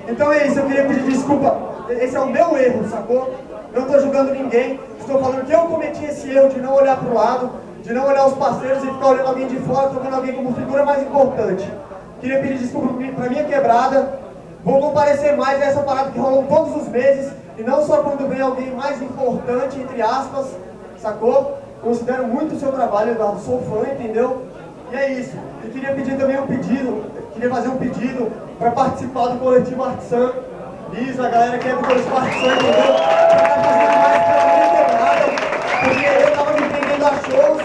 Então é isso, eu queria pedir desculpa. Esse é o meu erro, sacou? Não estou julgando ninguém. Estou falando que eu cometi esse erro de não olhar para o lado, de não olhar os parceiros e ficar olhando alguém de fora, tocando alguém como figura mais importante. Queria pedir desculpa para minha quebrada. Vou comparecer mais a essa parada que rolam todos os meses. E não só quando vem alguém mais importante, entre aspas, sacou? Considero muito o seu trabalho, Eduardo, sou fã, entendeu? E é isso. E queria pedir também queria fazer um pedido para participar do Coletivo Artisan. Isso, a galera que é do Coletivo Artisan, entendeu? Para estar fazendo mais pela minha quebrada, porque eu estava me prendendo a shows,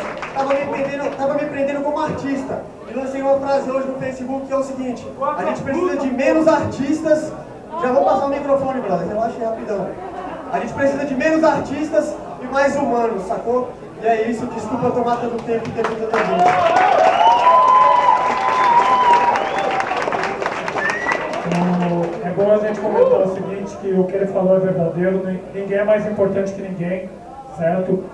estava me prendendo como artista. E lancei uma frase hoje no Facebook que é o seguinte: a gente precisa de menos artistas. Já vou passar o microfone, brother, relaxa aí rapidão. A gente precisa de menos artistas e mais humanos, sacou? E é isso, desculpa tomar tanto tempo e ter muita gente. É bom a gente comentar o seguinte, que o que ele falou é verdadeiro, ninguém é mais importante que ninguém, certo?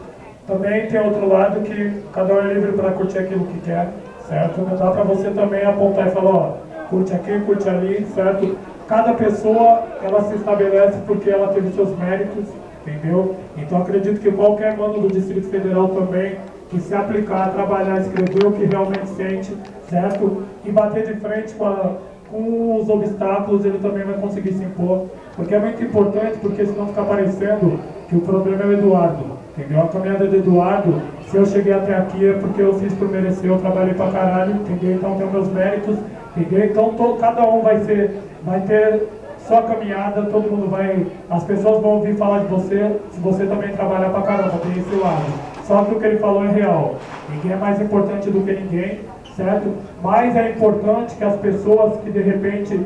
Também tem outro lado que cada um é livre para curtir aquilo que quer, certo? Não dá para você também apontar e falar, ó, curte aqui, curte ali, certo? Cada pessoa, ela se estabelece porque ela teve seus méritos, entendeu? Então acredito que qualquer mano do Distrito Federal também, que se aplicar, trabalhar, escrever o que realmente sente, certo? E bater de frente com os obstáculos, ele também vai conseguir se impor. Porque é muito importante, porque senão fica parecendo que o problema é o Eduardo. entendeu? A caminhada do Eduardo, se eu cheguei até aqui é porque eu fiz por merecer, eu trabalhei pra caralho, entendeu? Então tenho meus méritos, entendeu? Então cada um vai ter sua caminhada, todo mundo vai, as pessoas vão ouvir falar de você, se você também trabalhar pra caramba, tem esse lado. Só que o que ele falou é real, ninguém é mais importante do que ninguém, certo? Mas é importante que as pessoas que de repente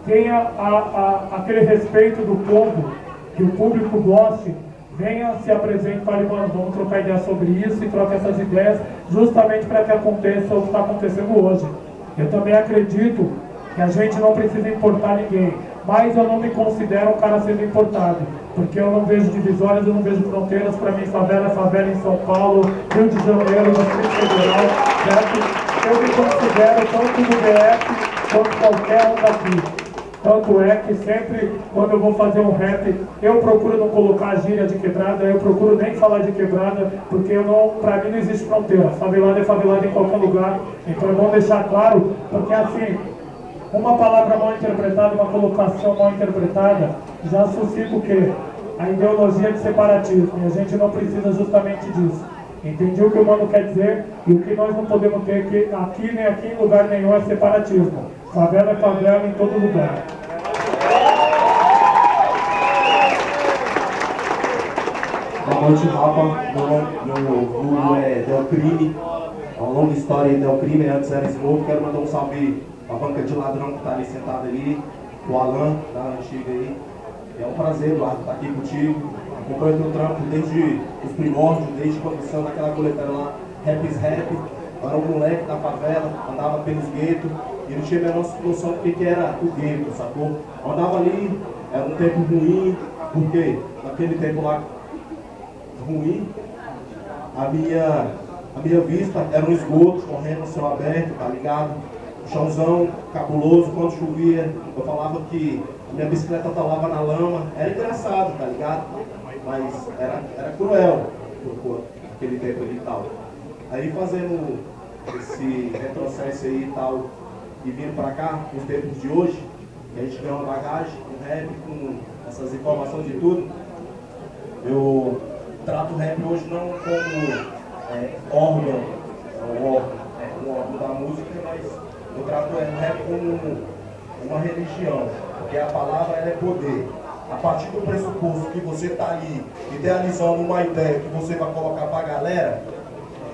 tenham aquele respeito do povo, que o público goste, venha, se apresente e fale, mano, vamos trocar ideia sobre isso e trocar essas ideias justamente para que aconteça o que está acontecendo hoje. Eu também acredito que a gente não precisa importar ninguém, mas eu não me considero um cara sendo importado, porque eu não vejo divisórias, eu não vejo fronteiras. Para mim, favela é favela em São Paulo, Rio de Janeiro, Distrito Federal, certo? Eu me considero tanto do DF quanto qualquer um daqui. Tanto é que sempre, quando eu vou fazer um rap, eu procuro não colocar gíria de quebrada, eu procuro nem falar de quebrada, porque pra mim não existe fronteira. Favelada é favelada em qualquer lugar. Então é bom deixar claro, porque assim, uma palavra mal interpretada, uma colocação mal interpretada, já suscita o quê? A ideologia de separatismo. E a gente não precisa justamente disso. Entendi o que o mano quer dizer, e o que nós não podemos ter aqui nem aqui em lugar nenhum é separatismo. Favela é favela em todo lugar. Boa noite, Rafa. Meu vulgo é Delcrime. É uma longa história aí, Delcrime. Antes era Smoke. Quero mandar um salve pra banca de ladrão que tá ali sentado ali. O Alan, da antiga aí. É um prazer, Eduardo, estar aqui contigo. Acompanho teu trampo desde os primórdios, desde quando você saiu naquela coletânea lá, Rap is Rap. Eu era um moleque da favela, andava pelos guetos e não tinha a menor noção do que era o gueto, sacou? Eu andava ali, era um tempo ruim, porque naquele tempo lá ruim, a minha vista era um esgoto correndo no céu aberto, tá ligado? Chãozão cabuloso, quando chovia, eu falava que minha bicicleta talava na lama, era engraçado, tá ligado? Mas era cruel, aquele tempo ali e tal. Aí fazendo esse retrocesso aí e tal, e vindo pra cá, nos tempos de hoje, que a gente ganha uma bagagem, um rap, com essas informações de tudo, eu trato o rap hoje não como órgão, um órgão da música, mas eu trato o rap como uma religião, porque a palavra ela é poder. A partir do pressuposto que você está ali idealizando uma ideia que você vai colocar para a galera,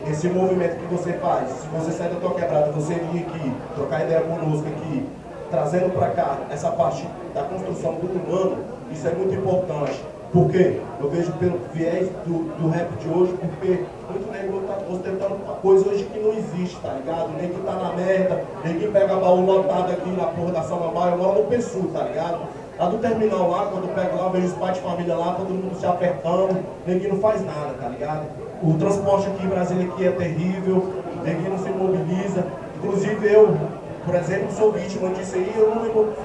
esse movimento que você faz, se você sair da tua quebrada, você vir aqui, trocar ideia conosco aqui, trazendo para cá essa parte da construção do humano, isso é muito importante. Porque eu vejo pelo viés do rap de hoje, porque muito negro está ostentando uma coisa hoje que não existe, tá ligado? Nem que tá na merda, ninguém pega baú lotado aqui na porra da Samambaia, eu moro no Pessu, tá ligado? Lá do terminal lá, quando eu pego lá, eu vejo os pais de família lá, todo mundo se apertando, ninguém não faz nada, tá ligado? O transporte aqui em Brasília aqui é terrível, ninguém não se mobiliza. Inclusive eu, por exemplo, sou vítima disso aí, eu não me mobilizo.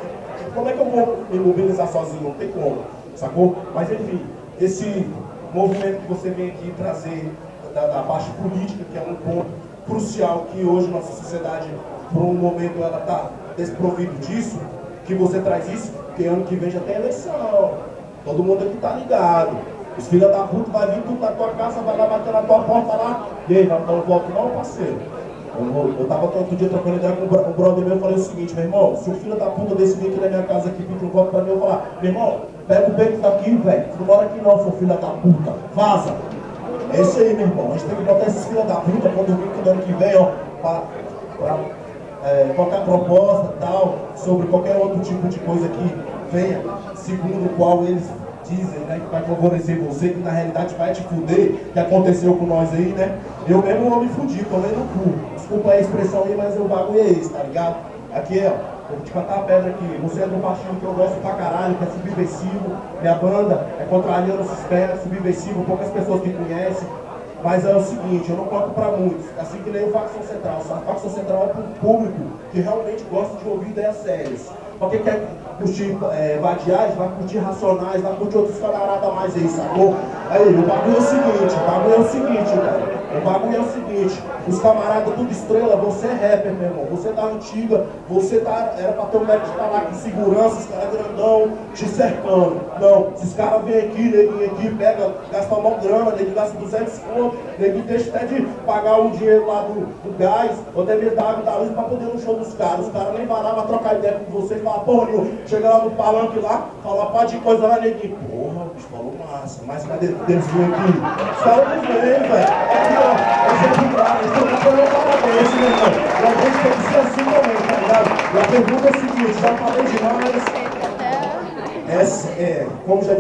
Como é que eu vou me mobilizar sozinho? Não tem como, sacou? Mas enfim, esse movimento que você vem aqui trazer da parte política, que é um ponto crucial que hoje nossa sociedade, por um momento, ela está desprovida disso, que você traz isso, porque ano que vem já tem eleição, todo mundo aqui tá ligado. Os filhos da puta vai vir tudo na tua casa, vai lá bater na tua porta lá. E aí, não voto não, parceiro? Eu tava outro dia trocando ideia com um brother meu, eu falei o seguinte, meu irmão, se o filho da puta desse vir aqui na minha casa aqui pedir um voto pra mim, eu vou falar, meu irmão, pega o beco daqui, velho, tu não mora aqui não, seu filho da puta, vaza. É isso aí, meu irmão, a gente tem que botar esses filhos da puta quando vir aqui no ano que vem, ó, pra qualquer proposta tal, sobre qualquer outro tipo de coisa que venha, segundo o qual eles dizem, né, que vai favorecer você, que na realidade vai te fuder, que aconteceu com nós aí, né? Eu mesmo não me fudi, tomei no cu. Desculpa a expressão aí, mas o bagulho é esse, tá ligado? Aqui, ó, vou te cantar a pedra aqui. Você é do partido que eu gosto pra caralho, que é Subversivo. Minha banda é Contrariando o Sistema, Subversivo, poucas pessoas que conhecem. Mas é o seguinte, eu não conto pra muitos, assim que nem o Facção Central. A Facção Central é pro público que realmente gosta de ouvir ideias sérias. Pra quem quer curtir vadiagem, vai curtir Racionais, vai curtir outros camaradas mais aí, sacou? Aí, o bagulho é o seguinte, velho. O bagulho é o seguinte, os camaradas tudo estrela, você é rapper, meu irmão, você tá antiga, você tá, era pra ter um médico tá lá com segurança, os caras grandão, te cercando. Não, se os caras vêm aqui, neguinho aqui, pega, gasta uma grana, neguinho gasta 200 conto, neguinho deixa até de pagar o dinheiro lá do gás, ou até mesmo da água da luz pra poder ir no show dos caras. Os caras nem vão lá pra trocar ideia com você e falar, porra, chega lá no palanque lá, fala uma par de coisa lá, neguinho, porra, o bicho falou massa, mas cadê eles vêm aqui? Os caras não vêm, velho. Esse, meu irmão. E a gente tem que ser assim também, tá ligado? E a pergunta é a seguinte, já falei demais. Como já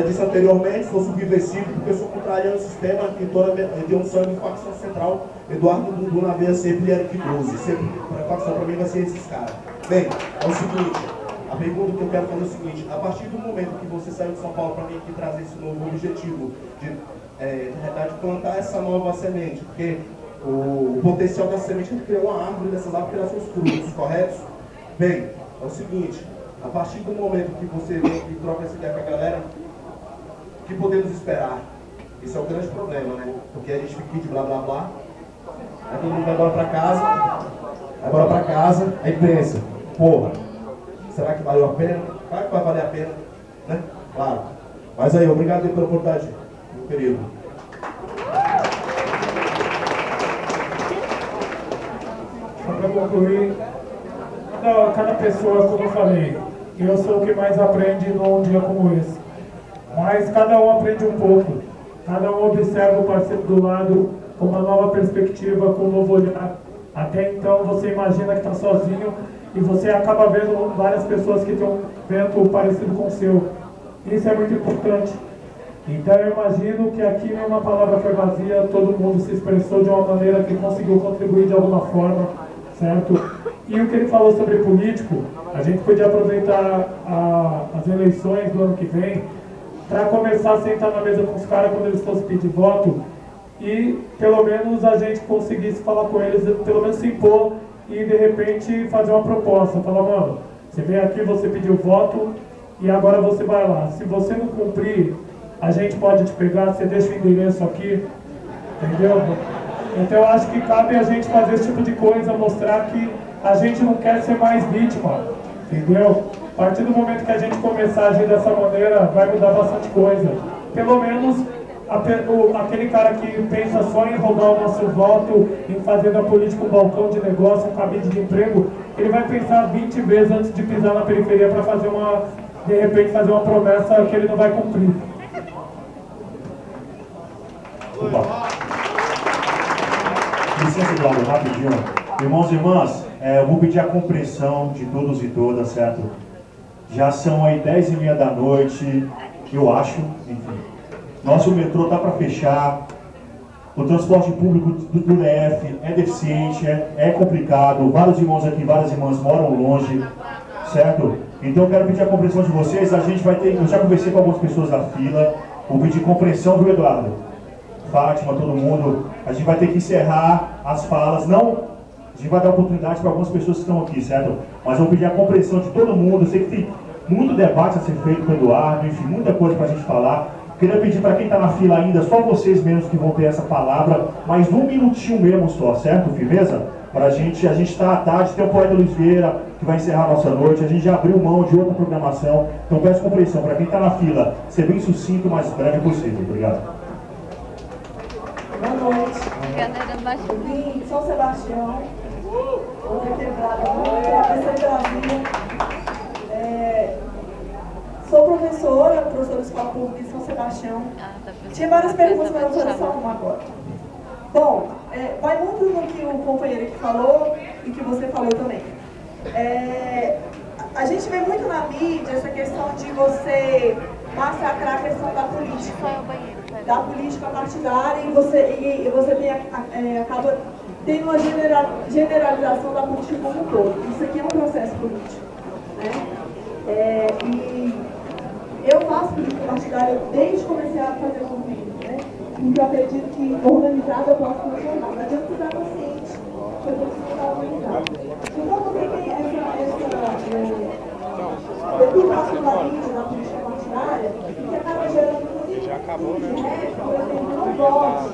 disse anteriormente, sou subversivo porque sou contrariando o sistema que tem um sangue em facção central. Eduardo Dudu na veia sempre Eric 12. Sempre a facção pra mim vai ser esses caras. Bem, é o seguinte. A pergunta que eu quero fazer é o seguinte, a partir do momento que você saiu de São Paulo para mim aqui trazer esse novo objetivo de, na verdade, plantar essa nova semente, porque o potencial dessa semente é criar uma árvore dessas árvores criar seus frutos, correto? Bem, é o seguinte, a partir do momento que você vem e troca essa ideia com a galera, o que podemos esperar? Esse é o grande problema, né? Porque a gente fica aqui de blá blá blá, aí todo mundo vai embora pra casa, aí pensa, porra, será que valeu a pena? Claro que vai valer a pena, né? Claro. Mas aí, obrigado pela oportunidade, meu querido. Só para concluir, cada pessoa, como eu falei, eu sou o que mais aprende num dia como esse. Mas cada um aprende um pouco. Cada um observa o parceiro do lado com uma nova perspectiva, com um novo olhar. Até então você imagina que está sozinho e você acaba vendo várias pessoas que têm um vento parecido com o seu. Isso é muito importante. Então eu imagino que aqui nenhuma palavra foi vazia, todo mundo se expressou de uma maneira que conseguiu contribuir de alguma forma, certo? E o que ele falou sobre político, a gente podia aproveitar as eleições do ano que vem para começar a sentar na mesa com os caras quando eles fossem pedir voto e pelo menos a gente conseguisse falar com eles, pelo menos se impor e de repente fazer uma proposta, falar, mano, você veio aqui, você pediu voto e agora você vai lá. Se você não cumprir, a gente pode te pegar, você deixa o endereço aqui, entendeu? Então eu acho que cabe a gente fazer esse tipo de coisa, mostrar que a gente não quer ser mais vítima, entendeu? A partir do momento que a gente começar a agir dessa maneira, vai mudar bastante coisa. Pelo menos aquele cara que pensa só em roubar o nosso voto, em fazer da política um balcão de negócio, um cabide de emprego, ele vai pensar 20 vezes antes de pisar na periferia para fazer de repente fazer uma promessa que ele não vai cumprir. Licença, Eduardo, rapidinho. Irmãos e irmãs, eu vou pedir a compreensão de todos e todas, certo? Já são aí 10h30 da noite, eu acho, enfim. Nosso metrô tá para fechar, o transporte público do DF é deficiente, é complicado, vários irmãos aqui, várias irmãs moram longe, certo? Então eu quero pedir a compreensão de vocês, a gente vai ter, eu já conversei com algumas pessoas da fila, vou pedir compreensão do Eduardo, Fátima, todo mundo, a gente vai ter que encerrar as falas, não... A gente vai dar oportunidade para algumas pessoas que estão aqui, certo? Mas eu vou pedir a compreensão de todo mundo. Eu sei que tem muito debate a ser feito com o Eduardo, enfim, muita coisa para a gente falar. Queria pedir para quem está na fila ainda, só vocês mesmos que vão ter essa palavra, mas um minutinho mesmo só, certo? Firmeza? Para a gente está à tarde, tem o poeta Luiz Vieira, que vai encerrar a nossa noite, a gente já abriu mão de outra programação, então peço compreensão para quem está na fila, ser bem sucinto, o mais breve possível. Obrigado. Boa noite. Em São Sebastião, outra quebrada, professora de Brasília. Sou professora de escola pública em São Sebastião. Tinha várias perguntas, mas eu vou fazer só uma agora. Bom, vai muito no que o companheiro aqui falou e que você falou também. A gente vê muito na mídia essa questão de você massacrar a questão da política partidária e você acaba tendo uma generalização da política como um todo. Isso aqui é um processo político, né? E eu faço política partidária desde que comecei a fazer movimento, né? Porque eu acredito que organizada eu posso funcionar. Não adianta você estar consciente que eu preciso estar organizada. Então você tem essa educacionalismo na política partidária que acaba gerando por exemplo, não votos,